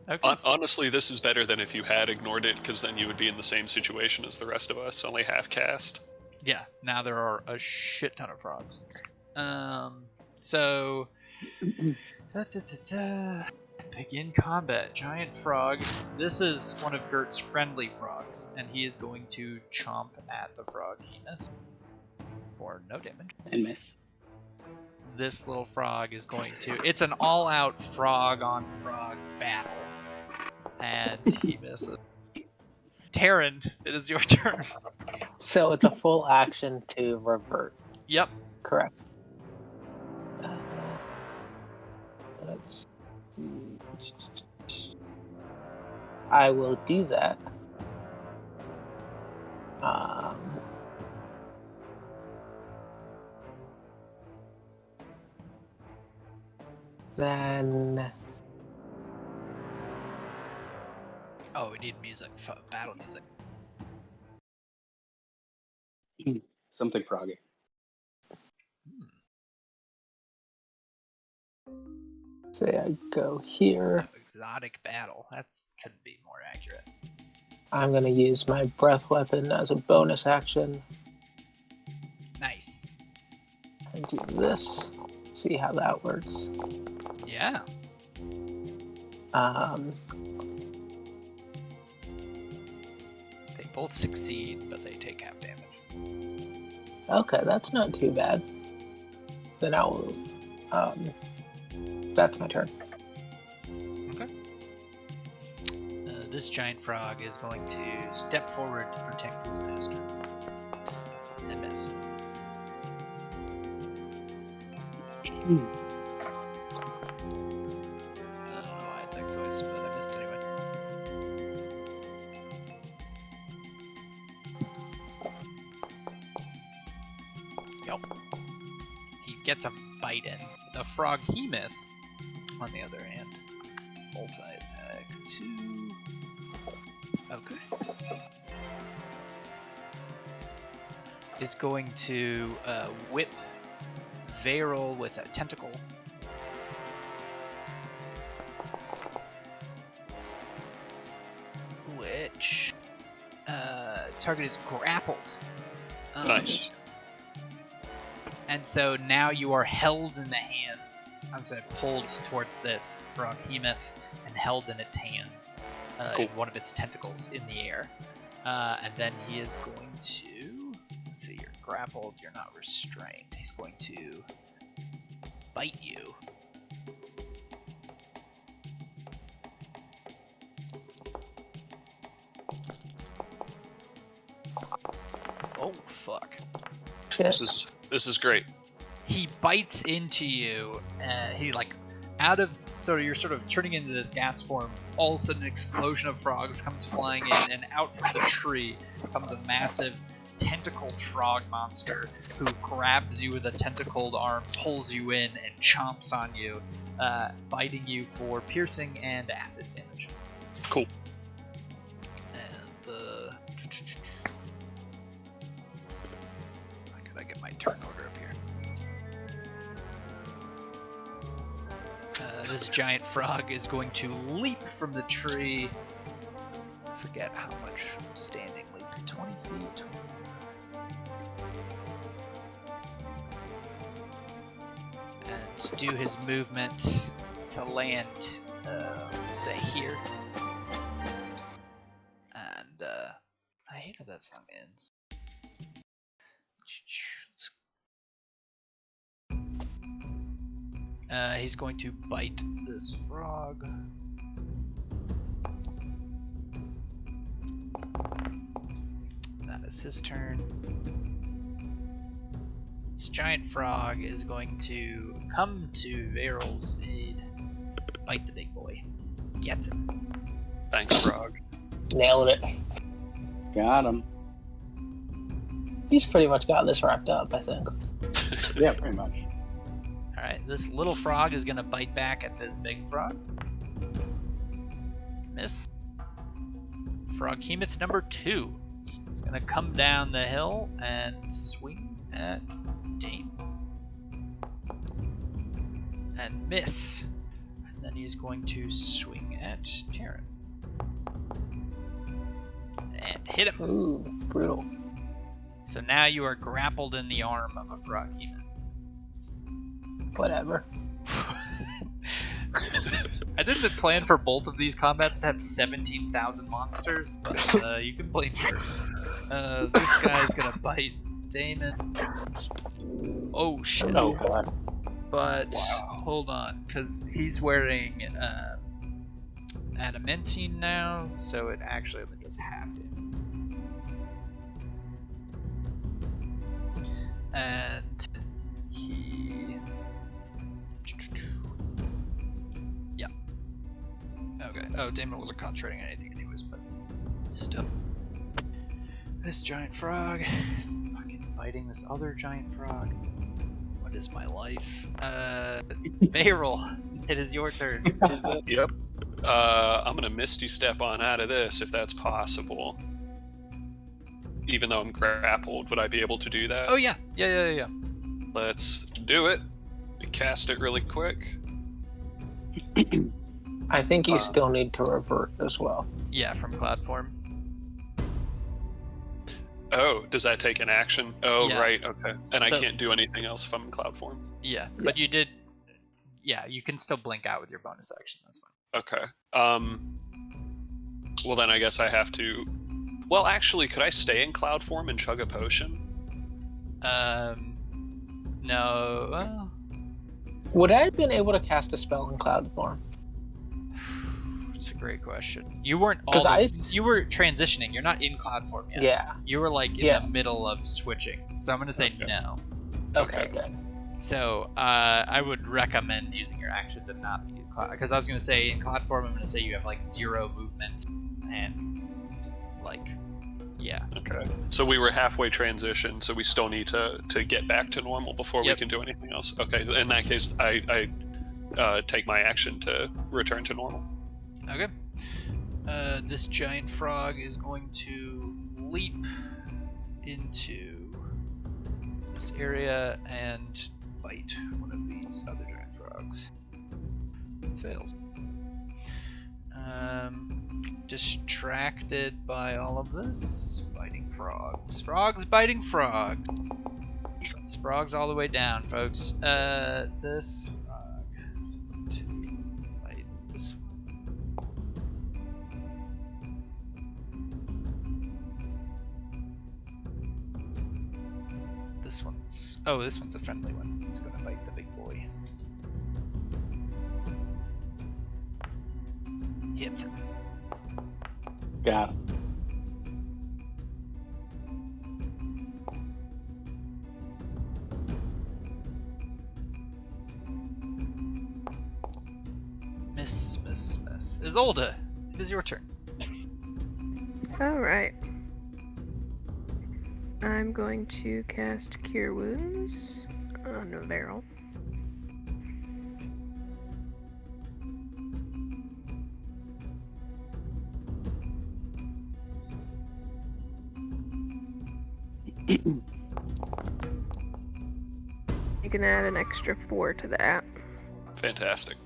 Okay. Honestly, this is better than if you had ignored it, because then you would be in the same situation as the rest of us, only half cast. Yeah. Now there are a shit ton of frogs. So Begin combat. Giant frog. This is one of Gert's friendly frogs, and he is going to chomp at the frog Enith for no damage. And miss. This little frog is going to. It's an all-out frog-on-frog battle, and he misses. Taryn, it is your turn. So it's a full action to revert. Yep. Correct. Let's. I will do that. Then. Oh, we need music. Battle music. Something froggy. Say I go here. Oh, exotic battle. That couldn't be more accurate. I'm going to use my breath weapon as a bonus action. Nice. And do this. See how that works. Yeah. They both succeed, but they take half damage. Okay, that's not too bad. Then I will. That's my turn. Okay. This giant frog is going to step forward to protect his master. And miss. I don't know why I attacked twice, but I missed anyway. Yep. He gets a bite in. The frog Hemoth, on the other hand, multi-attack 2. Okay. Is going to whip Varel with a tentacle. Which target is grappled. Nice. And so now you are held in the hands. I'm sorry, pulled towards this frog Hemoth and held in its hands, Cool. in one of its tentacles in the air. And then he is going to. Let's see, you're grappled, you're not restrained. He's going to bite you. Oh, fuck. Shit. This is great. He bites into you, he like so you're sort of turning into this gas form. All of a sudden an explosion of frogs comes flying in, and out from the tree comes a massive tentacled frog monster who grabs you with a tentacled arm, pulls you in, and chomps on you, biting you for piercing and acid damage. Cool. And I gotta get my turn order up here. This giant frog is going to leap from the tree. Forget how much standing leap. 20 feet. And do his movement to land, say here. And I hate how that song ends. He's going to bite this frog. That is his turn. This giant frog is going to come to Varel's aid. Bite the big boy. Gets him. Thanks, frog. Nailed it. Got him. He's pretty much got this wrapped up, I think. Yeah, pretty much. Alright, this little frog is going to bite back at this big frog. Miss. Frog Hemoth number 2. He's going to come down the hill and swing at Dame. And miss. And then he's going to swing at Taryn. And hit him. Ooh, brutal. So now you are grappled in the arm of a frog Hemoth. Whatever. I didn't plan for both of these combats to have 17,000 monsters, but you can blame me. This guy's gonna bite Damon. Oh shit. Oh god. But hold on, because he's wearing adamantine now, so it actually only does half damage. And he... Yeah. Okay. Oh, Damon wasn't concentrating on anything anyways, but still. This giant frog is fucking biting this other giant frog. What is my life? Beryl, it is your turn. Yep. I'm gonna Misty Step on out of this if that's possible. Even though I'm grappled, would I be able to do that? Oh yeah. Yeah. Let's do it. We cast it really quick. I think you still need to revert as well. Yeah, from cloud form. Oh, does that take an action? Oh, Yeah. right, okay. And I So- can't do anything else if I'm in cloud form. Yeah, but you did. Yeah, you can still blink out with your bonus action. That's fine. Okay. Well, then I guess I have to... Well, actually, could I stay in cloud form and chug a potion? No. Well, Would I have been able to cast a spell in cloud form? it's a great question. You weren't. 'Cause You were transitioning. You're not in cloud form yet. Yeah. You were like in Yeah. the middle of switching. So I'm gonna say Okay. no. Okay, good. So I would recommend using your action to not be in cloud. Because I was gonna say in cloud form, I'm gonna say you have like 0 movement and like, yeah. Okay. So we were halfway transition, so we still need to get back to normal before we Yep. can do anything else. Okay, in that case, I take my action to return to normal. Okay. This giant frog is going to leap into this area and bite one of these other giant frogs. Fails. Distracted by all of this. Biting frogs. Frogs biting frogs. This frog's all the way down, folks. This frog to bite this one. This one's... Oh, this one's a friendly one. It's gonna bite the big boy. Hits him. Got it. Miss. Isolde, it is your turn. Alright. I'm going to cast Cure Wounds on Veryl. You can add an extra 4 to that. Fantastic.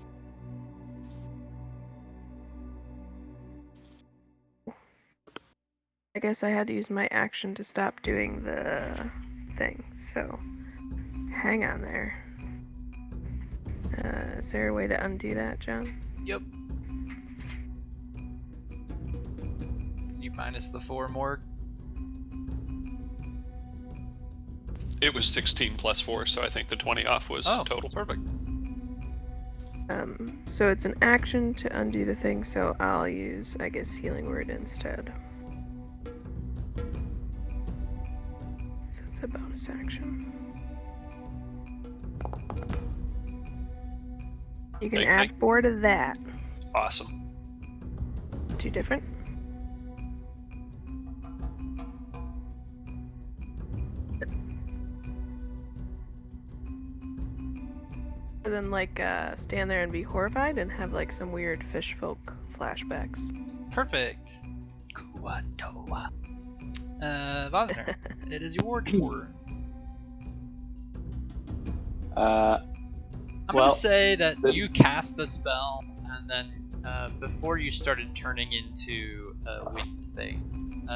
I guess I had to use my action to stop doing the thing, so hang on there. Is there a way to undo that, John? Yep. You minus the 4 more. It was 16 plus 4, so I think the 20 off was total. Perfect. So it's an action to undo the thing, so I'll use, I guess, Healing Word instead. So it's a bonus action. You can Thanks, add thank- 4 to that. Awesome. 2 different. And then, like, stand there and be horrified and have, like, some weird fish folk flashbacks. Perfect. Kuatoa. Vosner, it is your turn. I'm Well, gonna say that this- you cast the spell, and then before you started turning into a wind thing,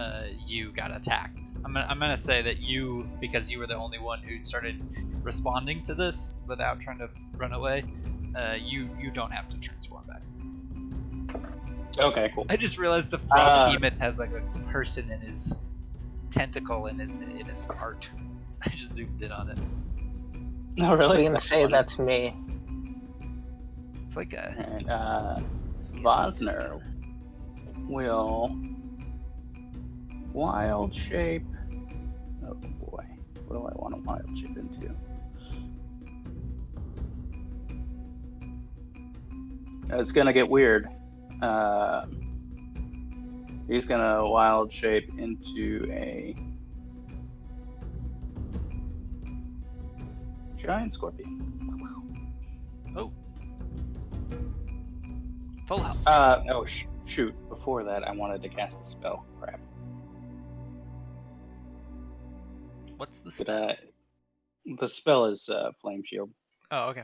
you got attacked. I'm gonna say that you, because you were the only one who started responding to this without trying to run away, you don't have to transform back. Okay, cool. I just realized the frog Uh, behemoth has like a person in his tentacle in his art. I just zoomed in on it. No, really? We can That's say funny. that's me. It's like a And skeleton. Vosner will wild shape. Oh boy, what do I want to wild shape into? It's gonna get weird. He's gonna wild shape into a giant scorpion. Oh. Full health. Shoot. Before that, I wanted to cast a spell. Crap. What's the But, spell? the spell is Flame Shield. Oh, okay.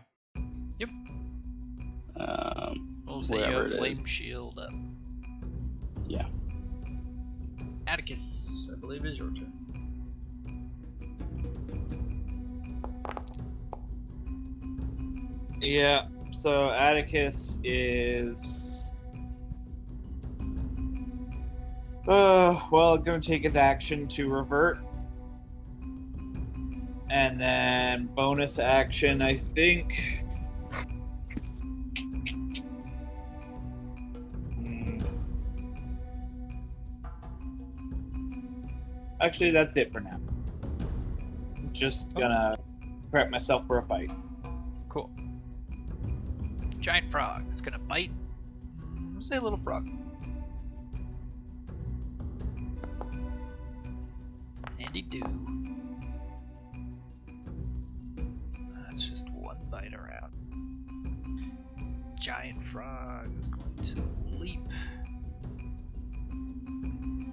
We'll say you Wherever have it flame is. shield up. Yeah. Atticus, I believe it is your turn. Yeah. So Atticus is. Well, going to take his action to revert. And then bonus action, I think. Actually, that's it for now. Just gonna prep myself for a fight. Cool. Giant frog is gonna bite. Say a little frog. Andy do. That's just one bite around. Giant frog is going to leap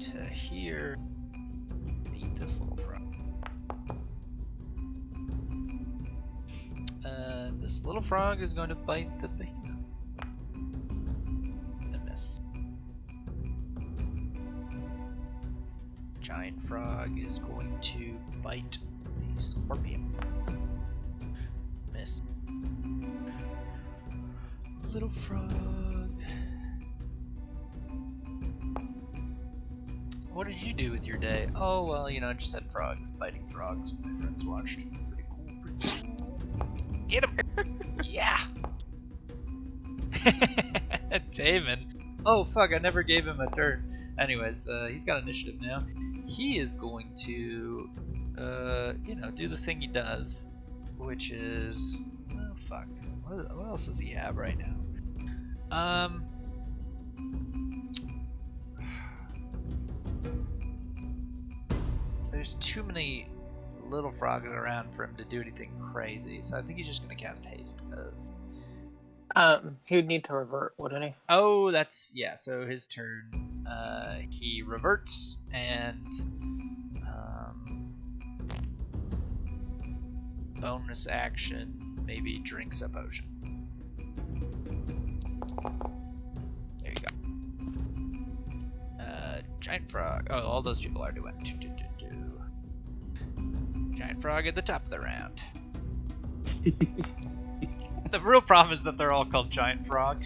to here. Eat this little frog. This little frog is going to bite the behemoth. And miss. Giant frog is going to bite the scorpion. Miss. Little frog. What did you do with your day? Oh, well, you know, I just had frogs biting frogs. My friends watched. Pretty cool, pretty cool. Get him! Yeah! Damon. Oh, fuck, I never gave him a turn. Anyways, he's got initiative now. He is going to, you know, do the thing he does, which is, oh, fuck. What else does he have right now? There's too many little frogs around for him to do anything crazy, so I think he's just gonna cast haste. Cause... He would need to revert, wouldn't he? Oh, that's yeah. So his turn, he reverts and bonus action, maybe drinks a potion. There you go. Giant frog. Oh, all those people are doing. Giant frog at the top of the round. The real problem is that they're all called giant frog.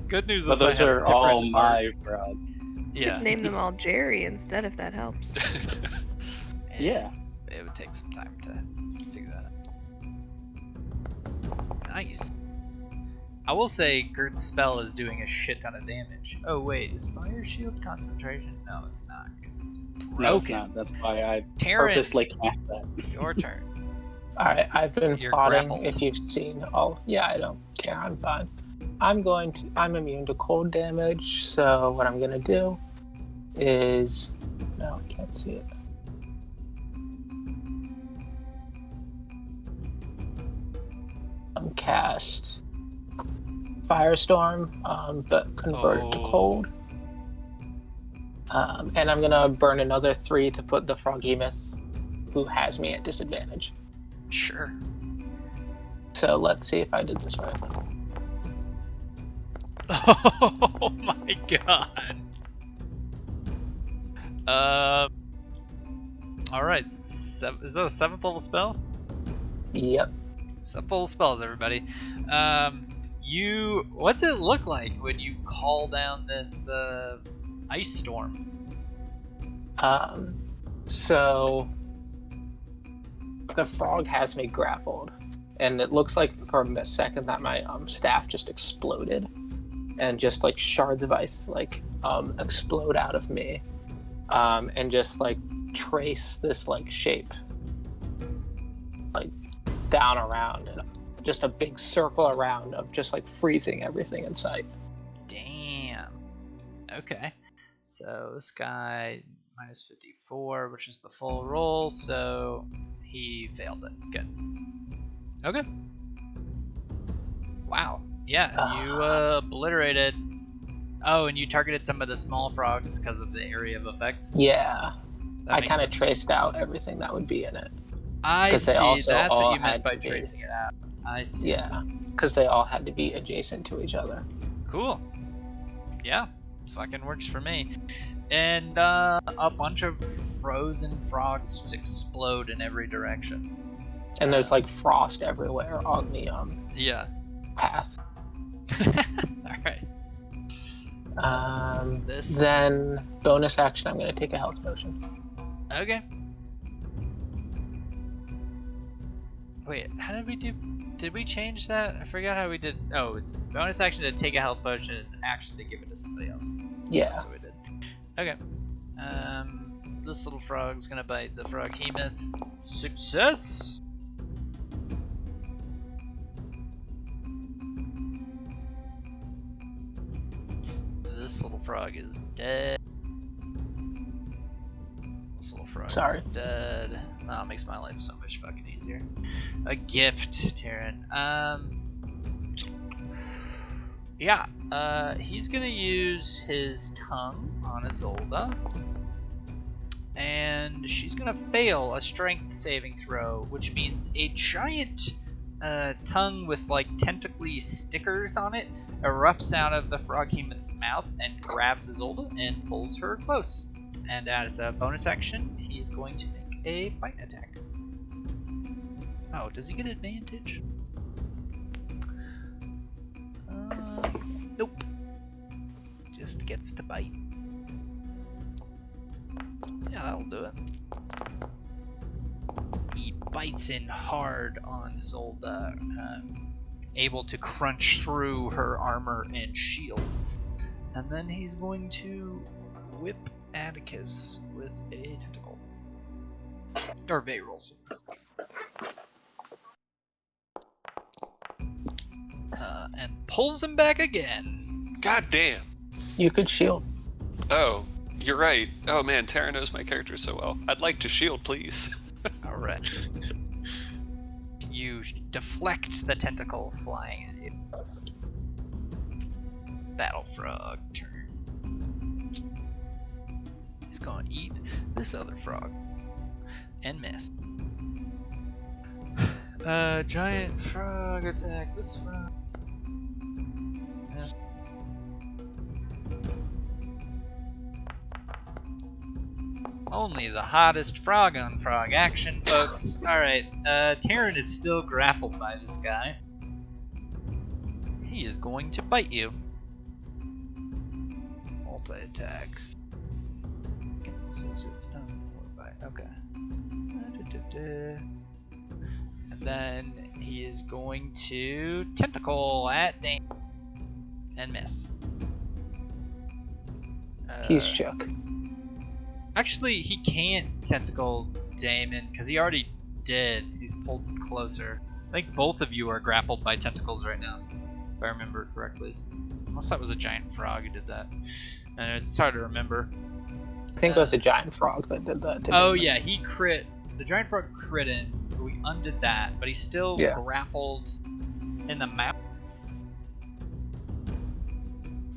Good news But is I those have are all different my art. frogs. Yeah. Name them all Jerry instead, if that helps. And Yeah. It would take some time to figure that out. Nice. I will say Gert's spell is doing a shit ton of damage. Oh wait, is Fire Shield concentration? No, it's not, because it's broken. No, it's not. That's why I Taryn, purposely cast that. your turn. Alright, I've been You're plotting, grappled. if you've seen. Oh, yeah, I don't care, I'm fine. I'm immune to cold damage, so what I'm gonna do is. No, I can't see it. Cast Firestorm, but convert it to cold. And I'm gonna burn another 3 to put the Froghemoth, who has me at disadvantage. Sure. So let's see if I did this right. Oh my god. Alright, is that a 7th level spell? Yep. 7th level spells, everybody. What's it look like when you call down this ice storm? So the frog has me grappled, and it looks like for a second that my staff just exploded, and just like shards of ice like explode out of me, and just like trace this like shape like down around, and just a big circle around of just like freezing everything in sight. Damn. Okay. So this guy minus 54, which is the full roll, so he failed it. Good. Okay. Wow. Yeah, you obliterated. Oh, and you targeted some of the small frogs because of the area of effect? Yeah. That I makes kind of sense. traced out everything that would be in it. I 'Cause they see. also That's what all you meant had by to be- tracing it out. I see. Yeah, because they all had to be adjacent to each other. Cool. Yeah, fucking works for me. And a bunch of frozen frogs just explode in every direction. And there's like frost everywhere on the Yeah. path. Alright. This- Then bonus action, I'm gonna take a health potion. Okay. Wait, how did we do? Did we change that? I forgot how we did. Oh, it's bonus action to take a health potion and action to give it to somebody else. Yeah. That's what we did. Okay. This little frog's gonna bite the froghemoth. Success! This little frog is dead. This little frog Sorry. is dead. Oh, it makes my life so much fucking easier. A gift, Taryn. Yeah, he's gonna use his tongue on Isolda. And she's gonna fail a strength saving throw, which means a giant tongue with like tentacly stickers on it erupts out of the froghemoth's mouth and grabs Isolda and pulls her close. And as a bonus action, he's going to make a bite attack. Oh, does he get advantage? Nope. Just gets to bite. Yeah, that'll do it. He bites in hard on Isolda, able to crunch through her armor and shield. And then he's going to whip Atticus with a tentacle. Or Vay rolls. And pulls him back again. God damn. You could shield. Oh, you're right. Oh man, Tara knows my character so well. I'd like to shield, please. Alright. You deflect the tentacle flying at you. Battle frog turn. He's gonna eat this other frog. And miss. Giant frog attack this frog. Miss. Only the hottest frog on frog action, folks. Alright, Taryn is still grappled by this guy. He is going to bite you. Multi-attack. So it's not more bite. Okay. And then he is going to tentacle at Dane. And miss. He's shook. Actually, he can't tentacle Damon because he already did. He's pulled closer. I think both of you are grappled by tentacles right now, if I remember correctly. Unless that was a giant frog who did that. And it's hard to remember. I think it was a giant frog that did that. Oh yeah, he crit. The giant frog crit in. But we undid that, but he's still grappled in the mouth.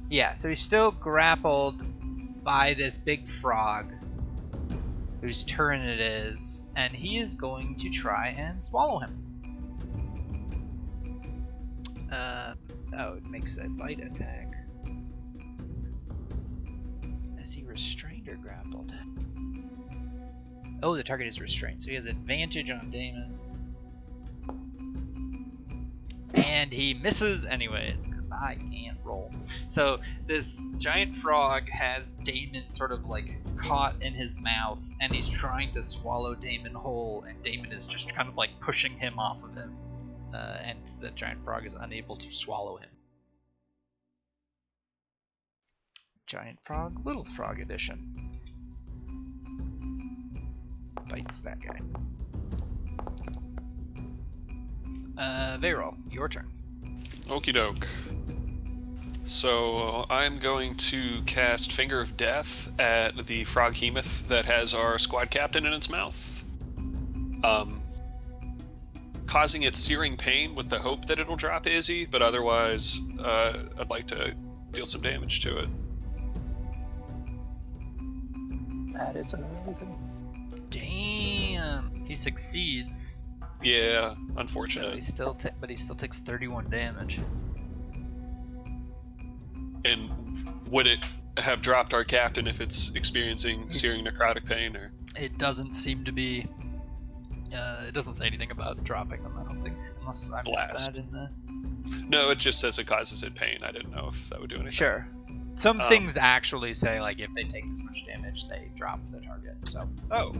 Yeah, so he's still grappled by this big frog whose turn it is, and he is going to try and swallow him. Oh, it makes a bite attack. Is he restrained or grappled? Oh, the target is restrained, so he has advantage on Damon. And And he misses anyways, because I can't roll. So this giant frog has Damon sort of like caught in his mouth, and he's trying to swallow Damon whole, and Damon is just kind of like pushing him off of him. And the giant frog is unable to swallow him. Giant frog, little frog edition. Bites that guy. Varol, your turn. Okie doke. So I'm going to cast Finger of Death at the frog hemoth that has our squad captain in its mouth. Causing it searing pain with the hope that it'll drop Izzy, but otherwise I'd like to deal some damage to it. That is amazing. Damn, he succeeds. Yeah, So unfortunate. he still takes 31 damage. And would it have dropped our captain if it's experiencing searing necrotic pain? Or It doesn't seem to be. It doesn't say anything about dropping them, I don't think, unless I missed Blast. that in the. no, it just says it causes it pain. I didn't know if that would do anything. Sure. Some things actually say like if they take this much damage, they drop the target. So Oh,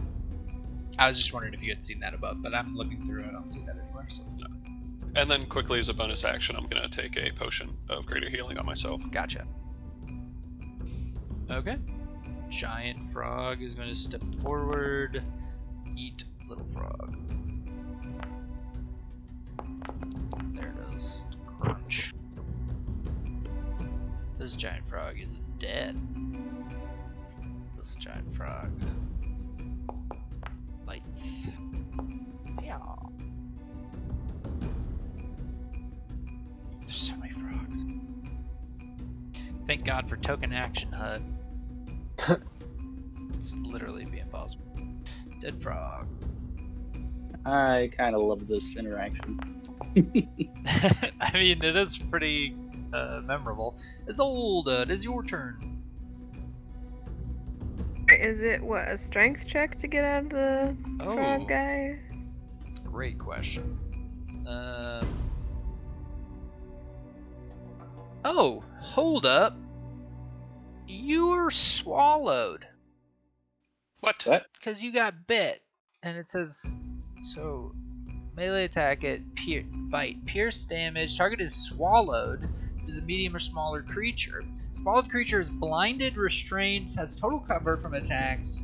I was just wondering if you had seen that above, but I'm looking through it. I don't see that anywhere. So and then quickly as a bonus action, I'm gonna take a potion of greater healing on myself. gotcha. Okay. Giant frog is going to step forward. Eat little frog. There it is. Crunch. This giant frog is dead. This giant frog bites. Yeah. There's so many frogs. Thank God for token action HUD. It's literally be impossible. Dead frog. I kind of love this interaction. I mean, it is pretty memorable. Isolde, it is your turn. Is it what, a strength check to get out of the frog guy? Great question. Oh, hold up. You're swallowed. What? What? Because you got bit. And it says, so, melee attack at bite. Pierce damage. Target is swallowed. Is a medium or smaller creature. Swallowed creature is blinded, restrained, has total cover from attacks,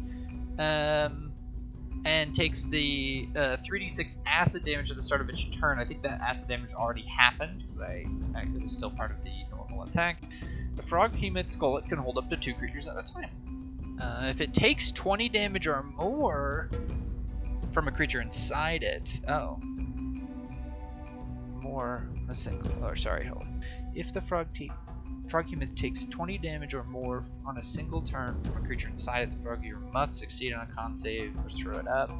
and takes the 3d6 acid damage at the start of its turn. I think that acid damage already happened because it was still part of the normal attack. The frog hemoth's gullet can hold up to 2 creatures at a time. If it takes 20 damage or more from a creature inside it, more a single. Or sorry, hold. If the frog hemoth takes 20 damage or more on a single turn from a creature inside it, the frog hemoth must succeed on a con save or throw it up.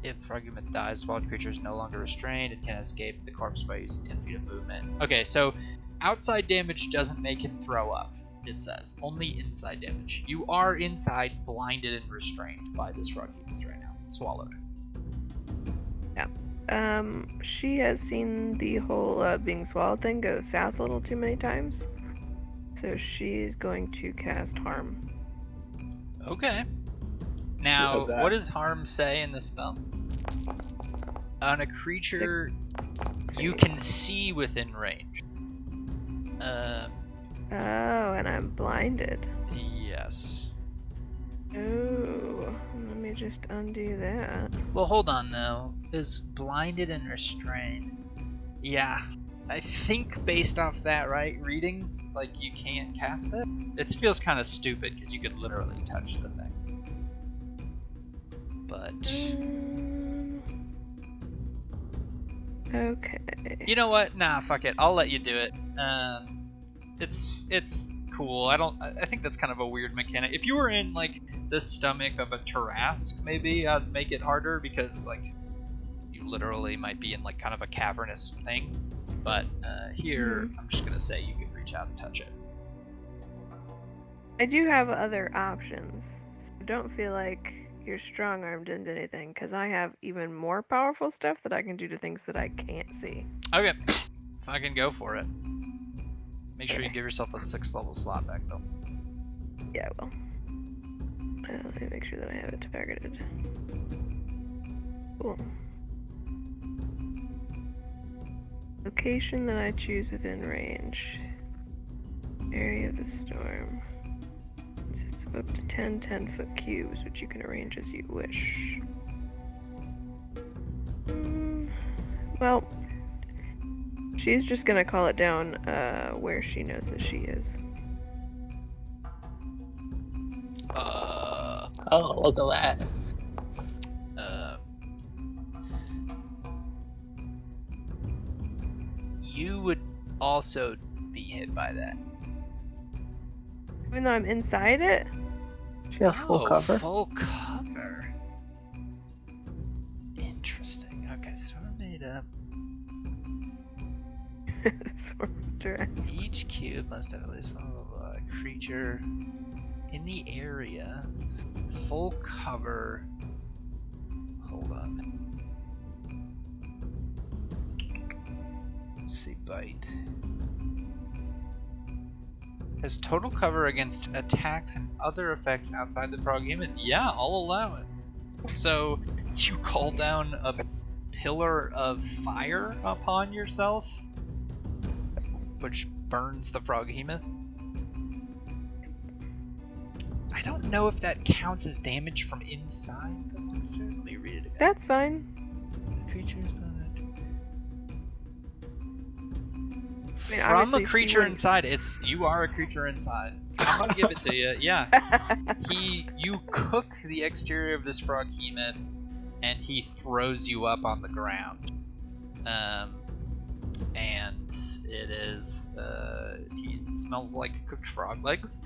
If frog hemoth dies, swallowed creature is no longer restrained and can escape the corpse by using 10 feet of movement. Okay, so outside damage doesn't make him throw up, it says. Only inside damage. You are inside, blinded and restrained by this frog hemoth right now. Swallowed. Yeah. She has seen the whole being swallowed thing go south a little too many times. So she's going to cast Harm. Okay. Now, Love that. what does Harm say in the spell? On a creature you can see within range. Oh, and I'm blinded. Yes. Oh, let me just undo that. Well, hold on though. Is blinded and restrained. Yeah. I think based off that, right? Reading, like you can't cast it? It feels kind of stupid because you could literally touch the thing. But Okay. you know what? Nah, fuck it. I'll let you do it. It's cool. I think that's kind of a weird mechanic. If you were in like the stomach of a Tarrasque, maybe I'd make it harder because like you literally might be in like kind of a cavernous thing. But here, I'm just gonna say you can reach out and touch it. I do have other options. So don't feel like you're strong-armed into anything, because I have even more powerful stuff that I can do to things that I can't see. Okay, fucking go for it. Make sure you give yourself a 6th level slot back though. Yeah, well. Let me make sure that I have it targeted. Cool. Location that I choose within range. Area of the storm. Consists of up to 10 10-foot cubes, which you can arrange as you wish. Well, she's just gonna call it down where she knows that she is. Oh, look at that. You would also be hit by that. Even though I'm inside it? She has full cover. Full cover. Interesting. Okay, storm made up. Each cube must have at least one creature in the area. Full cover. Hold on. Let's see, bite. Has total cover against attacks and other effects outside the proghuman. Yeah, I'll allow it. So, you call down a pillar of fire upon yourself, which burns the proghemoth. I don't know if that counts as damage from inside the monster. Let me read it again. That's fine. The creature is I mean, from a obviously she creature wouldn't- inside. It's you are a creature inside. I'm gonna give it to you. Yeah, you cook the exterior of this froghemoth, and he throws you up on the ground. And it is it smells like cooked frog legs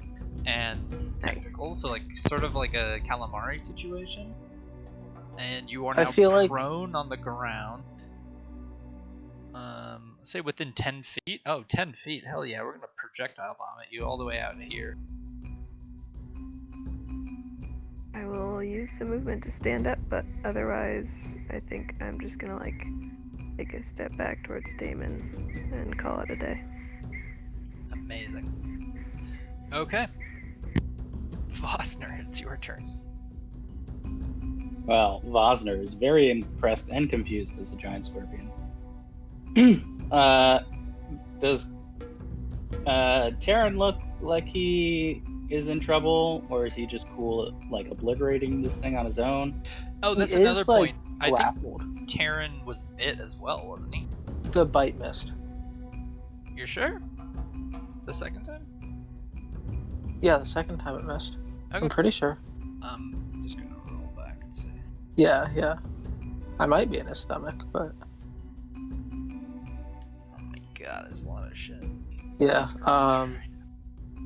and tentacles, so like sort of like a calamari situation. And you are now I feel like- prone on the ground. Say within 10 feet. Oh, 10 feet. Hell yeah, we're gonna projectile vomit you all the way out of here. I will use some movement to stand up, but otherwise, I think I'm just gonna like take a step back towards Damon and call it a day. Amazing. Okay. Vosner, it's your turn. Well, Vosner is very impressed and confused as a giant scorpion. Does Terran look like he is in trouble, or is he just cool at like obliterating this thing on his own? Oh, that's He another is, like, point. I think grappled. Terran was bit as well, wasn't he? The bite missed. You're sure? The second time? Yeah, the second time it missed. Okay. I'm pretty sure. I'm just gonna roll back and see. Yeah. I might be in his stomach, but Oh my god, there's a lot of shit. yeah.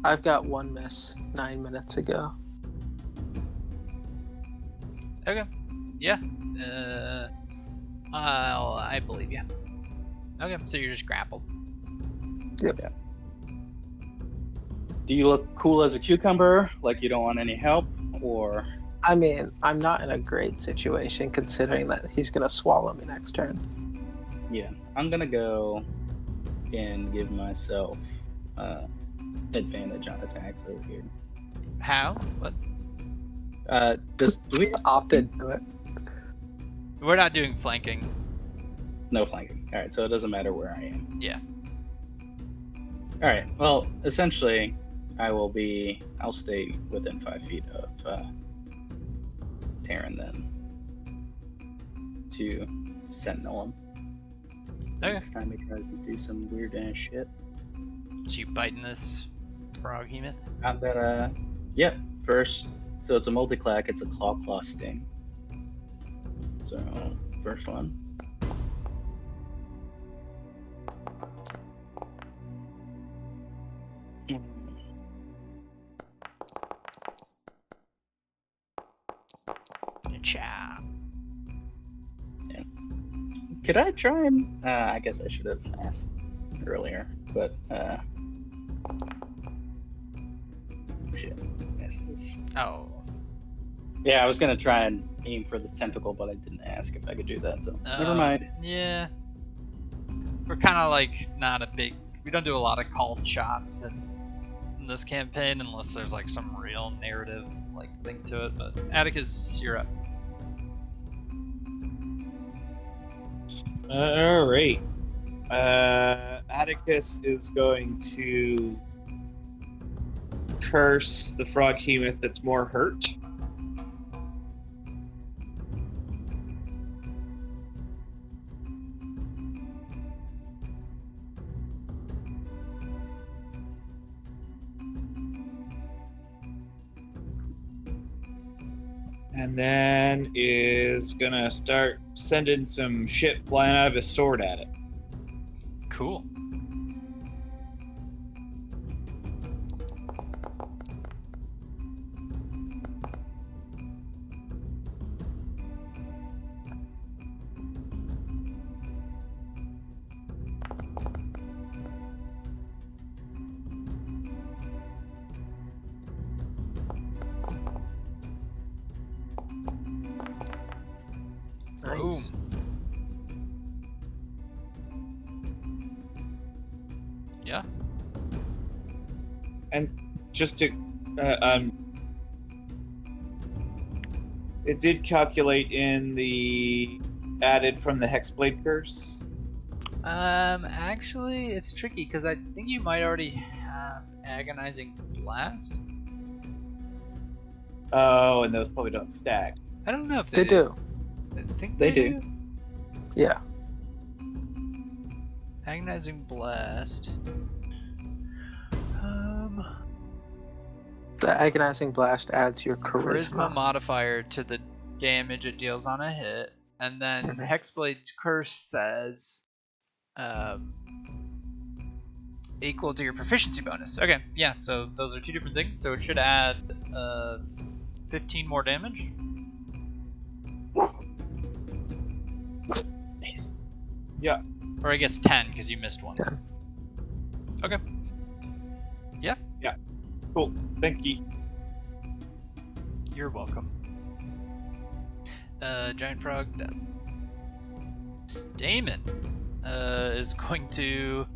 I've got one miss 9 minutes ago. Okay. Yeah. I believe you. Okay, so you're just grappled. Yep. Do you look cool as a cucumber, like you don't want any help, or? I mean, I'm not in a great situation considering that he's gonna swallow me next turn. Yeah, I'm gonna go and give myself advantage on attacks over here. How? What? Do we Opted to it. We're not doing flanking. No flanking. All right, so it doesn't matter where I am. Yeah. All right. Well, essentially, I'll stay within 5 feet of Terran then to sentinel him. Okay. Next time he tries to do some weird ass shit. So you biting this froghemoth? I'm gonna, yep. First, so it's a multi-clack. It's a claw sting. So first one. Cha. Could I try and? I guess I should have asked earlier, but shit. Yes, this. Oh. Yeah, I was gonna try and aim for the tentacle, but I didn't ask if I could do that, so never mind. Yeah. We're kind of like not a big. We don't do a lot of called shots in this campaign unless there's like some real narrative like thing to it. But Atticus, you're up. All right. Atticus is going to curse the frog hemoth that's more hurt. And then is gonna start sending some shit flying out of his sword at it. Cool. Nice. Boom. Yeah. And just to, it did calculate in the added from the hexblade curse. Actually, it's tricky because I think you might already have agonizing blast. Oh, and those probably don't stack. I don't know if They do. I think They do. Yeah. Agonizing blast. The agonizing blast adds your Charisma charisma. modifier to the damage it deals on a hit, and then Mhm. Hexblade's curse says equal to your proficiency bonus. Okay, yeah, so those are two different things. So it should add 15 more damage. Nice. Yeah. Or I guess 10 because you missed one. 10. Okay. Cool. Thank you. You're welcome. Giant frog death. Damon is going to.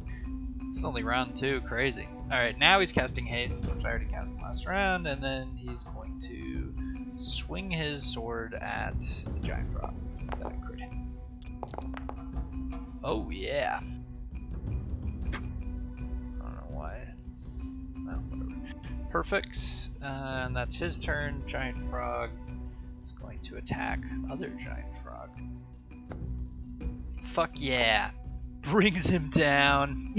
It's only round 2, crazy. Alright, now he's casting haste, which I already cast last round, and then he's going to swing his sword at the giant frog. That I crit hit. Oh yeah. I don't know why. Well, whatever. Perfect. And that's his turn. Giant frog is going to attack other giant frog. Fuck yeah. Brings him down.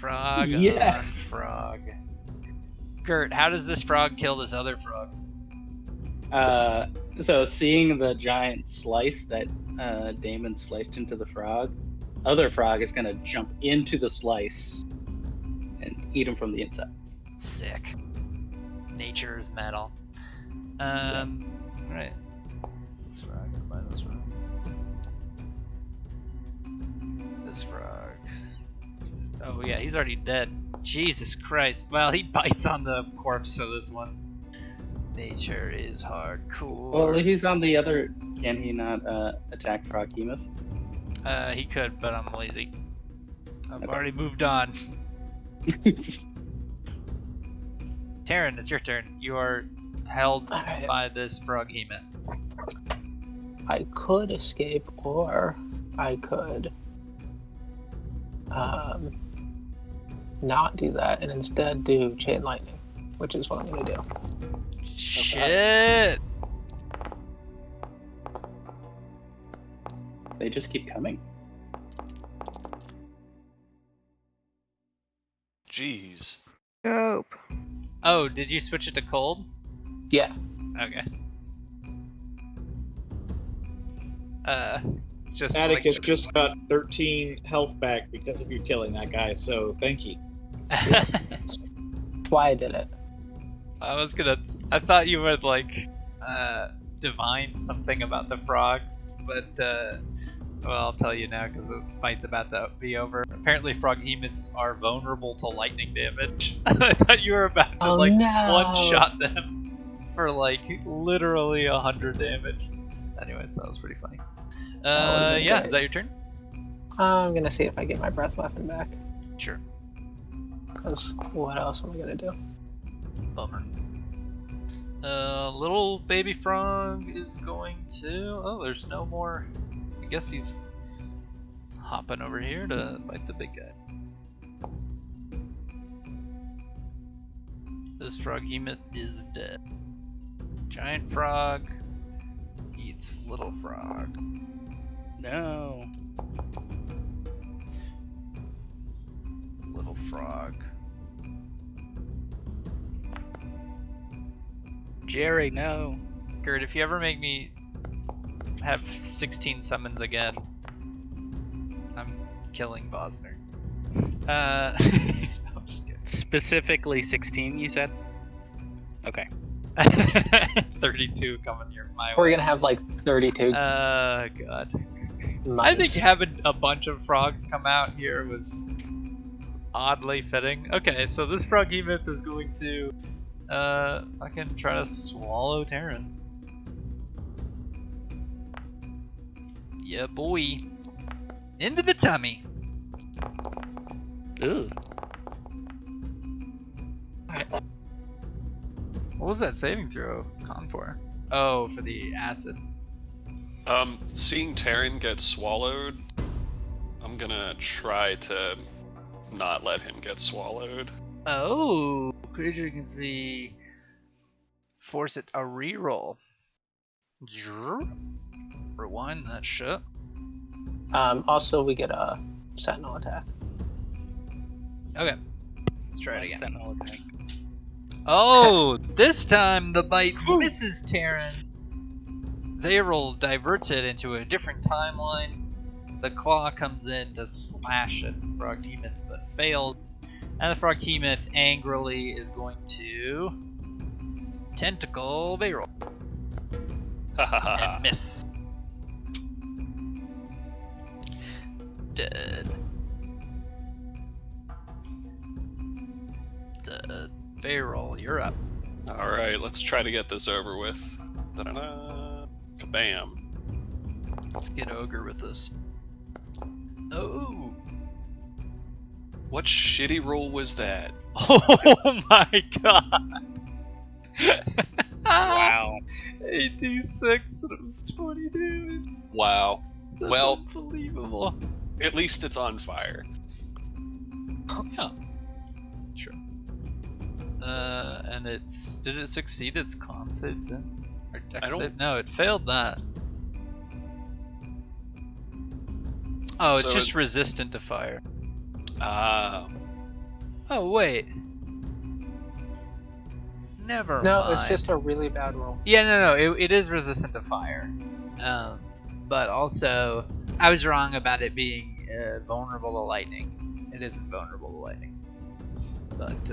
Frog Yes. on frog. Gert, how does this frog kill this other frog? So seeing the giant slice that Damon sliced into the frog, other frog is gonna jump into the slice and eat him from the inside. Sick. Nature is metal. Alright. This frog, goodbye this frog. This frog. Oh yeah, he's already dead. Jesus Christ. Well, he bites on the corpse of this one. Nature is hardcore. Well, he's on the other. Can he not attack Frog Hemoth? He could, but I'm lazy. I've Okay. already moved on. Taryn, it's your turn. You are held Alright. by this frog hemoth. I could escape, or I could not do that and instead do chain lightning, which is what I'm gonna do. Shit! They just keep coming. Jeez. Dope. Oh, did you switch it to cold? Yeah. Okay. Just Atticus like... just got 13 health back because of you killing that guy, so thank you. That's why I did it. I thought you would like divine something about the frogs, but well, I'll tell you now because the fight's about to be over. Apparently, frog hemoths are vulnerable to lightning damage. I thought you were about to Oh, like no. one-shot them. for like literally 100 damage. Anyways, that was pretty funny. would've been Yeah, great. is that your turn? I'm gonna see if I get my breath weapon back. Sure. Because what else am I gonna do? Bummer. Little baby frog is going to. Oh, there's no more. I guess he's hopping over here to bite the big guy. This froghemoth is dead. Giant frog eats little frog. No. Little frog. Jerry, no. Gert, if you ever make me have 16 summons again, I'm killing Bosner. I'm just kidding. Specifically 16, you said? Okay. 32 coming my way. We're gonna have like 32 God. mice. I think having a bunch of frogs come out here was oddly fitting. Okay, so this froghemoth is going to fucking try to swallow Terran. Yeah, boy. Into the tummy. Ooh. What was that saving throw? Con for? Oh, for the acid. Seeing Terran get swallowed, I'm gonna try to not let him get swallowed. Oh, creature can see. Force it a reroll. Rewind that shit. Also, we get a sentinel attack. Okay, let's try it again. Sentinel attack. Oh, this time the bite misses Terran. Varel diverts it into a different timeline. The claw comes in to slash at the froghemoth, but failed. And the froghemoth angrily is going to tentacle Varel and miss. Dead. Dead. Varel, you're up. Alright, let's try to get this over with. Da-da-da. Kabam. Let's get ogre with this. Oh. What shitty roll was that? Oh my god. Wow. 86 and it was 20 damage. Wow. That's Well- unbelievable. At least it's on fire. Yeah. Sure. And did it succeed its con save too? Or dex I don't- save? No, it failed that. Oh, it's So just it's- resistant to fire. Ah. Oh wait. Never No, mind. it's just a really bad roll. Yeah, no, it is resistant to fire. But also, I was wrong about it being vulnerable to lightning. It isn't vulnerable to lightning. But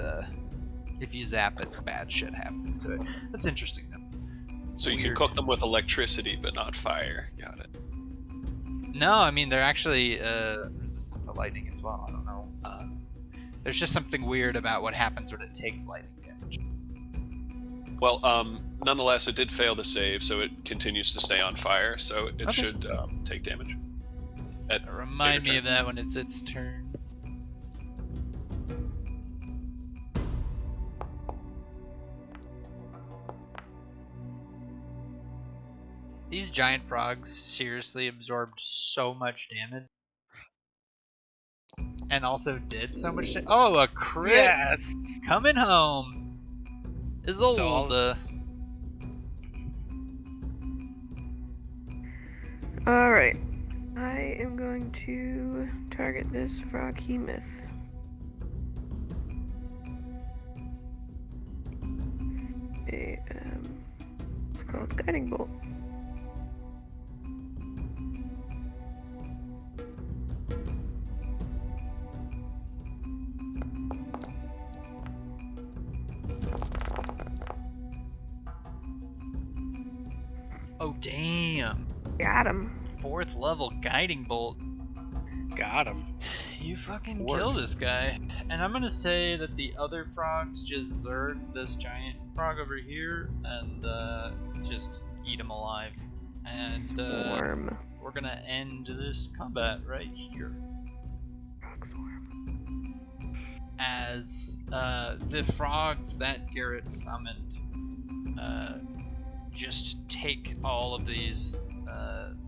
if you zap it, bad shit happens to it. That's interesting though. So you can Weird. cook them with electricity, but not fire. Got it. No, I mean they're actually resistant to lightning as well. I don't know. There's just something weird about what happens when it takes lightning damage. Well, nonetheless, it did fail the save, so it continues to stay on fire, so it Okay. should take damage. Remind me of turns. that when it's its turn. These giant frogs seriously absorbed so much damage. And also did so much damage. Oh, a crit! Yes. Coming home! Isolde. Alright. I am going to target this froghemoth. It's called Guiding Bolt. Oh, damn. Got him. 4th level guiding bolt. Got him. You fucking Or- kill this guy. And I'm gonna say that the other frogs just zerg this giant frog over here and just eat him alive. And Swarm. we're gonna end this combat right here. Frog swarm. As the frogs that Garrett summoned just take all of these,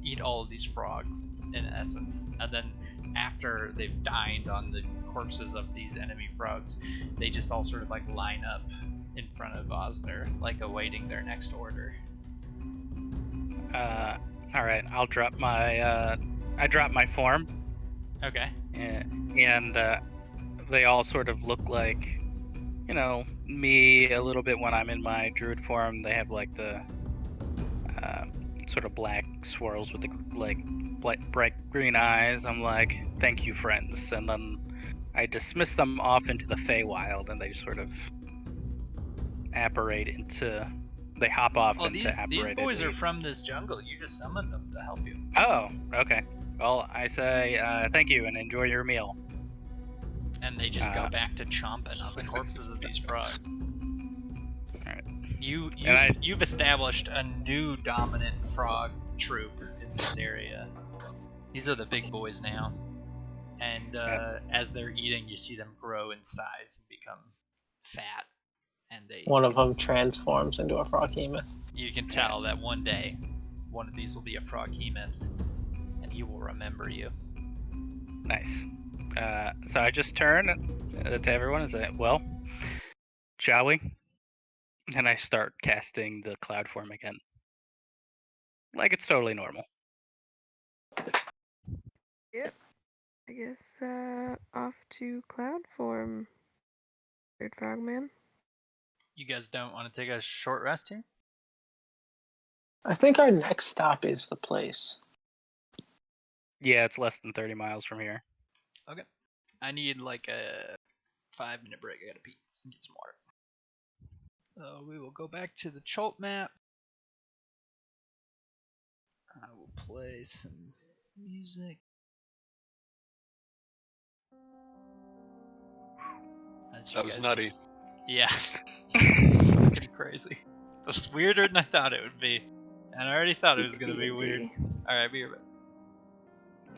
eat all of these frogs in essence, and then after they've dined on the corpses of these enemy frogs, they just all sort of like line up in front of Osner, like awaiting their next order. All right, I'll drop my. I drop my form, Okay. and they all sort of look like, me a little bit when I'm in my druid form. They have like the sort of black swirls with the like bright green eyes. I'm like, thank you, friends, and then I dismiss them off into the Feywild, and they sort of apparate into. They hop off Oh, into these boys are apparatedly. from this jungle. You just summoned them to help you. Oh, okay. Well, I say thank you and enjoy your meal. And they just go back to chomping on the corpses of these frogs. Alright. You've established a new dominant frog troop in this area. These are the big boys now. And as they're eating, you see them grow in size and become fat. And One of them transforms into a froghemoth. you can tell that one day, one of these will be a froghemoth, and he will remember you. Nice. So I just turn to everyone and say, well, shall we? And I start casting the cloud form again. Like it's totally normal. Yep. I guess off to cloud form. Weird frogman. You guys don't want to take a short rest here? I think our next stop is the place. Yeah, it's less than 30 miles from here. Okay. I need like a 5-minute break. I gotta pee and get some water. We will go back to the Cholt map. I will play some music. That was nutty. Yeah. It's fucking crazy. It was weirder than I thought it would be. And I already thought it was gonna be weird. Alright, be right back.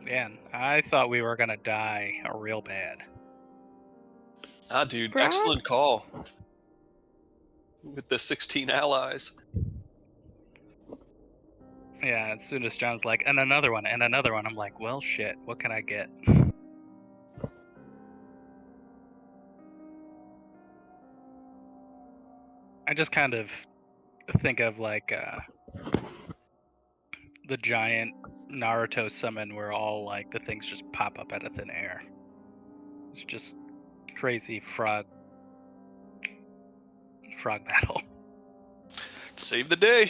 Man, I thought we were gonna die real bad. Ah, dude, Frog? excellent call. With the 16 allies. Yeah, as soon as John's like, and another one, I'm like, well, shit, what can I get? I just kind of think of like the giant Naruto summon where all like the things just pop up out of thin air. It's just crazy frog battle. Save the day.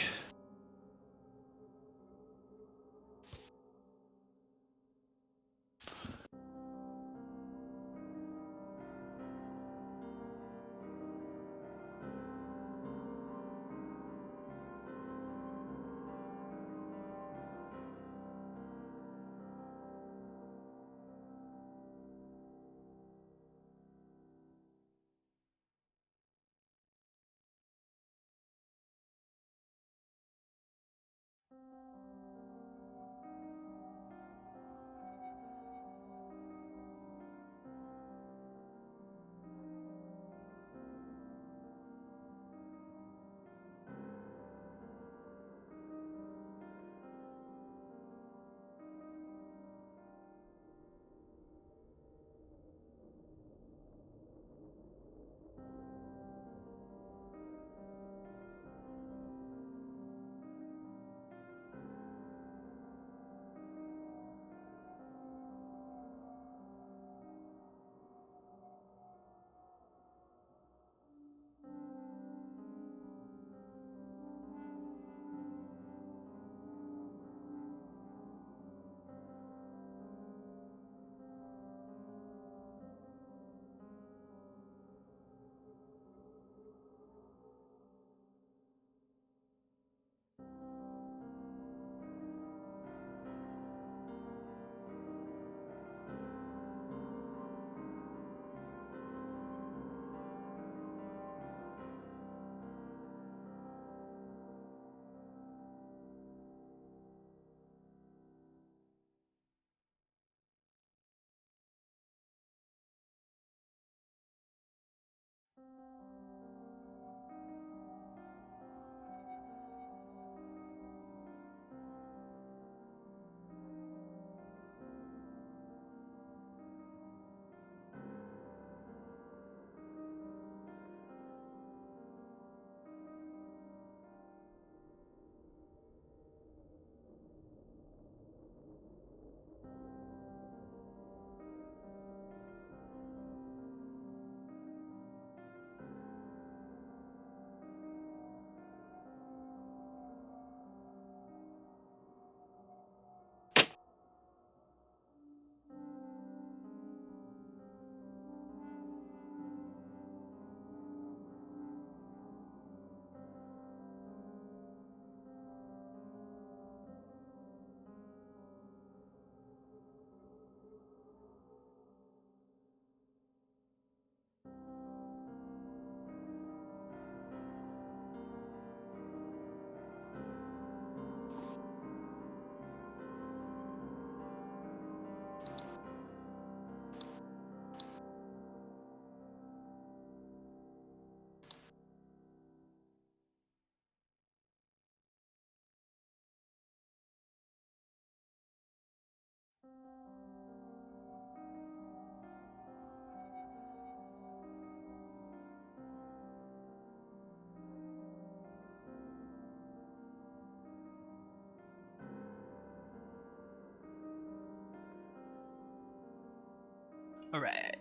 Alright.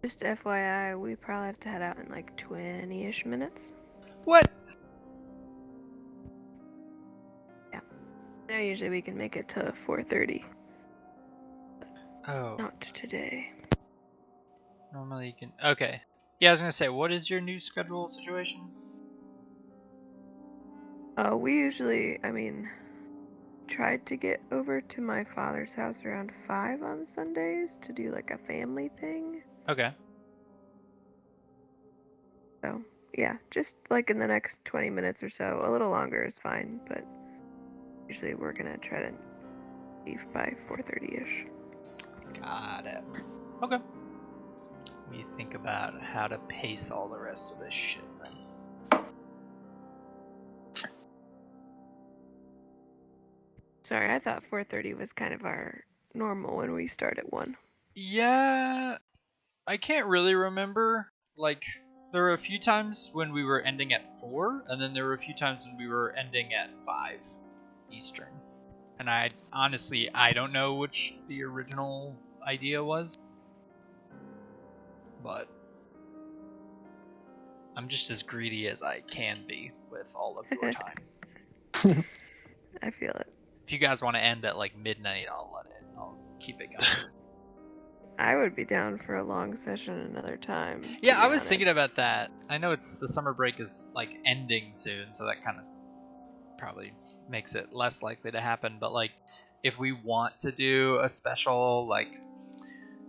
Just FYI, we probably have to head out in like 20-ish minutes. What? I know usually we can make it to 4:30. Oh. Not today. Normally you can. Okay. Yeah, I was gonna say, what is your new schedule situation? We usually, tried to get over to my father's house around 5 on Sundays to do like a family thing. Okay. So, yeah, just like in the next 20 minutes or so. A little longer is fine, but usually we're gonna try to leave by 4:30-ish. Got it. Okay. We think about how to pace all the rest of this shit then. Sorry, I thought 4:30 was kind of our normal when we start at 1. Yeah, I can't really remember. Like, there were a few times when we were ending at 4, and then there were a few times when we were ending at 5 Eastern. And I don't know which the original idea was. But I'm just as greedy as I can be with all of your time. I feel it. If you guys want to end at like midnight, I'll keep it going. I would be down for a long session another time. to Yeah, be I was thinking honest. about that. I know it's the summer break is like ending soon, so that kind of probably makes it less likely to happen. But like, if we want to do a special like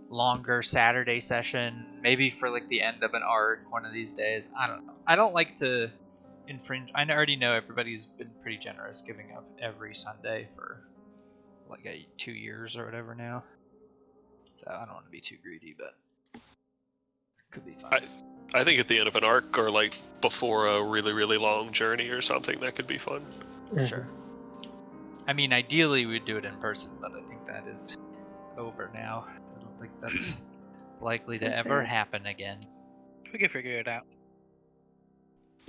longer Saturday session, maybe for like the end of an arc one of these days. I don't know. I don't like to infringe. I already know everybody's been pretty generous giving up every Sunday for like 2 years or whatever now. So I don't want to be too greedy, but it could be fun. I think at the end of an arc or like before a really, really long journey or something, that could be fun. Sure. I mean, ideally we'd do it in person, but I think that is over now. I don't think that's likely to So ever sad. happen again. We can figure it out.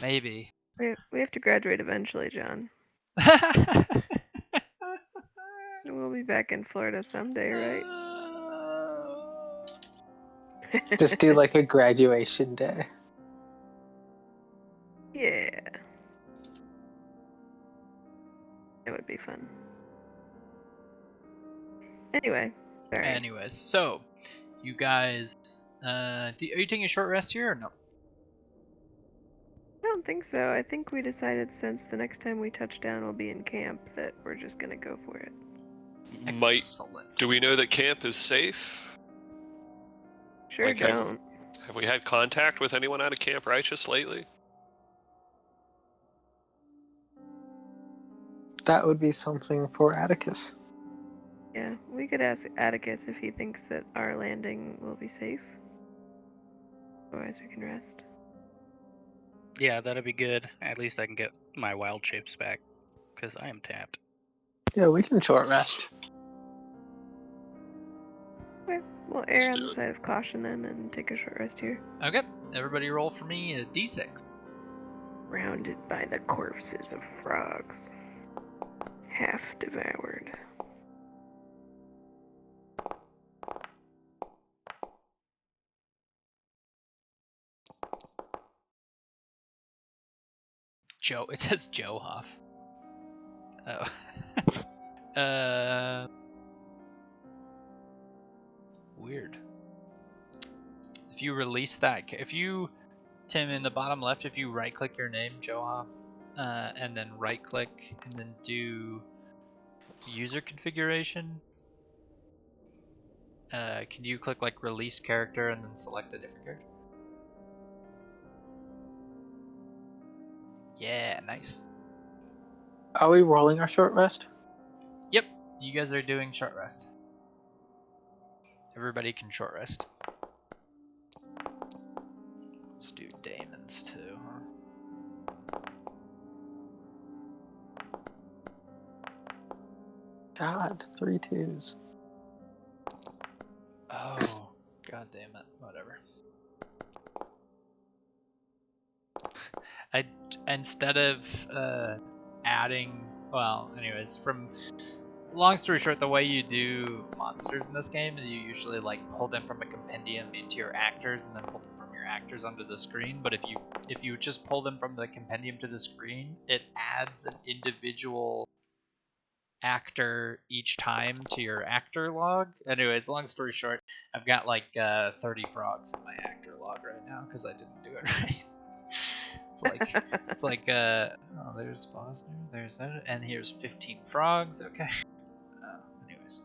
Maybe. We have to graduate eventually, John. We'll be back in Florida someday, right? Just do like a graduation day. Yeah. It would be fun. Anyway, sorry. Anyways, so you guys, are you taking a short rest here or no? I don't think so. I think we decided since the next time we touch down will be in camp that we're just gonna go for it. Excellent. Do we know that camp is safe? Sure Like, don't. Have we had contact with anyone out of Camp Righteous lately? That would be something for Atticus. Yeah, we could ask Atticus if he thinks that our landing will be safe. Otherwise, we can rest. Yeah, that'd be good. At least I can get my wild shapes back, because I am tapped. Yeah, we can short rest. Okay, we'll Let's err on do the it. side of caution then and take a short rest here. Okay, everybody roll for me a d6. Surrounded by the corpses of frogs. Half devoured. Joe, it says Joe Hoff. Oh. Weird. If you release that, Tim, in the bottom left, if you right click your name, Joe Hoff, and then right click and then do user configuration, can you click like release character and then select a different character? Yeah, nice. Are we rolling our short rest? Yep, you guys are doing short rest. Everybody can short rest. Let's do Damon's too, huh? God, 3 2s. Oh, god damn it. Whatever. Instead of adding, well, anyways, from long story short, the way you do monsters in this game is you usually like pull them from a compendium into your actors and then pull them from your actors onto the screen. But if you just pull them from the compendium to the screen, it adds an individual actor each time to your actor log. Anyways, long story short, I've got like 30 frogs in my actor log right now because I didn't do it right. It's like oh, there's Fosner, there's that, and here's 15 frogs. Okay. Anyways,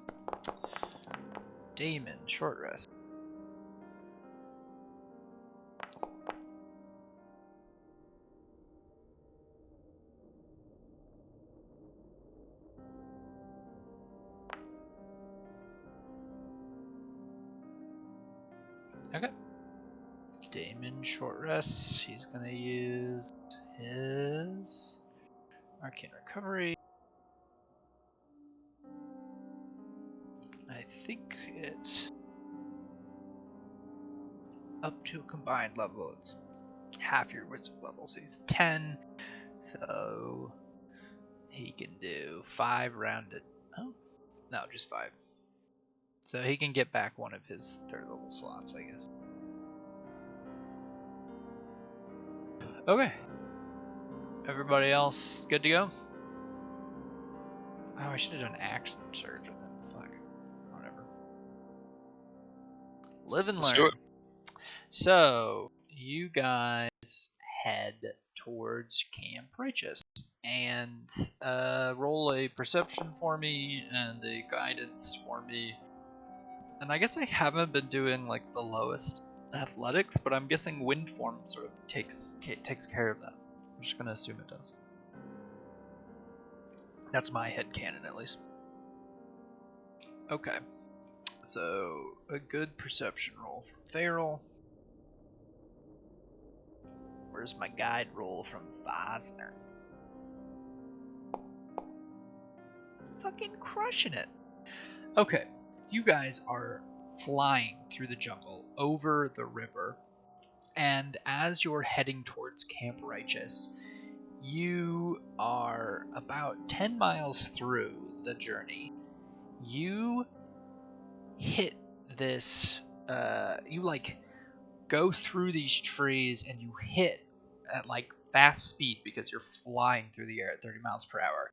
Damon, short rest. Okay. Damon, short rest. He's gonna use his Arcane Recovery. I think it's up to a combined level. It's half your wisdom level, so he's 10. So he can do 5 rounded. Oh, no, just 5. So he can get back one of his 3rd level slots, I guess. Okay. Everybody else good to go? Oh, I should have done action surge with him. Fuck. Whatever. Live and Let's do learn. it. So, you guys head towards Camp Righteous and roll a perception for me and a guidance for me. And I guess I haven't been doing like the lowest athletics, but I'm guessing wind form sort of takes care of that. I'm just gonna assume it does. That's my headcanon at least. Okay. So a good perception roll from Farrell. Where's my guide roll from Fosner? Fucking crushing it. Okay, you guys are flying through the jungle over the river, and as you're heading towards Camp Righteous, you are about 10 miles through the journey. You hit this, you like go through these trees and you hit at like fast speed because you're flying through the air at 30 miles per hour.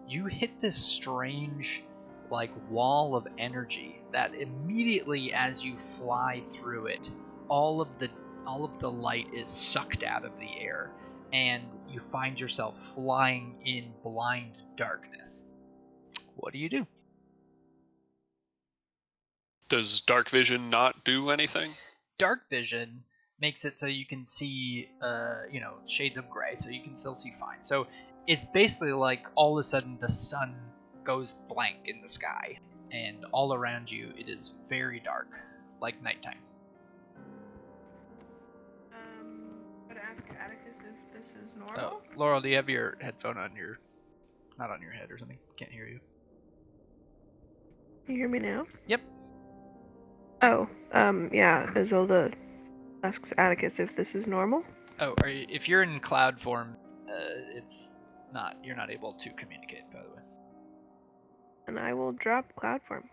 You hit this strange like wall of energy that immediately as you fly through it, all of the light is sucked out of the air and you find yourself flying in blind darkness. What do you do? Does dark vision not do anything? Dark vision makes it so you can see, shades of gray, so you can still see fine. So it's basically like all of a sudden the sun goes blank in the sky, and all around you it is very dark, like nighttime. But ask Atticus if this is normal. Oh, Laurel, do you have your headphone on your, not on your head or something? Can't hear you. You hear me now? Yep. Oh, yeah. Isolde asks Atticus if this is normal. Oh, if you're in cloud form, it's not. You're not able to communicate, by the way. And I will drop cloud form.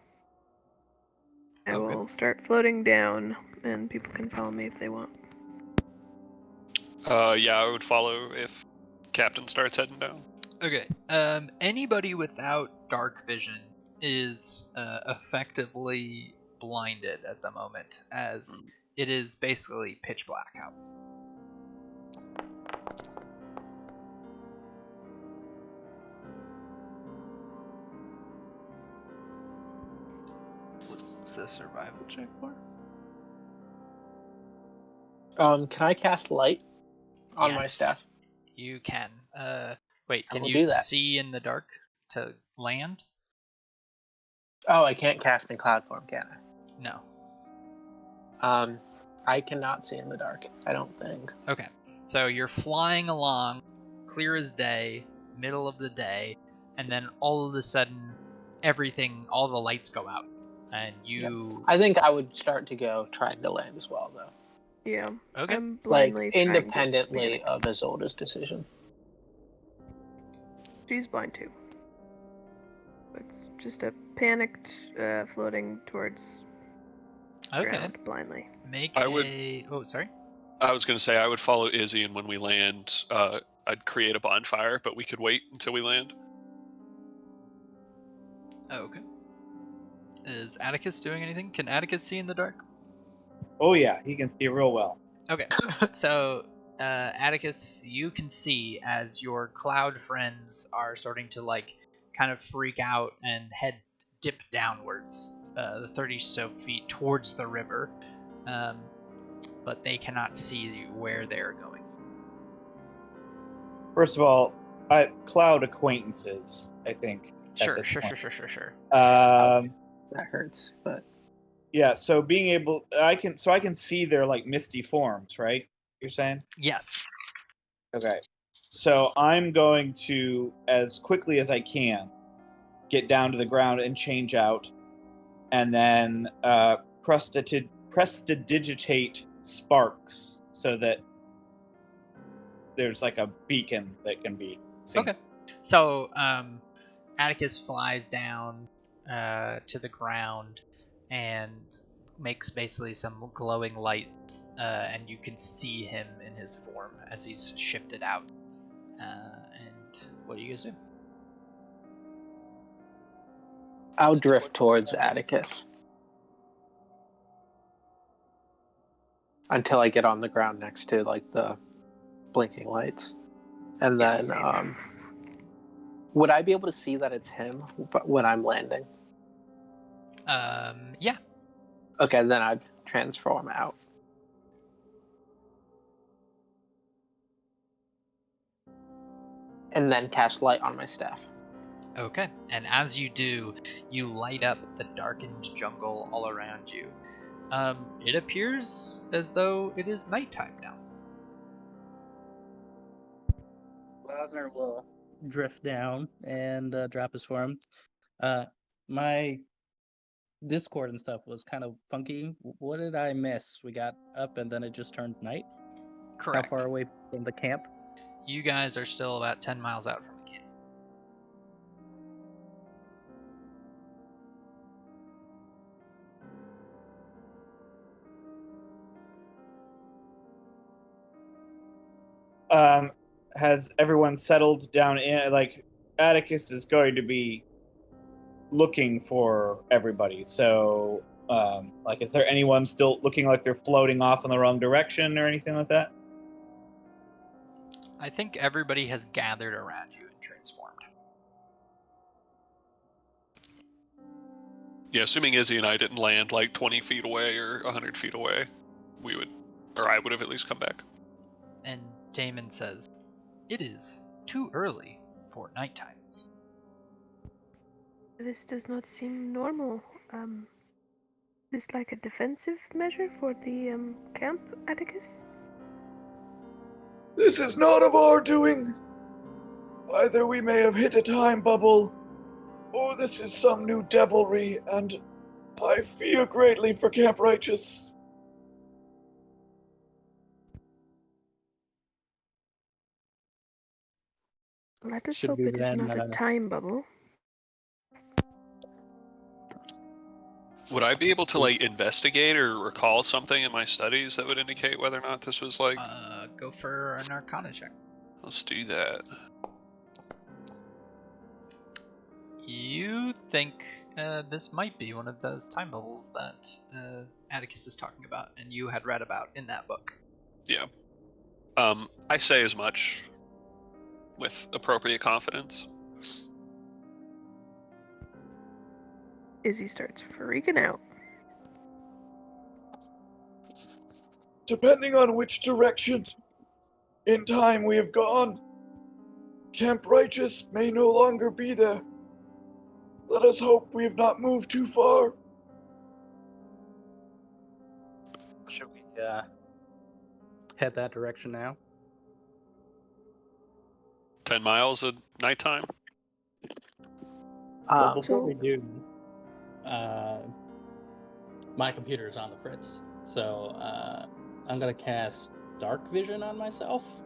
I Okay. will start floating down, and people can follow me if they want. Yeah, I would follow if Captain starts heading down. Okay. Anybody without dark vision is effectively blinded at the moment, as it is basically pitch black out. What's the survival check for? Can I cast light on my Yes, staff? You can. Wait, I can will you do that. see in the dark to land? Oh, I can't cast in cloud form, can No. I? I cannot see in the dark. I don't think. Okay. So you're flying along, clear as day, middle of the day, and then all of a sudden, all the lights go out, and you. I think I would start to go trying to land as well, though. Yeah. Okay. I'm Like blindly trying to independently panic. of Isolde's decision. She's blind too. It's just a panicked floating towards Okay. ground blindly. Make I would- a. Oh, sorry. I was going to say I would follow Izzy, and when we land, I'd create a bonfire, but we could wait until we land. Oh, okay. Is Atticus doing anything? Can Atticus see in the dark? Oh yeah, he can see real well. Okay. So, Atticus, you can see as your cloud friends are starting to kind of freak out and dip downwards, the 30 so feet towards the river, but they cannot see where they're going. First of all, cloud acquaintances, I think. Sure. That hurts, but Yeah, so being able, I can see their misty forms, right? You're saying? Yes. Okay. So I'm going to, as quickly as I can, get down to the ground and change out, and then prestidigitate sparks so that there's a beacon that can be seen. Okay. So, Atticus flies down to the ground and makes basically some glowing lights, and you can see him in his form as he's shifted out. And what do you guys do? I'll drift towards Atticus until I get on the ground next to the blinking lights, and then would I be able to see that it's him when I'm landing? Yeah. Okay, then I'd transform out. And then cast light on my staff. Okay. And as you do, you light up the darkened jungle all around you. It appears as though it is nighttime now. Rosner will drift down and drop his form. My Discord and stuff was kind of funky. What did I miss? We got up and then it just turned night? Correct. How far away from the camp? You guys are still about 10 miles out from the camp. Has everyone settled down in? Atticus is going to be looking for everybody. So, is there anyone still looking like they're floating off in the wrong direction or anything like that? I think everybody has gathered around you and transformed. Yeah, assuming Izzy and I didn't land 20 feet away or 100 feet away, I would have at least come back. And Damon says, "It is too early for nighttime." This does not seem normal. Is this a defensive measure for the camp, Atticus? This is not of our doing. Either we may have hit a time bubble, or this is some new devilry, and I fear greatly for Camp Righteous. Let us Should hope we it is then, not a time bubble. Would I be able to investigate or recall something in my studies that would indicate whether or not this was Go for an Arcana check. Let's do that. You think this might be one of those time bubbles that Atticus is talking about, and you had read about in that book. Yeah. I say as much with appropriate confidence. Izzy starts freaking out. Depending on which direction in time we have gone, Camp Righteous may no longer be there. Let us hope we have not moved too far. Should we head that direction now? 10 miles at nighttime? Well, before So- we do, my computer's on the fritz, so I'm gonna cast Dark Vision on myself.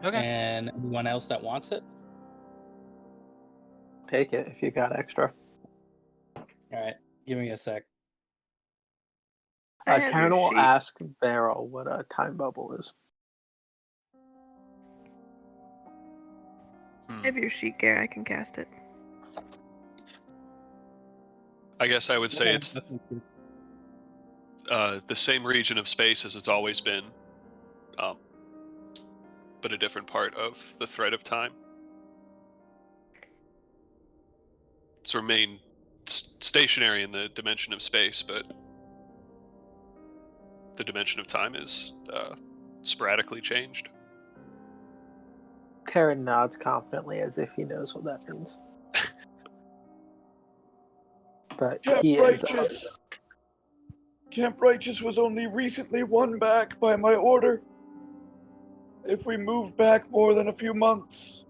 Okay. And anyone else that wants it. take it if you got extra. All right, give me a sec. I have Karen your will sheet. ask Beryl what a time bubble is. I have your sheet, Gare. I can cast it. I guess I would say Okay, it's that sounds good. the same region of space as it's always been, but a different part of the thread of time. It's remained stationary in the dimension of space, but the dimension of time is sporadically changed. Karen nods confidently as if he knows what that means. But Camp he is Righteous. Camp Righteous was only recently won back by my order. If we move back more than a few months,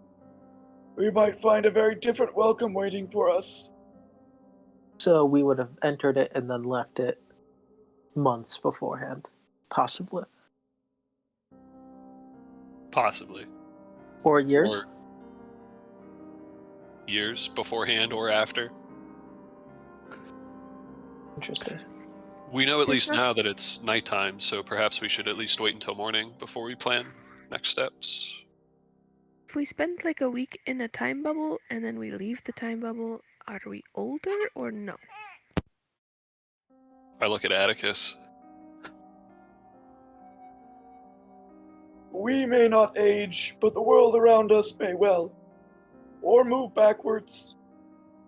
we might find a very different welcome waiting for us. So we would have entered it and then left it months beforehand, possibly, Possibly. or years. Or years beforehand or after. Interesting. We know at least Is that- now that it's nighttime, so perhaps we should at least wait until morning before we plan next steps. If we spend like a week in a time bubble and then we leave the time bubble, are we older or no? I look at Atticus. We may not age, but the world around us may well. Or move backwards.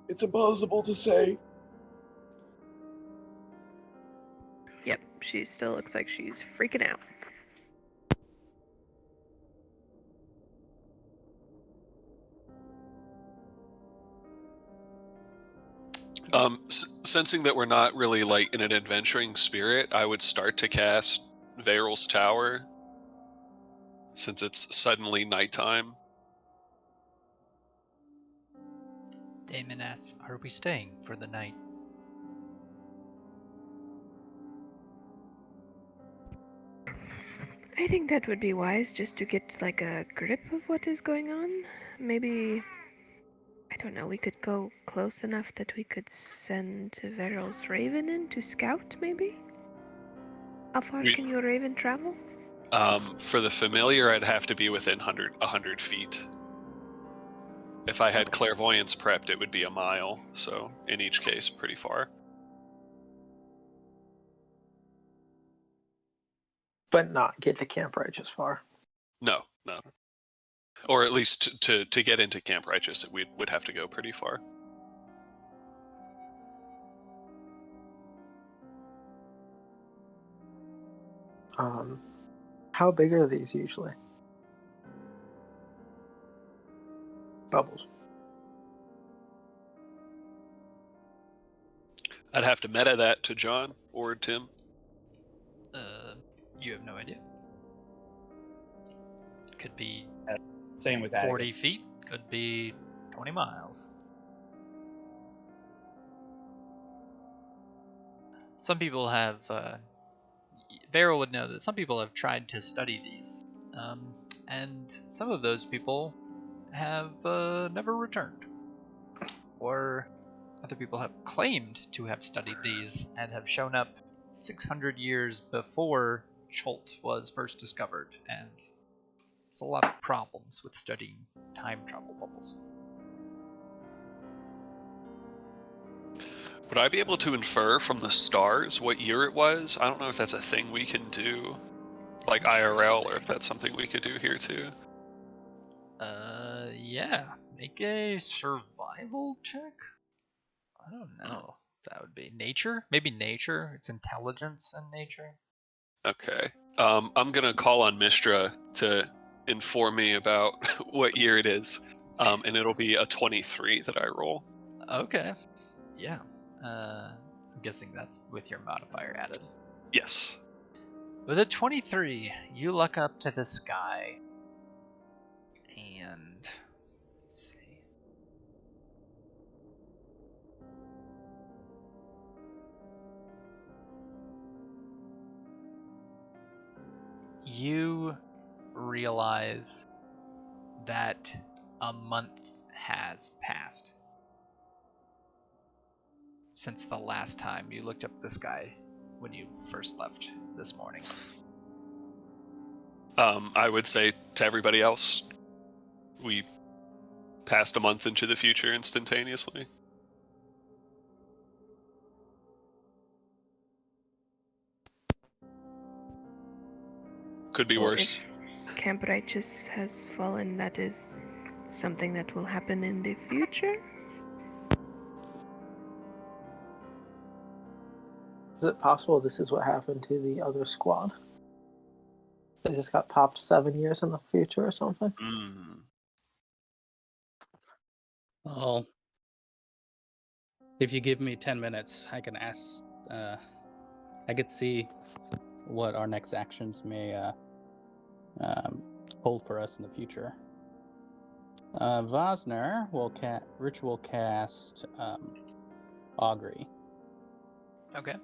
It's impossible to say. Yep, she still looks like she's freaking out. Sensing that we're not really like in an adventuring spirit, I would start to cast Varel's Tower, since it's suddenly nighttime. Damon asks, are we staying for the night? I think that would be wise just to get like a grip of what is going on. Maybe, I don't know, we could go close enough that we could send Veryl's Raven in to scout, maybe? How far We- can your Raven travel? For the familiar, I'd have to be within 100 feet. If I had clairvoyance prepped, it would be a mile, so in each case, pretty far. But not get to Camp Righteous far. No. Or at least to get into Camp Righteous, we would have to go pretty far. How big are these usually? Bubbles. I'd have to meta that to John or Tim. You have no idea. Could be Same with that. 40 feet, could be 20 miles. Some people have, Varel would know that some people have tried to study these, and some of those people have never returned. Or other people have claimed to have studied these and have shown up 600 years before Cholt was first discovered, and there's a lot of problems with studying time travel bubbles. Would I be able to infer from the stars what year it was? I don't know if that's a thing we can do, like IRL, or if that's something we could do here too. Yeah. Make a survival check? I don't know. That would be nature? Maybe nature? It's intelligence and nature? Okay. I'm gonna call on Mistra to inform me about what year it is, and it'll be a 23 that I roll. Okay. Yeah. I'm guessing that's with your modifier added. Yes. With a 23, you look up to the sky. And let's see. You realize that a month has passed. since the last time you looked up this guy when you first left this morning? I would say to everybody else, we passed a month into the future instantaneously. Could be Well, worse. if Camp Righteous has fallen, that is something that will happen in the future? Is it possible this is what happened to the other squad? They just got popped 7 years in the future or something? Mm. Well, if you give me 10 minutes, I can ask. I could see what our next actions may hold for us in the future. Vosner will ritual cast Augury. Okay.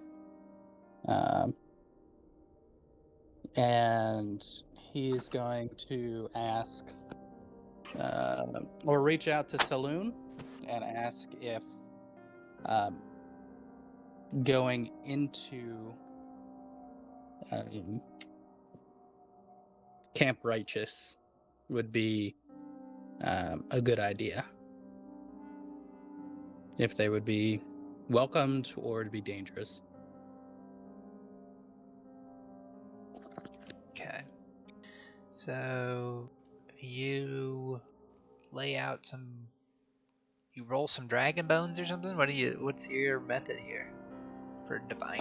And he's going to ask or reach out to Saloon and ask if going into Camp Righteous would be a good idea. If they would be welcomed or to be dangerous. Okay. So you lay out some. You roll some dragon bones or something. What's your method here for divine?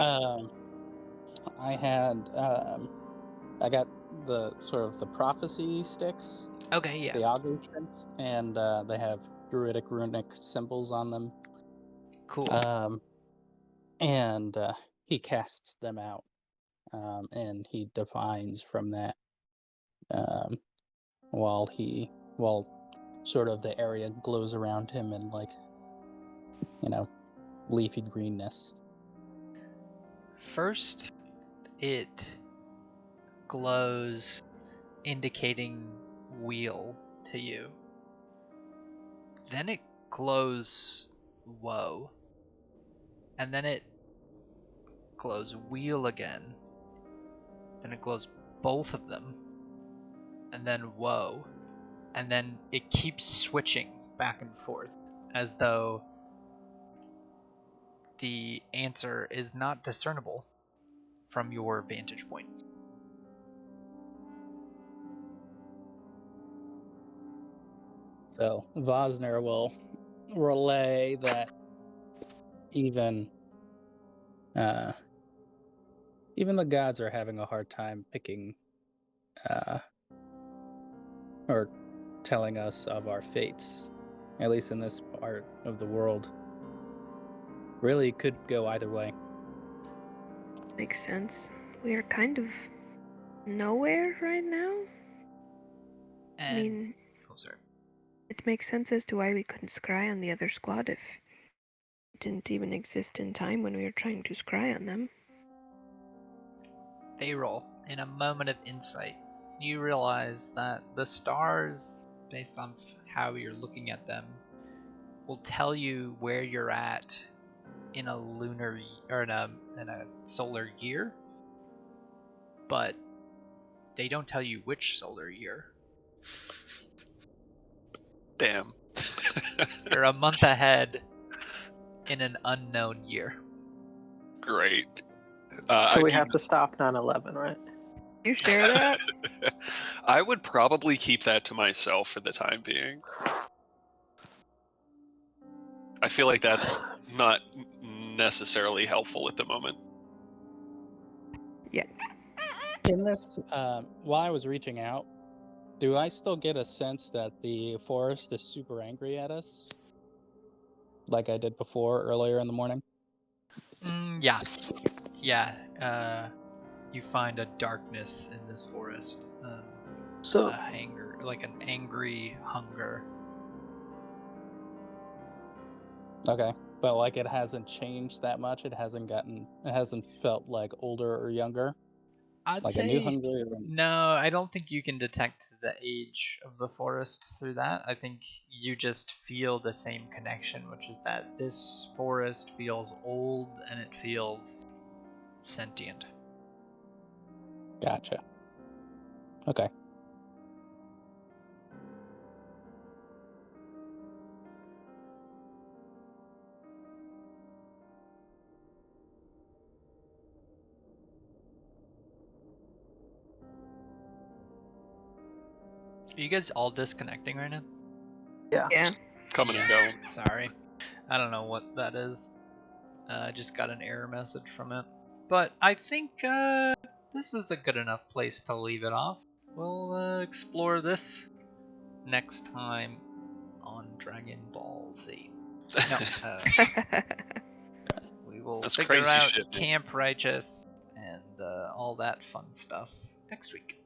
I got the sort of the prophecy sticks. Okay, yeah. The augury sticks, and they have druidic runic symbols on them. Cool. And he casts them out, and he divines from that. While sort of the area glows around him in like, leafy greenness. First, it glows, indicating wheel to you. Then it glows woe. And then it glows wheel again. Then it glows both of them. And then woe. And then it keeps switching back and forth as though the answer is not discernible from your vantage point. So Vosner will relay that even the gods are having a hard time picking or telling us of our fates, at least in this part of the world. Really could go either way. Makes sense. We are kind of nowhere right now. And, I mean, oh, sorry. it makes sense as to why we couldn't scry on the other squad if it didn't even exist in time when we were trying to scry on them. They roll. In a moment of insight, you realize that the stars, based on how you're looking at them, will tell you where you're at in a lunar or in a solar year, but they don't tell you which solar year. Damn. You're a month ahead in an unknown year. Great. So we have to stop 9/11, right? You share that? I would probably keep that to myself for the time being. I feel like that's not necessarily helpful at the moment. Yeah. In this, while I was reaching out, do I still get a sense that the forest is super angry at us? Like I did before, earlier in the morning? Yeah. You find a darkness in this forest. So A hanger, like an angry hunger. Okay. But like it hasn't changed that much. It hasn't felt like older or younger. I'd Like say a new hungry or no. I don't think you can detect the age of the forest through that. I think you just feel the same connection, which is that this forest feels old and it feels sentient. Gotcha. Okay. Are you guys all disconnecting right now? Yeah. Coming and going. Sorry. I don't know what that is. I just got an error message from it. But I think this is a good enough place to leave it off. We'll explore this next time on Dragon Ball Z. No, we will That's figure crazy out shit, man. Camp Righteous and all that fun stuff next week.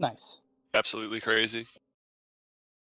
Nice. Absolutely crazy.